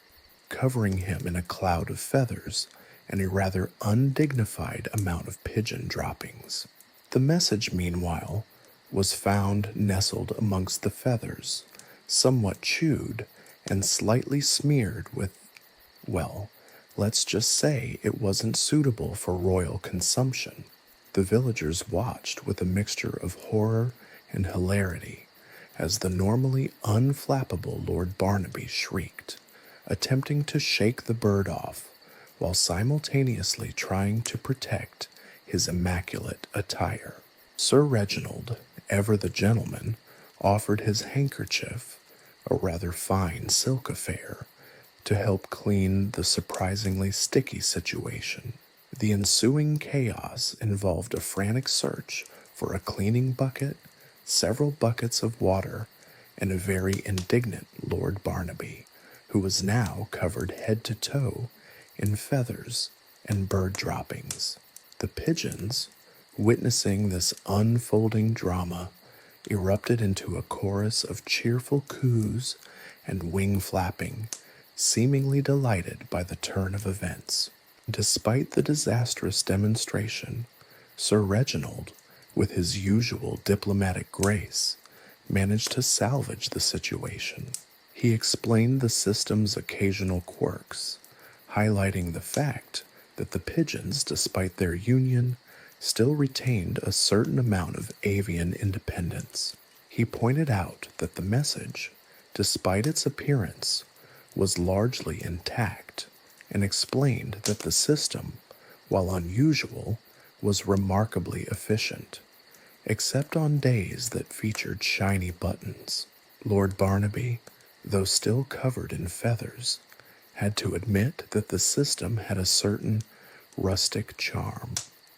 covering him in a cloud of feathers and a rather undignified amount of pigeon droppings. The message, meanwhile, was found nestled amongst the feathers, somewhat chewed and slightly smeared with, well, let's just say it wasn't suitable for royal consumption. The villagers watched with a mixture of horror and hilarity as the normally unflappable Lord Barnaby shrieked, attempting to shake the bird off while simultaneously trying to protect his immaculate attire. Sir Reginald, ever the gentleman, offered his handkerchief, a rather fine silk affair, to help clean the surprisingly sticky situation. The ensuing chaos involved a frantic search for a cleaning bucket, several buckets of water, and a very indignant Lord Barnaby, who was now covered head to toe in feathers and bird droppings. The pigeons, witnessing this unfolding drama, erupted into a chorus of cheerful coos and wing flapping, seemingly delighted by the turn of events. Despite the disastrous demonstration, Sir Reginald, with his usual diplomatic grace, managed to salvage the situation. He explained the system's occasional quirks, highlighting the fact that the pigeons, despite their union, still retained a certain amount of avian independence. He pointed out that the message, despite its appearance, was largely intact, and explained that the system, while unusual, was remarkably efficient, except on days that featured shiny buttons. Lord Barnaby, though still covered in feathers, had to admit that the system had a certain rustic charm.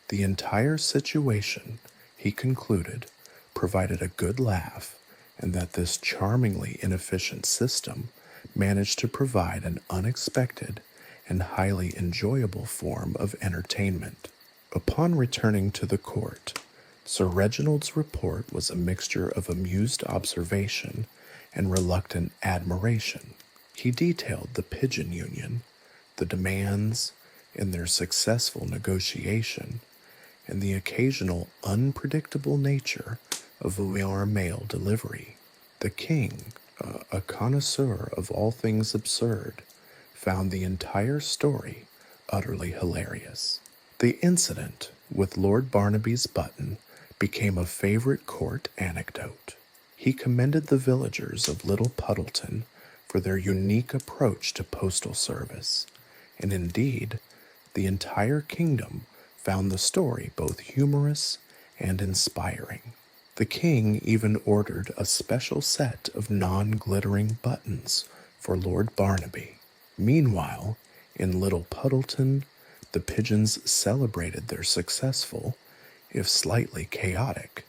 The entire situation, he concluded, provided a good laugh, and that this charmingly inefficient system managed to provide an unexpected and highly enjoyable form of entertainment. Upon returning to the court, Sir Reginald's report was a mixture of amused observation and reluctant admiration. He detailed the pigeon union, the demands in their successful negotiation, and the occasional unpredictable nature of our mail delivery. The king, a connoisseur of all things absurd, found the entire story utterly hilarious. The incident with Lord Barnaby's button became a favorite court anecdote. He commended the villagers of Little Puddleton for their unique approach to postal service, and indeed, the entire kingdom found the story both humorous and inspiring. The king even ordered a special set of non-glittering buttons for Lord Barnaby. Meanwhile, in Little Puddleton, the pigeons celebrated their successful, if slightly chaotic,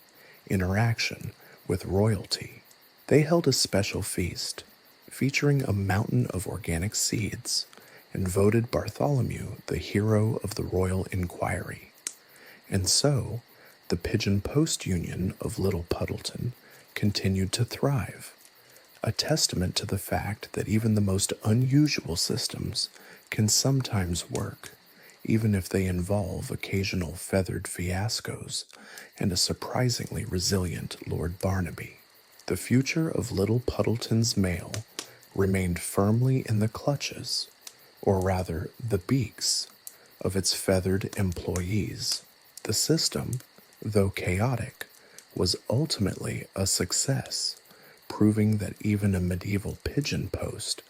interaction with royalty. They held a special feast, featuring a mountain of organic seeds, and voted Bartholomew the hero of the royal inquiry. And so, the Pigeon Post Union of Little Puddleton continued to thrive, a testament to the fact that even the most unusual systems can sometimes work, even if they involve occasional feathered fiascos and a surprisingly resilient Lord Barnaby. The future of Little Puddleton's mail remained firmly in the clutches, or rather the beaks, of its feathered employees. The system, though chaotic, was ultimately a success, proving that even a medieval pigeon post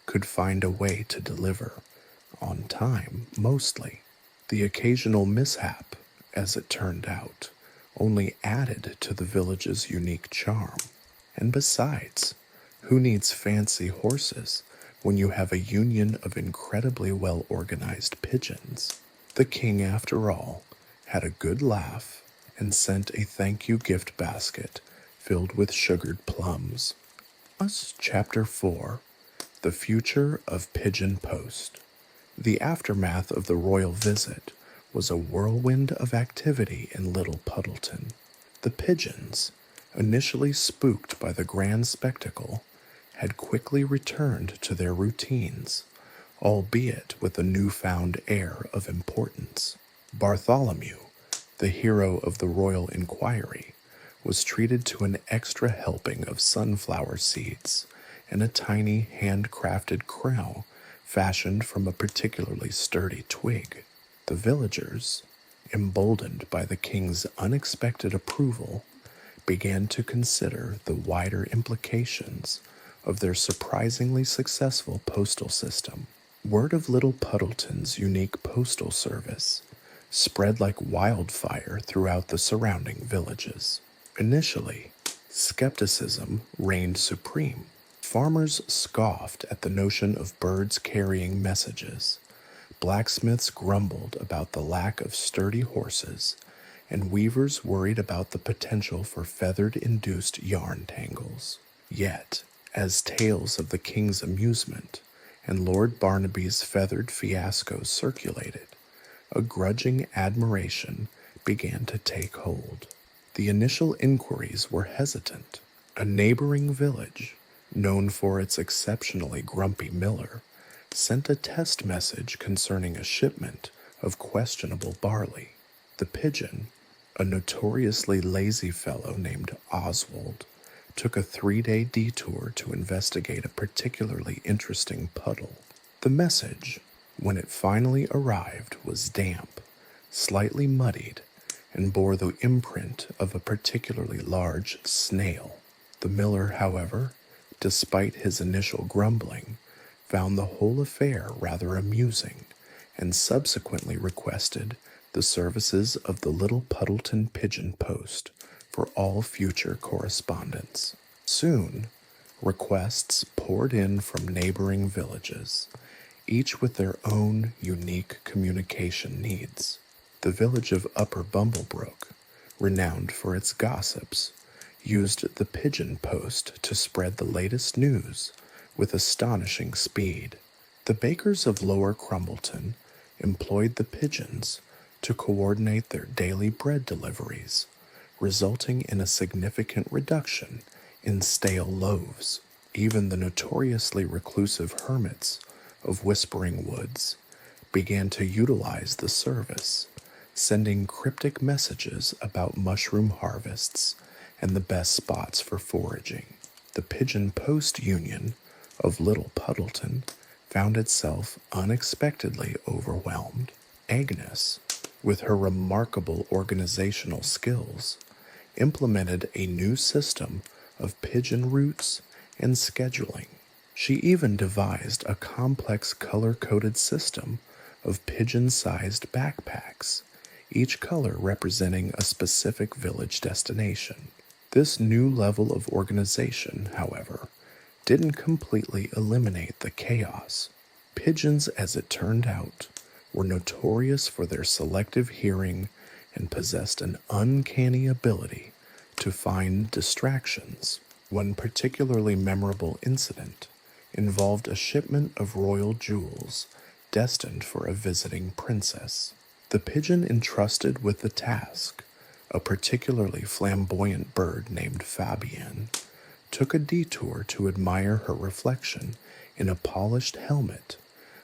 could find a way to deliver, on time mostly. The occasional mishap, as it turned out, only added to the village's unique charm. And besides, who needs fancy horses when you have a union of incredibly well-organized pigeons? The king, after all, had a good laugh and sent a thank-you gift basket filled with sugared plums. Chapter 4. The Future of Pigeon Post. The aftermath of the royal visit was a whirlwind of activity in Little Puddleton. The pigeons, initially spooked by the grand spectacle, had quickly returned to their routines, albeit with a newfound air of importance. Bartholomew, the hero of the royal inquiry, was treated to an extra helping of sunflower seeds and a tiny handcrafted crown fashioned from a particularly sturdy twig. The villagers, emboldened by the king's unexpected approval, began to consider the wider implications of their surprisingly successful postal system. Word of Little Puddleton's unique postal service spread like wildfire throughout the surrounding villages. Initially, skepticism reigned supreme. Farmers scoffed at the notion of birds carrying messages. Blacksmiths grumbled about the lack of sturdy horses, and weavers worried about the potential for feathered-induced yarn tangles. Yet, as tales of the king's amusement and Lord Barnaby's feathered fiascos circulated, a grudging admiration began to take hold. The initial inquiries were hesitant. A neighboring village, known for its exceptionally grumpy miller, sent a test message concerning a shipment of questionable barley. The pigeon, a notoriously lazy fellow named Oswald, took a 3-day detour to investigate a particularly interesting puddle. The message, when it finally arrived, was damp, slightly muddied, and bore the imprint of a particularly large snail. The miller, however, despite his initial grumbling, found the whole affair rather amusing and subsequently requested the services of the little Puddleton pigeon post for all future correspondence. Soon, requests poured in from neighboring villages, each with their own unique communication needs. The village of Upper Bumblebrook, renowned for its gossips, used the pigeon post to spread the latest news with astonishing speed. The bakers of Lower Crumbleton employed the pigeons to coordinate their daily bread deliveries, resulting in a significant reduction in stale loaves. Even the notoriously reclusive hermits of Whispering Woods began to utilize the service, sending cryptic messages about mushroom harvests and the best spots for foraging. The Pigeon Post Union of Little Puddleton found itself unexpectedly overwhelmed. Agnes, with her remarkable organizational skills, implemented a new system of pigeon routes and scheduling. She even devised a complex color-coded system of pigeon-sized backpacks, each color representing a specific village destination. This new level of organization, however, didn't completely eliminate the chaos. Pigeons, as it turned out, were notorious for their selective hearing and possessed an uncanny ability to find distractions. One particularly memorable incident involved a shipment of royal jewels destined for a visiting princess. The pigeon entrusted with the task, a particularly flamboyant bird named Fabienne, took a detour to admire her reflection in a polished helmet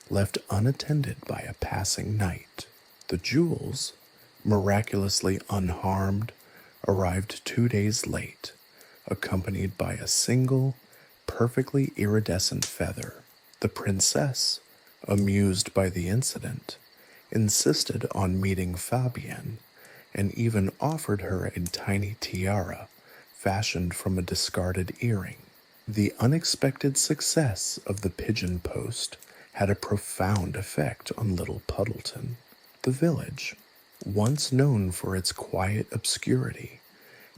left unattended by a passing knight. The jewels, miraculously unharmed, arrived 2 days late, accompanied by a single, perfectly iridescent feather. The princess, amused by the incident, insisted on meeting Fabienne and even offered her a tiny tiara fashioned from a discarded earring. The unexpected success of the pigeon post had a profound effect on Little Puddleton. The village, once known for its quiet obscurity,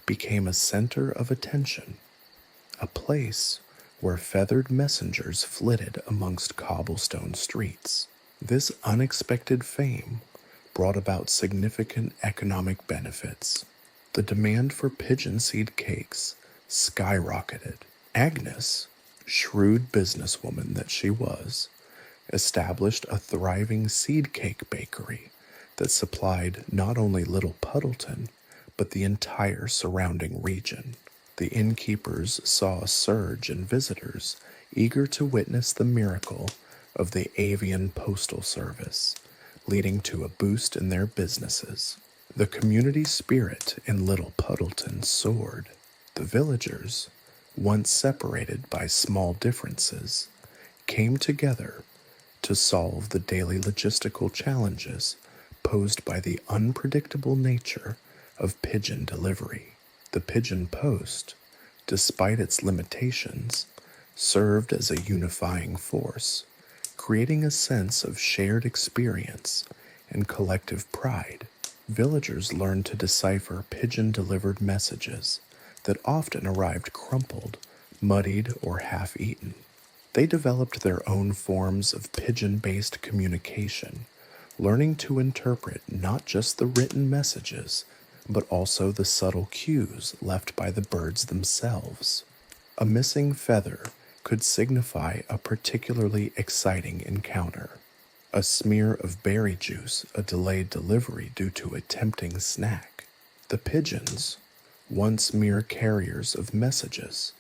became a center of attention, a place where feathered messengers flitted amongst cobblestone streets. This unexpected fame brought about significant economic benefits. The demand for pigeon seed cakes skyrocketed. Agnes, shrewd businesswoman that she was, established a thriving seed cake bakery that supplied not only Little Puddleton, but the entire surrounding region. The innkeepers saw a surge in visitors eager to witness the miracle of the avian postal service, leading to a boost in their businesses. The community spirit in Little Puddleton soared. The villagers, once separated by small differences, came together to solve the daily logistical challenges posed by the unpredictable nature of pigeon delivery. The pigeon post, despite its limitations, served as a unifying force, creating a sense of shared experience and collective pride. Villagers learned to decipher pigeon-delivered messages that often arrived crumpled muddied or half-eaten. They developed their own forms of pigeon-based communication, learning to interpret not just the written messages, but also the subtle cues left by the birds themselves. A missing feather could signify a particularly exciting encounter. A smear of berry juice, a delayed delivery due to a tempting snack. The pigeons, once mere carriers of messages,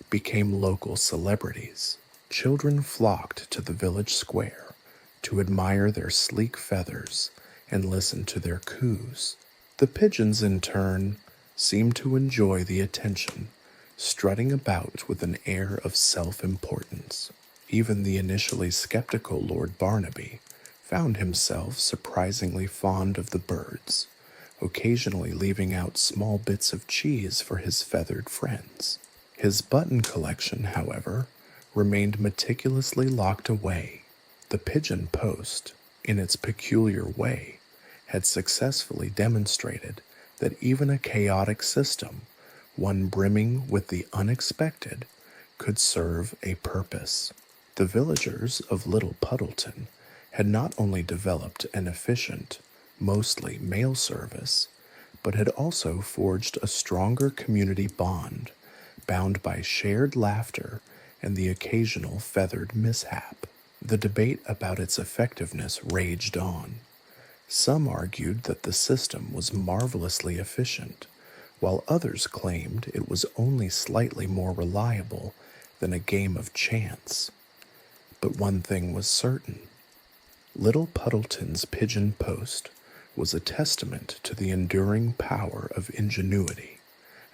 became local celebrities. Children flocked to the village square to admire their sleek feathers and listen to their coos. The pigeons, in turn, seemed to enjoy the attention, strutting about with an air of self-importance. Even the initially skeptical Lord Barnaby found himself surprisingly fond of the birds, occasionally leaving out small bits of cheese for his feathered friends. His button collection, however, remained meticulously locked away. The pigeon post, in its peculiar way, had successfully demonstrated that even a chaotic system, one brimming with the unexpected, could serve a purpose. The villagers of Little Puddleton had not only developed an efficient, mostly mail service, but had also forged a stronger community bond, bound by shared laughter and the occasional feathered mishap. The debate about its effectiveness raged on. Some argued that the system was marvelously efficient, while others claimed it was only slightly more reliable than a game of chance. But one thing was certain. Little Puddleton's pigeon post was a testament to the enduring power of ingenuity,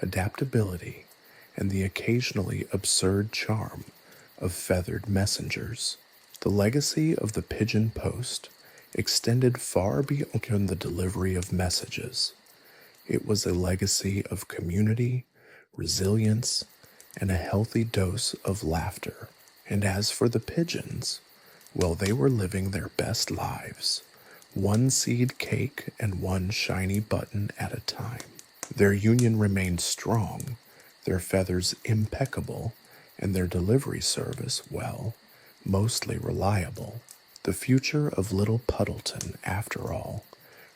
adaptability, and the occasionally absurd charm of feathered messengers. The legacy of the pigeon post extended far beyond the delivery of messages. It was a legacy of community, resilience, and a healthy dose of laughter. And as for the pigeons, well, they were living their best lives, one seed cake and one shiny button at a time. Their union remained strong, their feathers impeccable, and their delivery service, well, mostly reliable. The future of Little Puddleton, after all,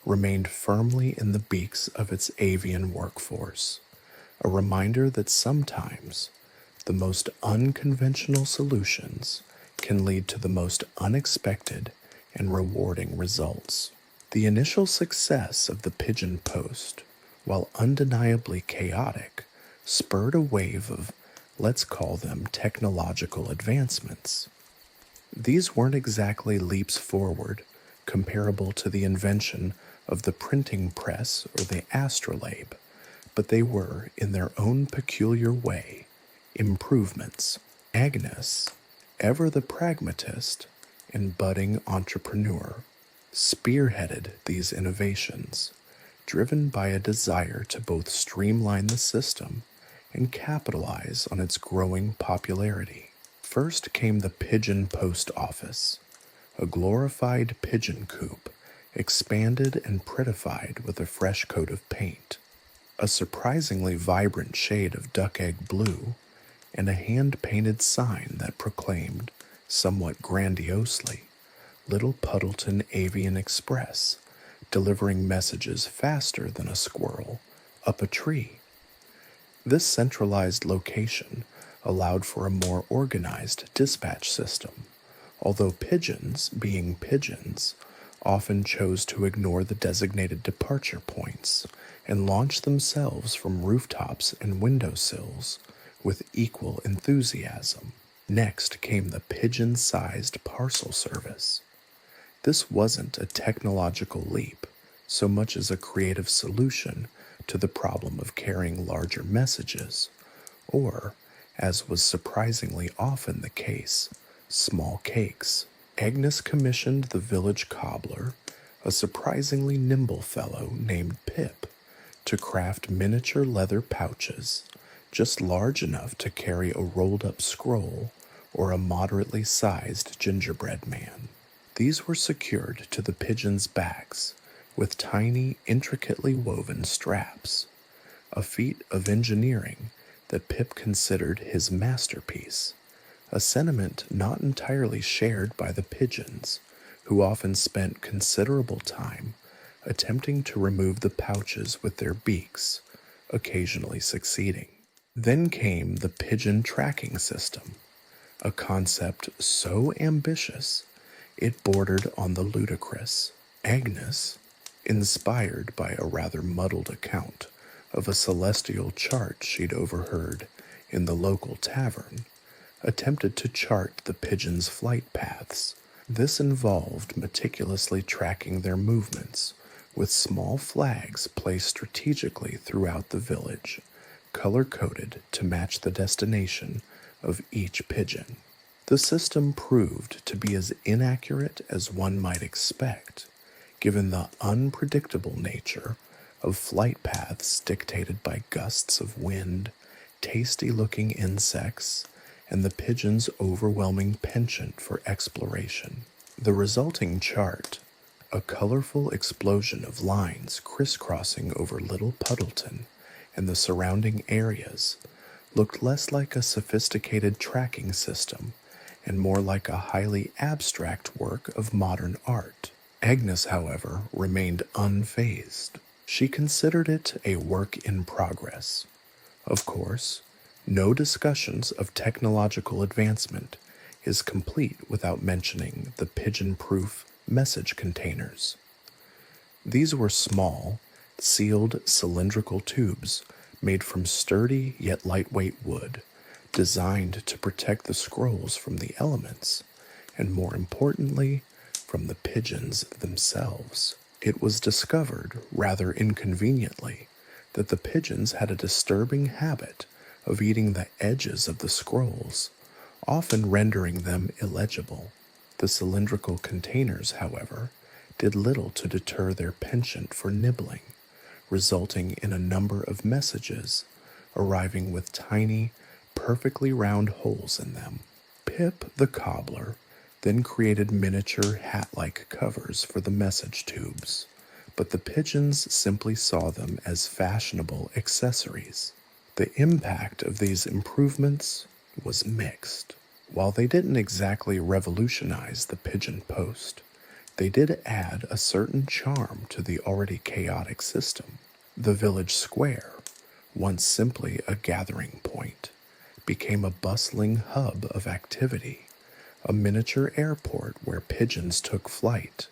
remained firmly in the beaks of its avian workforce, a reminder that sometimes the most unconventional solutions can lead to the most unexpected and rewarding results. The initial success of the pigeon post, while undeniably chaotic, spurred a wave of, let's call them, technological advancements. These weren't exactly leaps forward, comparable to the invention of the printing press or the astrolabe, but they were, in their own peculiar way, improvements. Agnes, ever the pragmatist and budding entrepreneur, spearheaded these innovations, driven by a desire to both streamline the system and capitalize on its growing popularity. First came the pigeon post office, a glorified pigeon coop, expanded and prettified with a fresh coat of paint, a surprisingly vibrant shade of duck-egg blue, and a hand-painted sign that proclaimed, somewhat grandiosely, Little Puddleton Avian Express, delivering messages faster than a squirrel up a tree. This centralized location allowed for a more organized dispatch system, although pigeons, being pigeons, often chose to ignore the designated departure points and launch themselves from rooftops and windowsills with equal enthusiasm. Next came the pigeon-sized parcel service. This wasn't a technological leap so much as a creative solution to the problem of carrying larger messages, or, as was surprisingly often the case, small cakes. Agnes commissioned the village cobbler, a surprisingly nimble fellow named Pip, to craft miniature leather pouches, just large enough to carry a rolled-up scroll or a moderately sized gingerbread man. These were secured to the pigeons' backs with tiny, intricately woven straps, a feat of engineering that Pip considered his masterpiece, a sentiment not entirely shared by the pigeons, who often spent considerable time attempting to remove the pouches with their beaks, occasionally succeeding. Then came the pigeon tracking system, a concept so ambitious it bordered on the ludicrous. Agnes, inspired by a rather muddled account of a celestial chart she'd overheard in the local tavern, attempted to chart the pigeons' flight paths. This involved meticulously tracking their movements with small flags placed strategically throughout the village, color-coded to match the destination of each pigeon. The system proved to be as inaccurate as one might expect, given the unpredictable nature of flight paths dictated by gusts of wind, tasty-looking insects, and the pigeons' overwhelming penchant for exploration. The resulting chart, a colorful explosion of lines crisscrossing over Little Puddleton and the surrounding areas, looked less like a sophisticated tracking system and more like a highly abstract work of modern art. Agnes, however, remained unfazed. She considered it a work in progress. Of course, no discussions of technological advancement is complete without mentioning the pigeon-proof message containers. These were small, sealed cylindrical tubes made from sturdy yet lightweight wood, designed to protect the scrolls from the elements, and more importantly, from the pigeons themselves. It was discovered, rather inconveniently, that the pigeons had a disturbing habit of eating the edges of the scrolls, often rendering them illegible. The cylindrical containers, however, did little to deter their penchant for nibbling, resulting in a number of messages arriving with tiny, perfectly round holes in them. Pip the cobbler then created miniature hat-like covers for the message tubes, but the pigeons simply saw them as fashionable accessories. The impact of these improvements was mixed. While they didn't exactly revolutionize the pigeon post, they did add a certain charm to the already chaotic system. The village square, once simply a gathering point, became a bustling hub of activity, a miniature airport where pigeons took flight,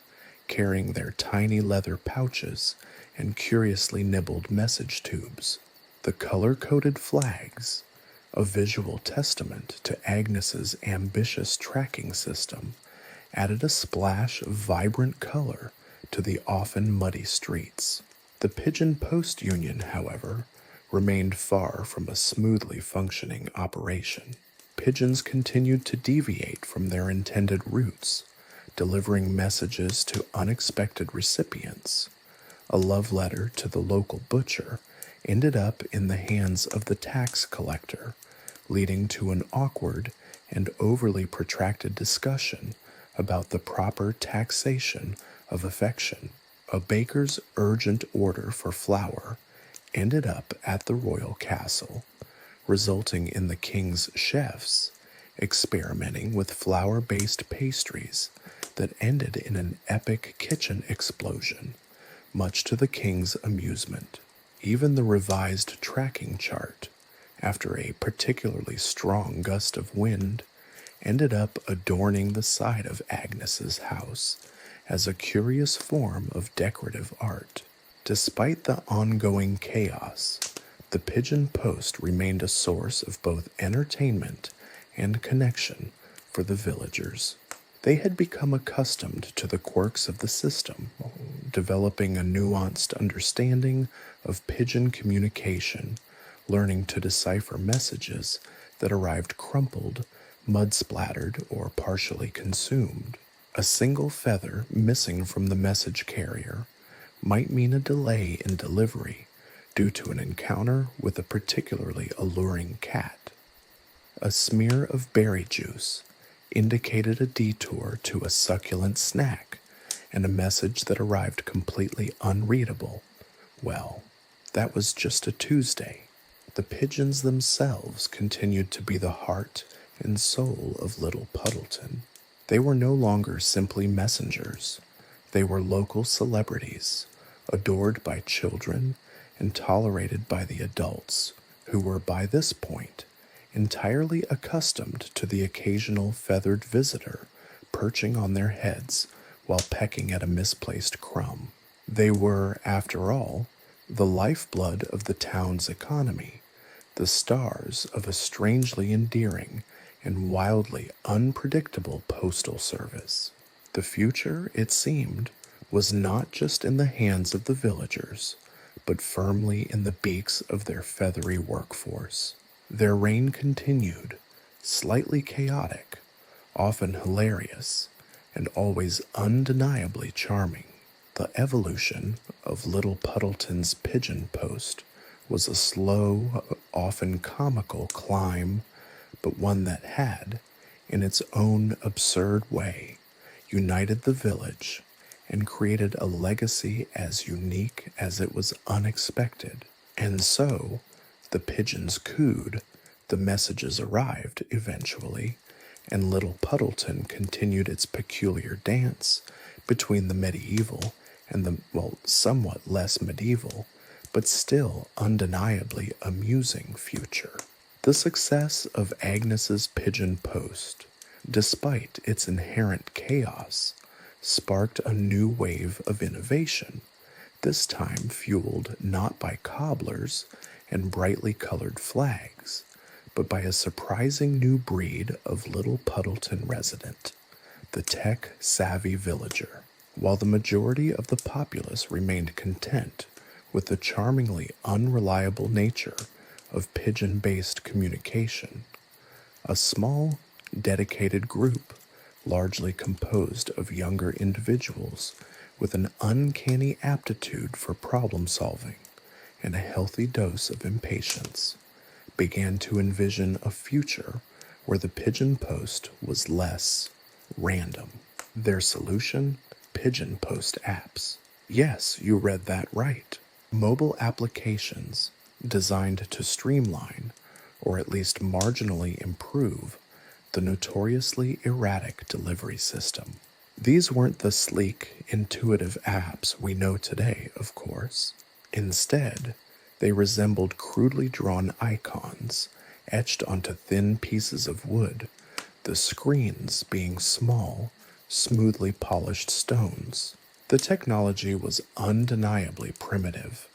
carrying their tiny leather pouches and curiously nibbled message tubes. The color-coded flags, a visual testament to Agnes's ambitious tracking system, added a splash of vibrant color to the often muddy streets. The Pigeon Post Union, however, remained far from a smoothly functioning operation. Pigeons continued to deviate from their intended routes, delivering messages to unexpected recipients. A love letter to the local butcher ended up in the hands of the tax collector, leading to an awkward and overly protracted discussion about the proper taxation of affection. A baker's urgent order for flour ended up at the royal castle, resulting in the king's chefs experimenting with flour-based pastries that ended in an epic kitchen explosion, much to the king's amusement. Even the revised tracking chart, after a particularly strong gust of wind, ended up adorning the side of Agnes's house as a curious form of decorative art. Despite the ongoing chaos, the Pigeon Post remained a source of both entertainment and connection for the villagers. They had become accustomed to the quirks of the system, developing a nuanced understanding of pigeon communication, learning to decipher messages that arrived crumpled, mud-splattered, or partially consumed. A single feather missing from the message carrier might mean a delay in delivery due to an encounter with a particularly alluring cat. A smear of berry juice indicated a detour to a succulent snack, and a message that arrived completely unreadable. Well, that was just a Tuesday. The pigeons themselves continued to be the heart and soul of Little Puddleton. They were no longer simply messengers. They were local celebrities, adored by children and tolerated by the adults, who were by this point entirely accustomed to the occasional feathered visitor perching on their heads while pecking at a misplaced crumb. They were, after all, the lifeblood of the town's economy, the stars of a strangely endearing and wildly unpredictable postal service. The future, it seemed, was not just in the hands of the villagers, but firmly in the beaks of their feathery workforce. Their reign continued, slightly chaotic, often hilarious, and always undeniably charming. The evolution of Little Puddleton's pigeon post was a slow, often comical climb, but one that had, in its own absurd way, united the village and created a legacy as unique as it was unexpected. And so, the pigeons cooed, the messages arrived eventually, and Little Puddleton continued its peculiar dance between the medieval and the, somewhat less medieval, but still undeniably amusing future. The success of Agnes's pigeon post, despite its inherent chaos, sparked a new wave of innovation, this time fueled not by cobblers and brightly colored flags, but by a surprising new breed of Little Puddleton resident, the tech-savvy villager. While the majority of the populace remained content with the charmingly unreliable nature of pigeon-based communication, a small, dedicated group, largely composed of younger individuals with an uncanny aptitude for problem-solving and a healthy dose of impatience, began to envision a future where the pigeon post was less random. Their solution? Pigeon post apps. Yes, you read that right. Mobile applications designed to streamline, or at least marginally improve, the notoriously erratic delivery system. These weren't the sleek, intuitive apps we know today, of course. Instead, they resembled crudely drawn icons etched onto thin pieces of wood, the screens being small, smoothly polished stones. The technology was undeniably primitive,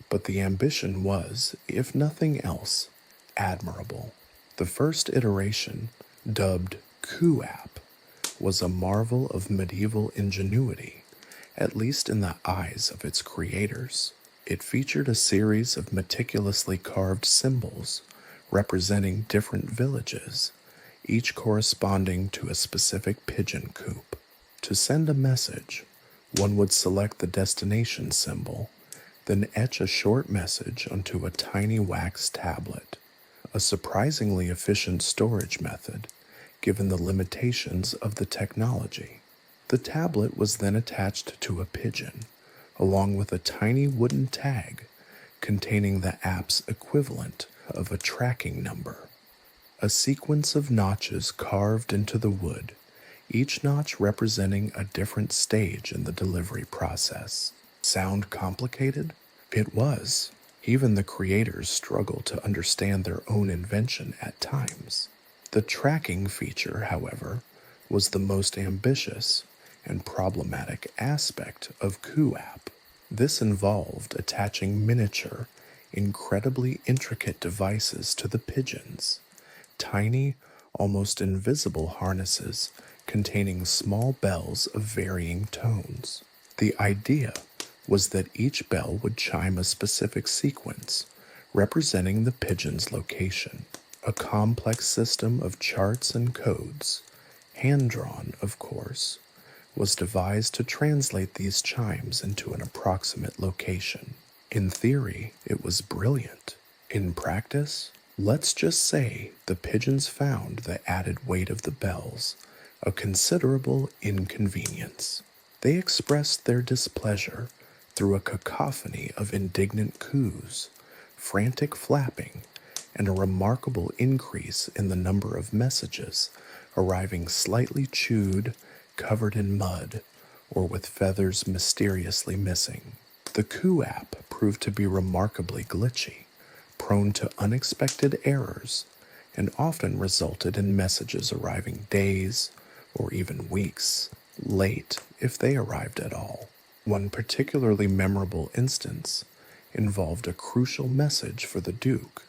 but the ambition was, if nothing else, admirable. The first iteration, dubbed Coup App, was a marvel of medieval ingenuity, at least in the eyes of its creators. It featured a series of meticulously carved symbols representing different villages, each corresponding to a specific pigeon coop. To send a message, one would select the destination symbol, then etch a short message onto a tiny wax tablet, a surprisingly efficient storage method given the limitations of the technology. The tablet was then attached to a pigeon, along with a tiny wooden tag containing the app's equivalent of a tracking number. A sequence of notches carved into the wood, each notch representing a different stage in the delivery process. Sound complicated? It was. Even the creators struggled to understand their own invention at times. The tracking feature, however, was the most ambitious and problematic aspect of Coup App. This involved attaching miniature, incredibly intricate devices to the pigeons, tiny, almost invisible harnesses containing small bells of varying tones. The idea was that each bell would chime a specific sequence, representing the pigeon's location. A complex system of charts and codes, hand-drawn, of course, was devised to translate these chimes into an approximate location. In theory, it was brilliant. In practice, let's just say the pigeons found the added weight of the bells a considerable inconvenience. They expressed their displeasure through a cacophony of indignant coos, frantic flapping, and a remarkable increase in the number of messages arriving slightly chewed, covered in mud, or with feathers mysteriously missing. The Coup app proved to be remarkably glitchy, prone to unexpected errors, and often resulted in messages arriving days or even weeks late if they arrived at all. One particularly memorable instance involved a crucial message for the Duke,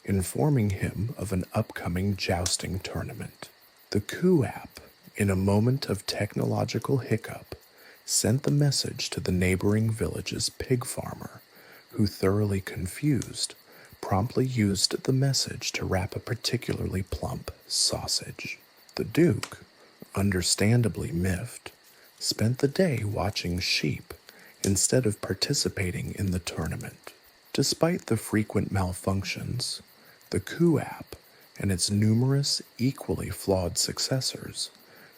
informing him of an upcoming jousting tournament. The Coup app, in a moment of technological hiccup, sent the message to the neighboring village's pig farmer, who, thoroughly confused, promptly used the message to wrap a particularly plump sausage. The Duke, understandably miffed, spent the day watching sheep instead of participating in the tournament. Despite the frequent malfunctions, the Coup app and its numerous equally flawed successors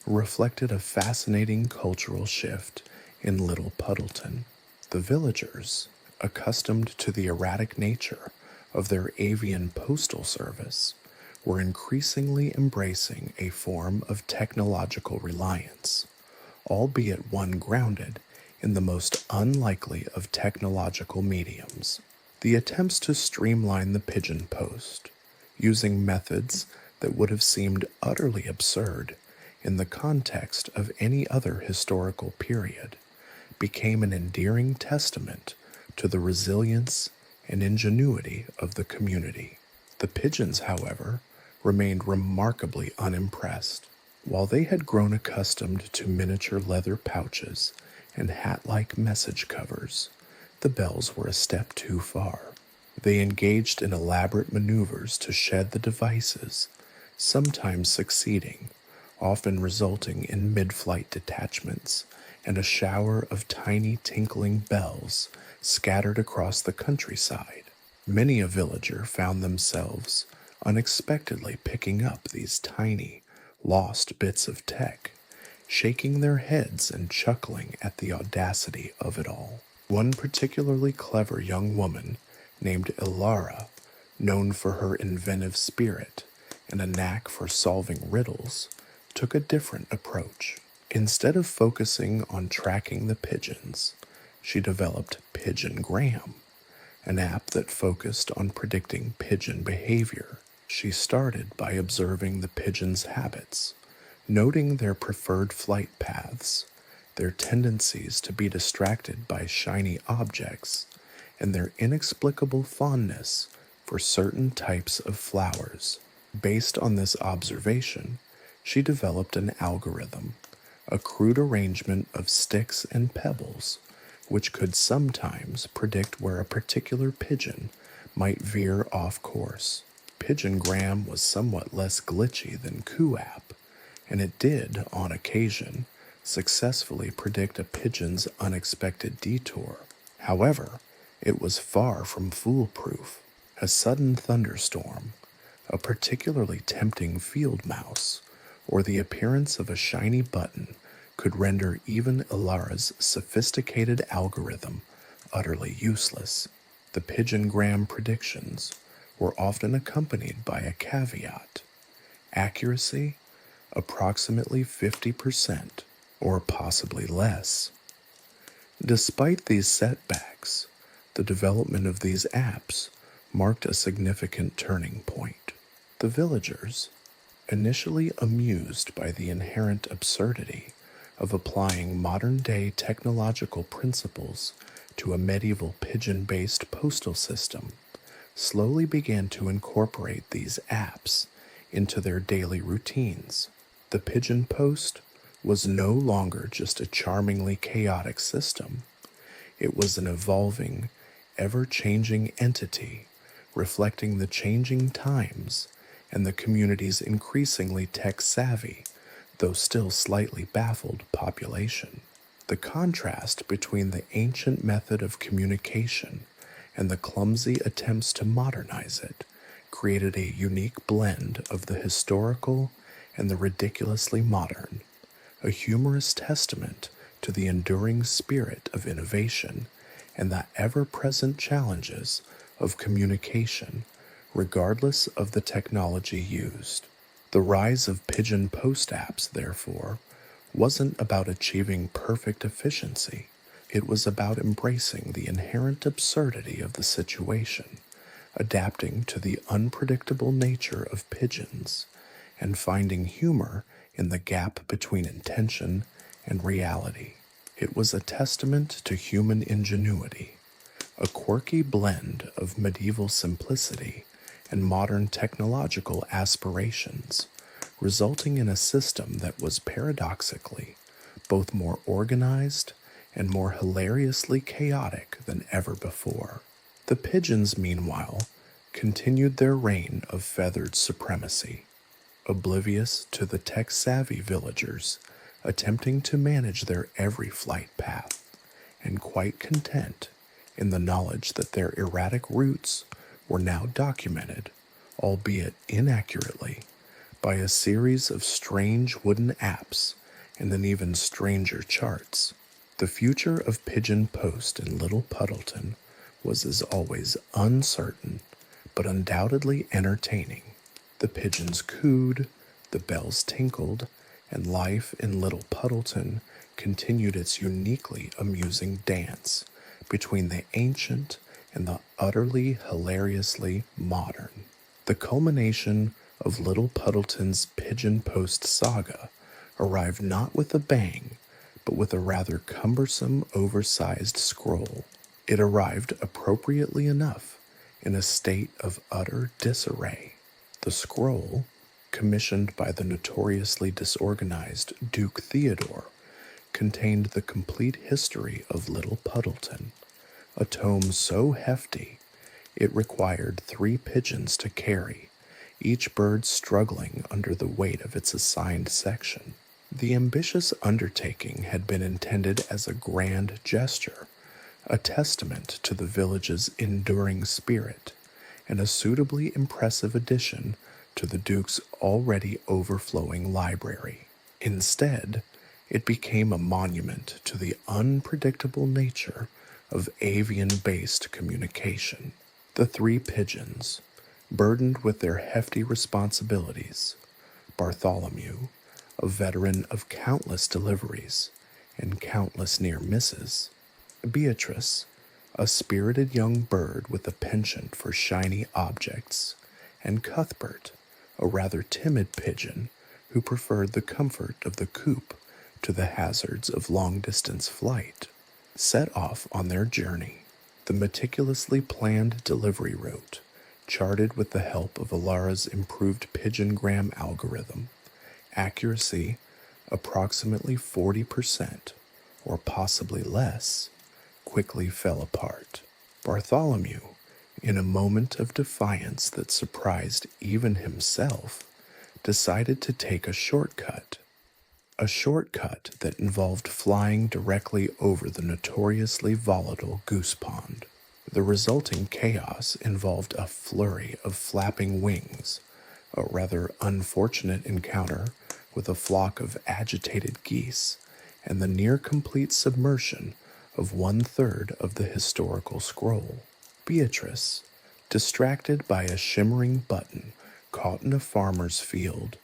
reflected a fascinating cultural shift in Little Puddleton. The villagers, accustomed to the erratic nature of their avian postal service, were increasingly embracing a form of technological reliance, albeit one grounded in the most unlikely of technological mediums. The attempts to streamline the pigeon post, using methods that would have seemed utterly absurd in the context of any other historical period, became an endearing testament to the resilience and ingenuity of the community. The pigeons, however, remained remarkably unimpressed. While they had grown accustomed to miniature leather pouches and hat-like message covers, the bells were a step too far. They engaged in elaborate maneuvers to shed the devices, sometimes succeeding, often resulting in mid-flight detachments and a shower of tiny tinkling bells scattered across the countryside. Many a villager found themselves unexpectedly picking up these tiny, lost bits of tech, shaking their heads and chuckling at the audacity of it all. One particularly clever young woman named Ilara, known for her inventive spirit and a knack for solving riddles, took a different approach. Instead of focusing on tracking the pigeons, she developed Pigeongram, an app that focused on predicting pigeon behavior. She started by observing the pigeons' habits, noting their preferred flight paths, their tendencies to be distracted by shiny objects, and their inexplicable fondness for certain types of flowers. Based on this observation, she developed an algorithm, a crude arrangement of sticks and pebbles, which could sometimes predict where a particular pigeon might veer off course. Pigeongram was somewhat less glitchy than Coup app, and it did, on occasion, successfully predict a pigeon's unexpected detour. However, it was far from foolproof. A sudden thunderstorm, a particularly tempting field mouse, or the appearance of a shiny button could render even Ilara's sophisticated algorithm utterly useless. The Pigeongram predictions were often accompanied by a caveat: accuracy approximately 50% or possibly less. Despite these setbacks, the development of these apps marked a significant turning point. The villagers, initially amused by the inherent absurdity of applying modern-day technological principles to a medieval pigeon-based postal system, slowly began to incorporate these apps into their daily routines. The pigeon post was no longer just a charmingly chaotic system. It was an evolving, ever-changing entity reflecting the changing times and the community's increasingly tech-savvy, though still slightly baffled population. The contrast between the ancient method of communication and the clumsy attempts to modernize it created a unique blend of the historical and the ridiculously modern, a humorous testament to the enduring spirit of innovation and the ever-present challenges of communication regardless of the technology used. The rise of pigeon post apps, therefore, wasn't about achieving perfect efficiency. It was about embracing the inherent absurdity of the situation, adapting to the unpredictable nature of pigeons, and finding humor in the gap between intention and reality. It was a testament to human ingenuity, a quirky blend of medieval simplicity and modern technological aspirations, resulting in a system that was paradoxically both more organized and more hilariously chaotic than ever before. The pigeons, meanwhile, continued their reign of feathered supremacy, oblivious to the tech-savvy villagers attempting to manage their every flight path, and quite content in the knowledge that their erratic routes were now documented, albeit inaccurately, by a series of strange wooden apps and an even stranger charts. The future of Pigeon Post in Little Puddleton was as always uncertain, but undoubtedly entertaining. The pigeons cooed, the bells tinkled, and life in Little Puddleton continued its uniquely amusing dance between the ancient and the utterly hilariously modern. The culmination of Little Puddleton's Pigeon Post saga arrived not with a bang, but with a rather cumbersome, oversized scroll. It arrived appropriately enough in a state of utter disarray. The scroll, commissioned by the notoriously disorganized Duke Theodore, contained the complete history of Little Puddleton, a tome so hefty it required 3 pigeons to carry, each bird struggling under the weight of its assigned section. The ambitious undertaking had been intended as a grand gesture, a testament to the village's enduring spirit, and a suitably impressive addition to the Duke's already overflowing library. Instead, it became a monument to the unpredictable nature of avian-based communication. The 3 pigeons, burdened with their hefty responsibilities, Bartholomew, a veteran of countless deliveries and countless near misses, Beatrice, a spirited young bird with a penchant for shiny objects, and Cuthbert, a rather timid pigeon who preferred the comfort of the coop to the hazards of long-distance flight, set off on their journey. The meticulously planned delivery route, charted with the help of Alara's improved pigeongram algorithm, accuracy approximately 40%, or possibly less, quickly fell apart. Bartholomew, in a moment of defiance that surprised even himself, decided to take a shortcut that involved flying directly over the notoriously volatile Goose Pond. The resulting chaos involved a flurry of flapping wings, a rather unfortunate encounter with a flock of agitated geese, and the near-complete submersion of 1/3 of the historical scroll. Beatrice, distracted by a shimmering button caught in a farmer's field,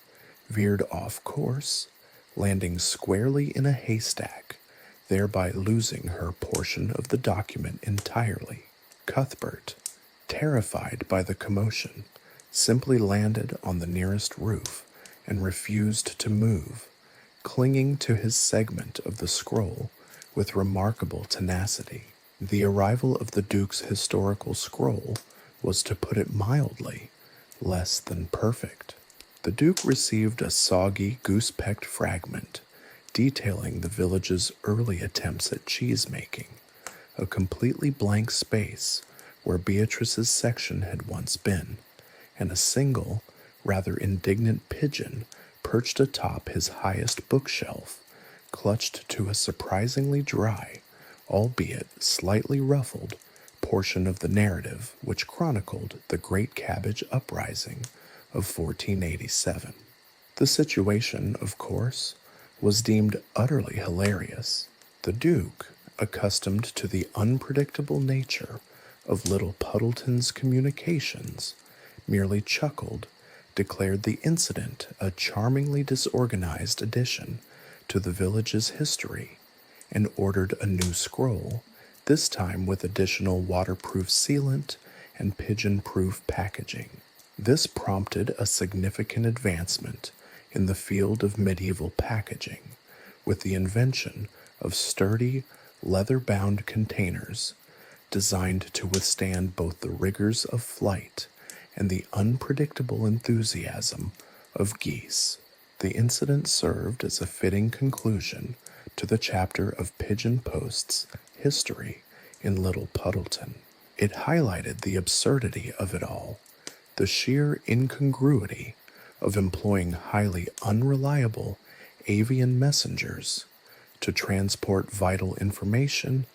veered off course, landing squarely in a haystack, thereby losing her portion of the document entirely. Cuthbert, terrified by the commotion, simply landed on the nearest roof and refused to move, clinging to his segment of the scroll with remarkable tenacity. The arrival of the Duke's historical scroll was, to put it mildly, less than perfect. The Duke received a soggy, goose-pecked fragment detailing the village's early attempts at cheese-making, a completely blank space where Beatrice's section had once been, and a single, rather indignant pigeon perched atop his highest bookshelf, clutched to a surprisingly dry, albeit slightly ruffled, portion of the narrative which chronicled the Great Cabbage Uprising of 1487. The situation, of course, was deemed utterly hilarious. The Duke, accustomed to the unpredictable nature of Little Puddleton's communications, merely chuckled, declared the incident a charmingly disorganized addition to the village's history, and ordered a new scroll, this time with additional waterproof sealant and pigeon-proof packaging. This prompted a significant advancement in the field of medieval packaging, with the invention of sturdy, leather-bound containers designed to withstand both the rigors of flight and the unpredictable enthusiasm of geese. The incident served as a fitting conclusion to the chapter of Pigeon Post's history in Little Puddleton. It highlighted the absurdity of it all, the sheer incongruity of employing highly unreliable avian messengers to transport vital information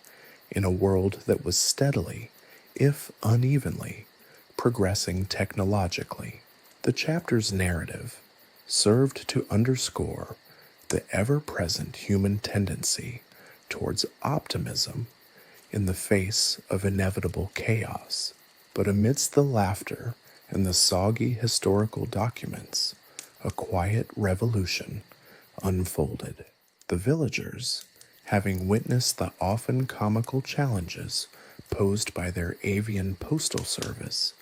in a world that was steadily, if unevenly, progressing technologically. The chapter's narrative served to underscore the ever-present human tendency towards optimism in the face of inevitable chaos. But amidst the laughter and the soggy historical documents, a quiet revolution unfolded. The villagers, having witnessed the often comical challenges posed by their avian postal service,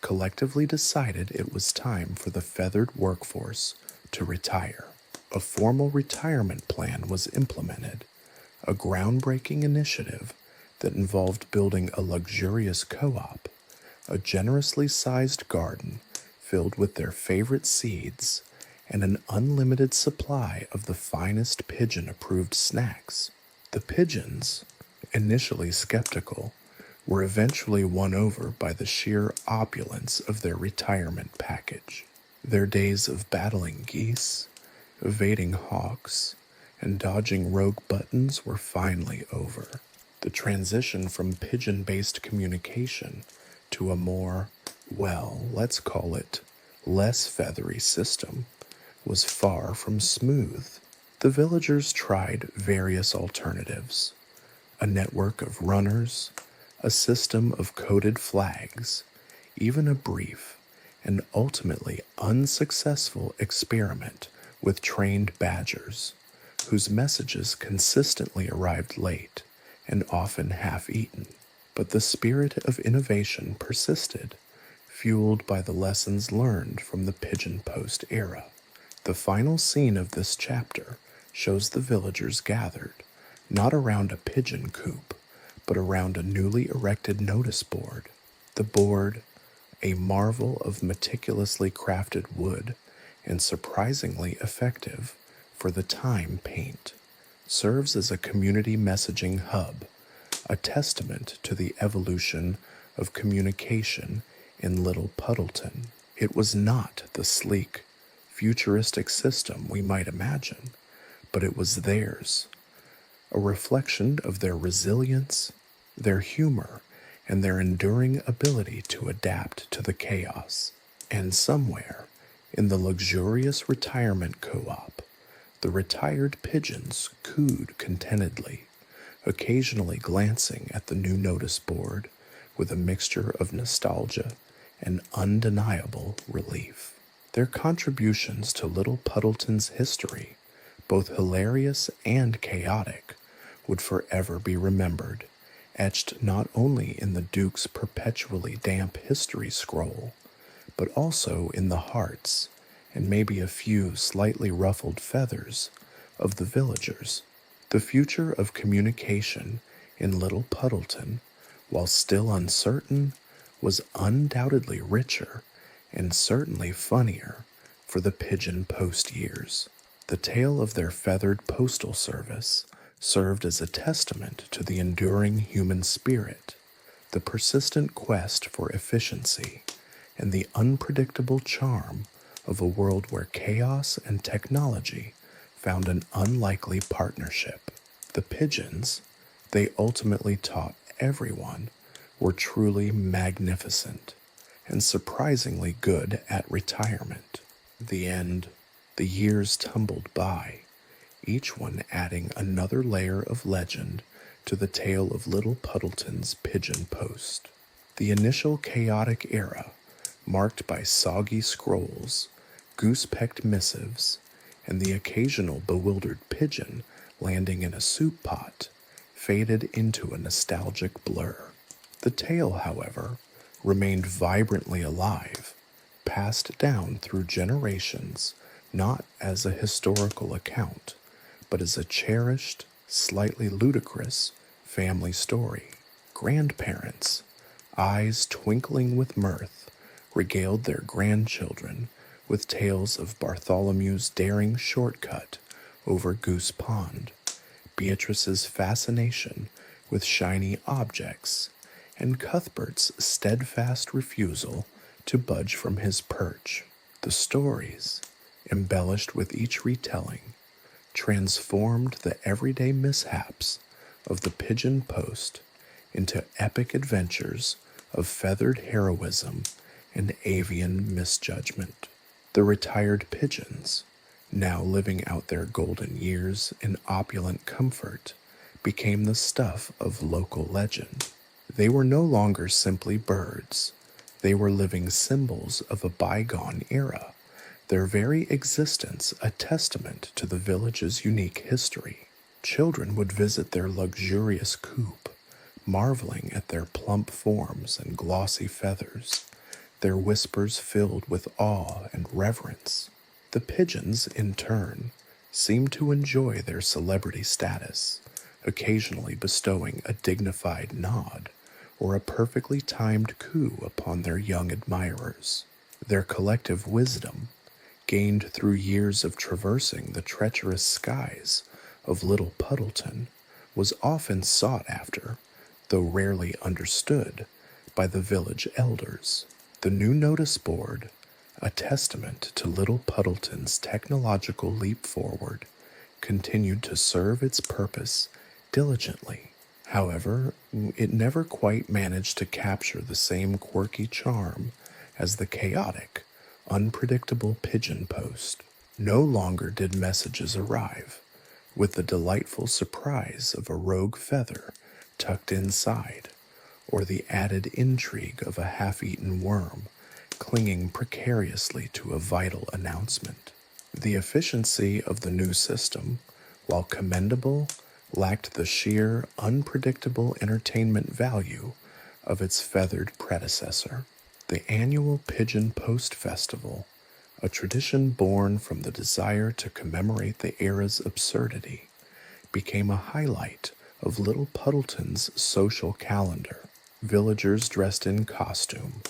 collectively decided it was time for the feathered workforce to retire. A formal retirement plan was implemented, a groundbreaking initiative that involved building a luxurious co-op, a generously sized garden filled with their favorite seeds, and an unlimited supply of the finest pigeon-approved snacks. The pigeons, initially skeptical, were eventually won over by the sheer opulence of their retirement package. Their days of battling geese, evading hawks, and dodging rogue buttons were finally over. The transition from pigeon-based communication to a more, well, let's call it, less feathery system was far from smooth. The villagers tried various alternatives: a network of runners, a system of coded flags, even a brief and ultimately unsuccessful experiment with trained badgers, whose messages consistently arrived late and often half-eaten. But the spirit of innovation persisted, fueled by the lessons learned from the pigeon post era. The final scene of this chapter shows the villagers gathered, not around a pigeon coop, but around a newly erected notice board. The board, a marvel of meticulously crafted wood and surprisingly effective for the time paint, serves as a community messaging hub, a testament to the evolution of communication in Little Puddleton. It was not the sleek, futuristic system we might imagine, but it was theirs, a reflection of their resilience, their humor, and their enduring ability to adapt to the chaos. And somewhere, in the luxurious retirement co-op, the retired pigeons cooed contentedly, occasionally glancing at the new notice board with a mixture of nostalgia and undeniable relief. Their contributions to Little Puddleton's history, both hilarious and chaotic, would forever be remembered, etched not only in the Duke's perpetually damp history scroll, but also in the hearts, and maybe a few slightly ruffled feathers, of the villagers. The future of communication in Little Puddleton, while still uncertain, was undoubtedly richer and certainly funnier for the pigeon post years. The tale of their feathered postal service served as a testament to the enduring human spirit, the persistent quest for efficiency, and the unpredictable charm of a world where chaos and technology found an unlikely partnership. The pigeons, they ultimately taught everyone, were truly magnificent and surprisingly good at retirement. The end. The years tumbled by, each one adding another layer of legend to the tale of Little Puddleton's pigeon post. The initial chaotic era marked by soggy scrolls, goose-pecked missives, and the occasional bewildered pigeon landing in a soup pot, faded into a nostalgic blur. The tale, however, remained vibrantly alive, passed down through generations not as a historical account, but as a cherished, slightly ludicrous family story. Grandparents, eyes twinkling with mirth, regaled their grandchildren with tales of Bartholomew's daring shortcut over Goose Pond, Beatrice's fascination with shiny objects, and Cuthbert's steadfast refusal to budge from his perch. The stories, embellished with each retelling, transformed the everyday mishaps of the pigeon post into epic adventures of feathered heroism and avian misjudgment. The retired pigeons, now living out their golden years in opulent comfort, became the stuff of local legend. They were no longer simply birds. They were living symbols of a bygone era, their very existence a testament to the village's unique history. Children would visit their luxurious coop, marveling at their plump forms and glossy feathers, their whispers filled with awe and reverence. The pigeons, in turn, seemed to enjoy their celebrity status, occasionally bestowing a dignified nod or a perfectly timed coo upon their young admirers. Their collective wisdom, gained through years of traversing the treacherous skies of Little Puddleton, was often sought after, though rarely understood, by the village elders. The new notice board, a testament to Little Puddleton's technological leap forward, continued to serve its purpose diligently. However, it never quite managed to capture the same quirky charm as the chaotic, unpredictable pigeon post. No longer did messages arrive with the delightful surprise of a rogue feather tucked inside, or the added intrigue of a half-eaten worm clinging precariously to a vital announcement. The efficiency of the new system, while commendable, lacked the sheer, unpredictable entertainment value of its feathered predecessor. The annual Pigeon Post Festival, a tradition born from the desire to commemorate the era's absurdity, became a highlight of Little Puddleton's social calendar. Villagers dressed in costume,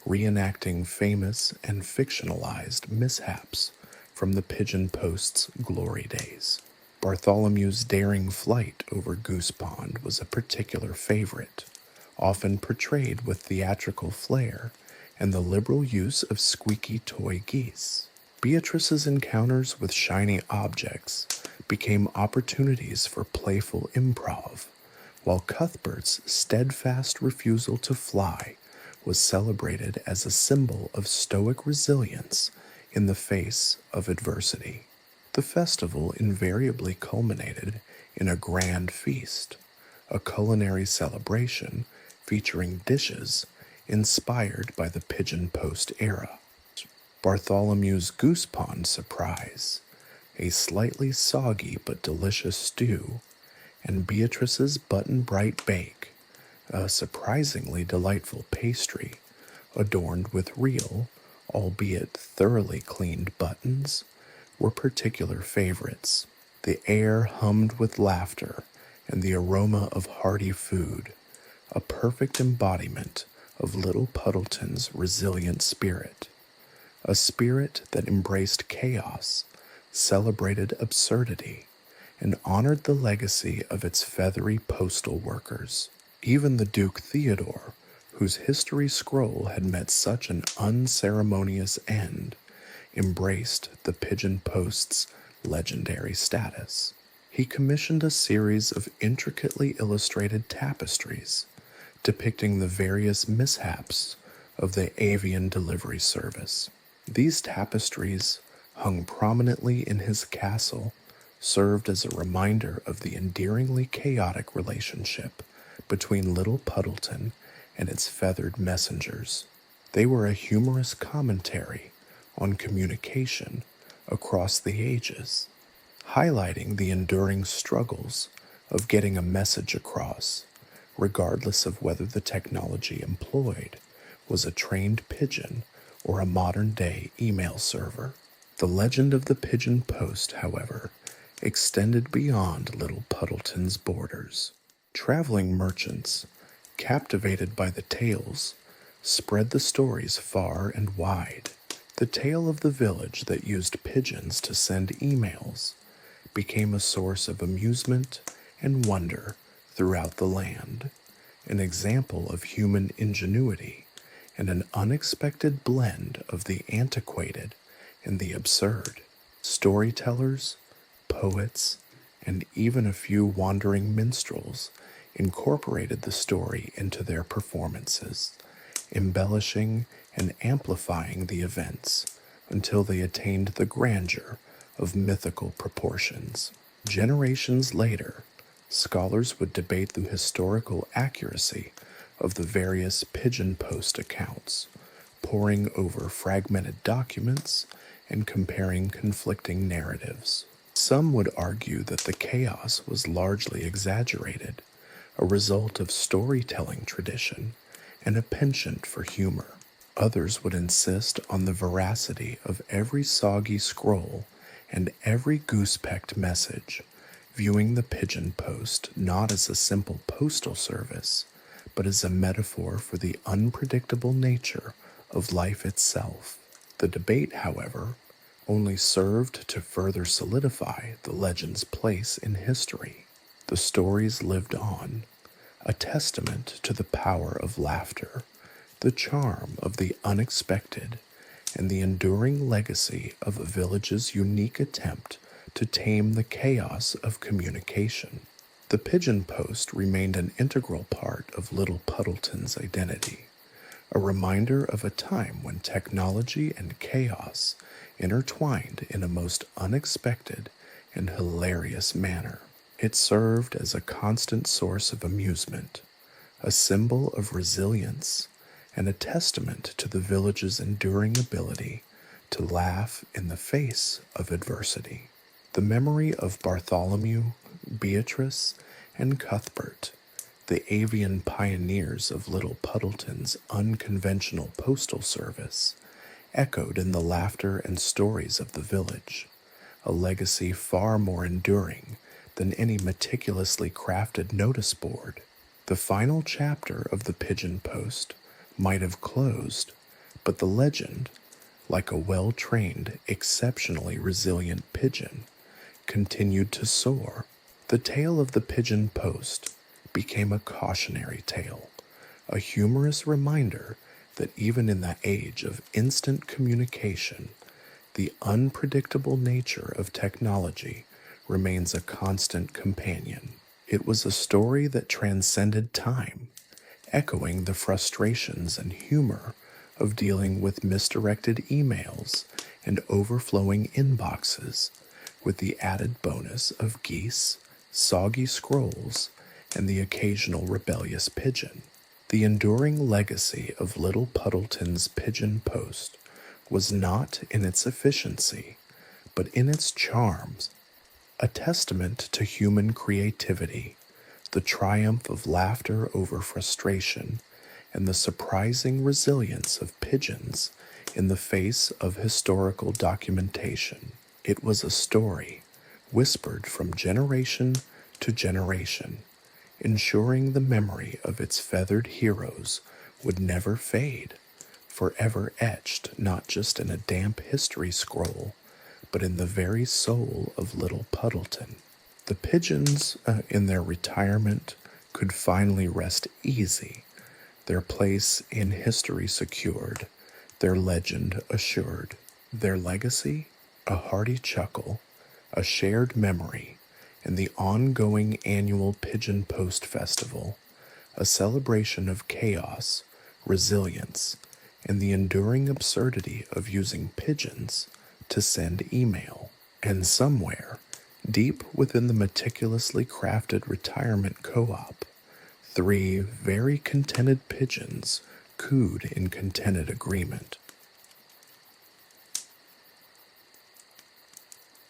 reenacting famous and fictionalized mishaps from the Pigeon Post's glory days. Bartholomew's daring flight over Goose Pond was a particular favorite, often portrayed with theatrical flair and the liberal use of squeaky toy geese. Beatrice's encounters with shiny objects became opportunities for playful improv, while Cuthbert's steadfast refusal to fly was celebrated as a symbol of stoic resilience in the face of adversity. The festival invariably culminated in a grand feast, a culinary celebration featuring dishes inspired by the Pigeon Post era. Bartholomew's Goose Pond surprise, a slightly soggy but delicious stew, and Beatrice's Button Bright Bake, a surprisingly delightful pastry adorned with real, albeit thoroughly cleaned buttons, were particular favorites. The air hummed with laughter and the aroma of hearty food, a perfect embodiment of Little Puddleton's resilient spirit, a spirit that embraced chaos, celebrated absurdity, and honored the legacy of its feathery postal workers. Even the Duke Theodore, whose history scroll had met such an unceremonious end, embraced the Pigeon Post's legendary status. He commissioned a series of intricately illustrated tapestries depicting the various mishaps of the avian delivery service. These tapestries, hung prominently in his castle, served as a reminder of the endearingly chaotic relationship between Little Puddleton and its feathered messengers. They were a humorous commentary on communication across the ages, highlighting the enduring struggles of getting a message across, regardless of whether the technology employed was a trained pigeon or a modern-day email server. The legend of the pigeon post, however, extended beyond Little Puddleton's borders. Traveling merchants, captivated by the tales, spread the stories far and wide. The tale of the village that used pigeons to send emails became a source of amusement and wonder throughout the land, an example of human ingenuity and an unexpected blend of the antiquated and the absurd. Storytellers, poets, and even a few wandering minstrels incorporated the story into their performances, embellishing and amplifying the events until they attained the grandeur of mythical proportions. Generations later, scholars would debate the historical accuracy of the various pigeon post accounts, poring over fragmented documents and comparing conflicting narratives. Some would argue that the chaos was largely exaggerated, a result of storytelling tradition and a penchant for humor. Others would insist on the veracity of every soggy scroll and every goose-pecked message, viewing the pigeon post not as a simple postal service, but as a metaphor for the unpredictable nature of life itself. The debate, however, only served to further solidify the legend's place in history. The stories lived on, a testament to the power of laughter, the charm of the unexpected, and the enduring legacy of a village's unique attempt to tame the chaos of communication. The pigeon post remained an integral part of Little Puddleton's identity, a reminder of a time when technology and chaos intertwined in a most unexpected and hilarious manner. It served as a constant source of amusement, a symbol of resilience, and a testament to the village's enduring ability to laugh in the face of adversity. The memory of Bartholomew, Beatrice, and Cuthbert, the avian pioneers of Little Puddleton's unconventional postal service, echoed in the laughter and stories of the village, a legacy far more enduring than any meticulously crafted notice board. The final chapter of the pigeon post might have closed, but the legend, like a well-trained, exceptionally resilient pigeon, continued to soar. The tale of the pigeon post became a cautionary tale, a humorous reminder that even in the age of instant communication, the unpredictable nature of technology remains a constant companion. It was a story that transcended time, echoing the frustrations and humor of dealing with misdirected emails and overflowing inboxes, with the added bonus of geese, soggy scrolls, and the occasional rebellious pigeon. The enduring legacy of Little Puddleton's pigeon post was not in its efficiency, but in its charms, a testament to human creativity, the triumph of laughter over frustration, and the surprising resilience of pigeons in the face of historical documentation. It was a story whispered from generation to generation, ensuring the memory of its feathered heroes would never fade, forever etched not just in a damp history scroll, but in the very soul of Little Puddleton. The pigeons, in their retirement, could finally rest easy, their place in history secured, their legend assured. Their legacy, a hearty chuckle, a shared memory, and the ongoing annual Pigeon Post Festival, a celebration of chaos, resilience, and the enduring absurdity of using pigeons to send email. And somewhere, deep within the meticulously crafted retirement co-op, 3 very contented pigeons cooed in contented agreement.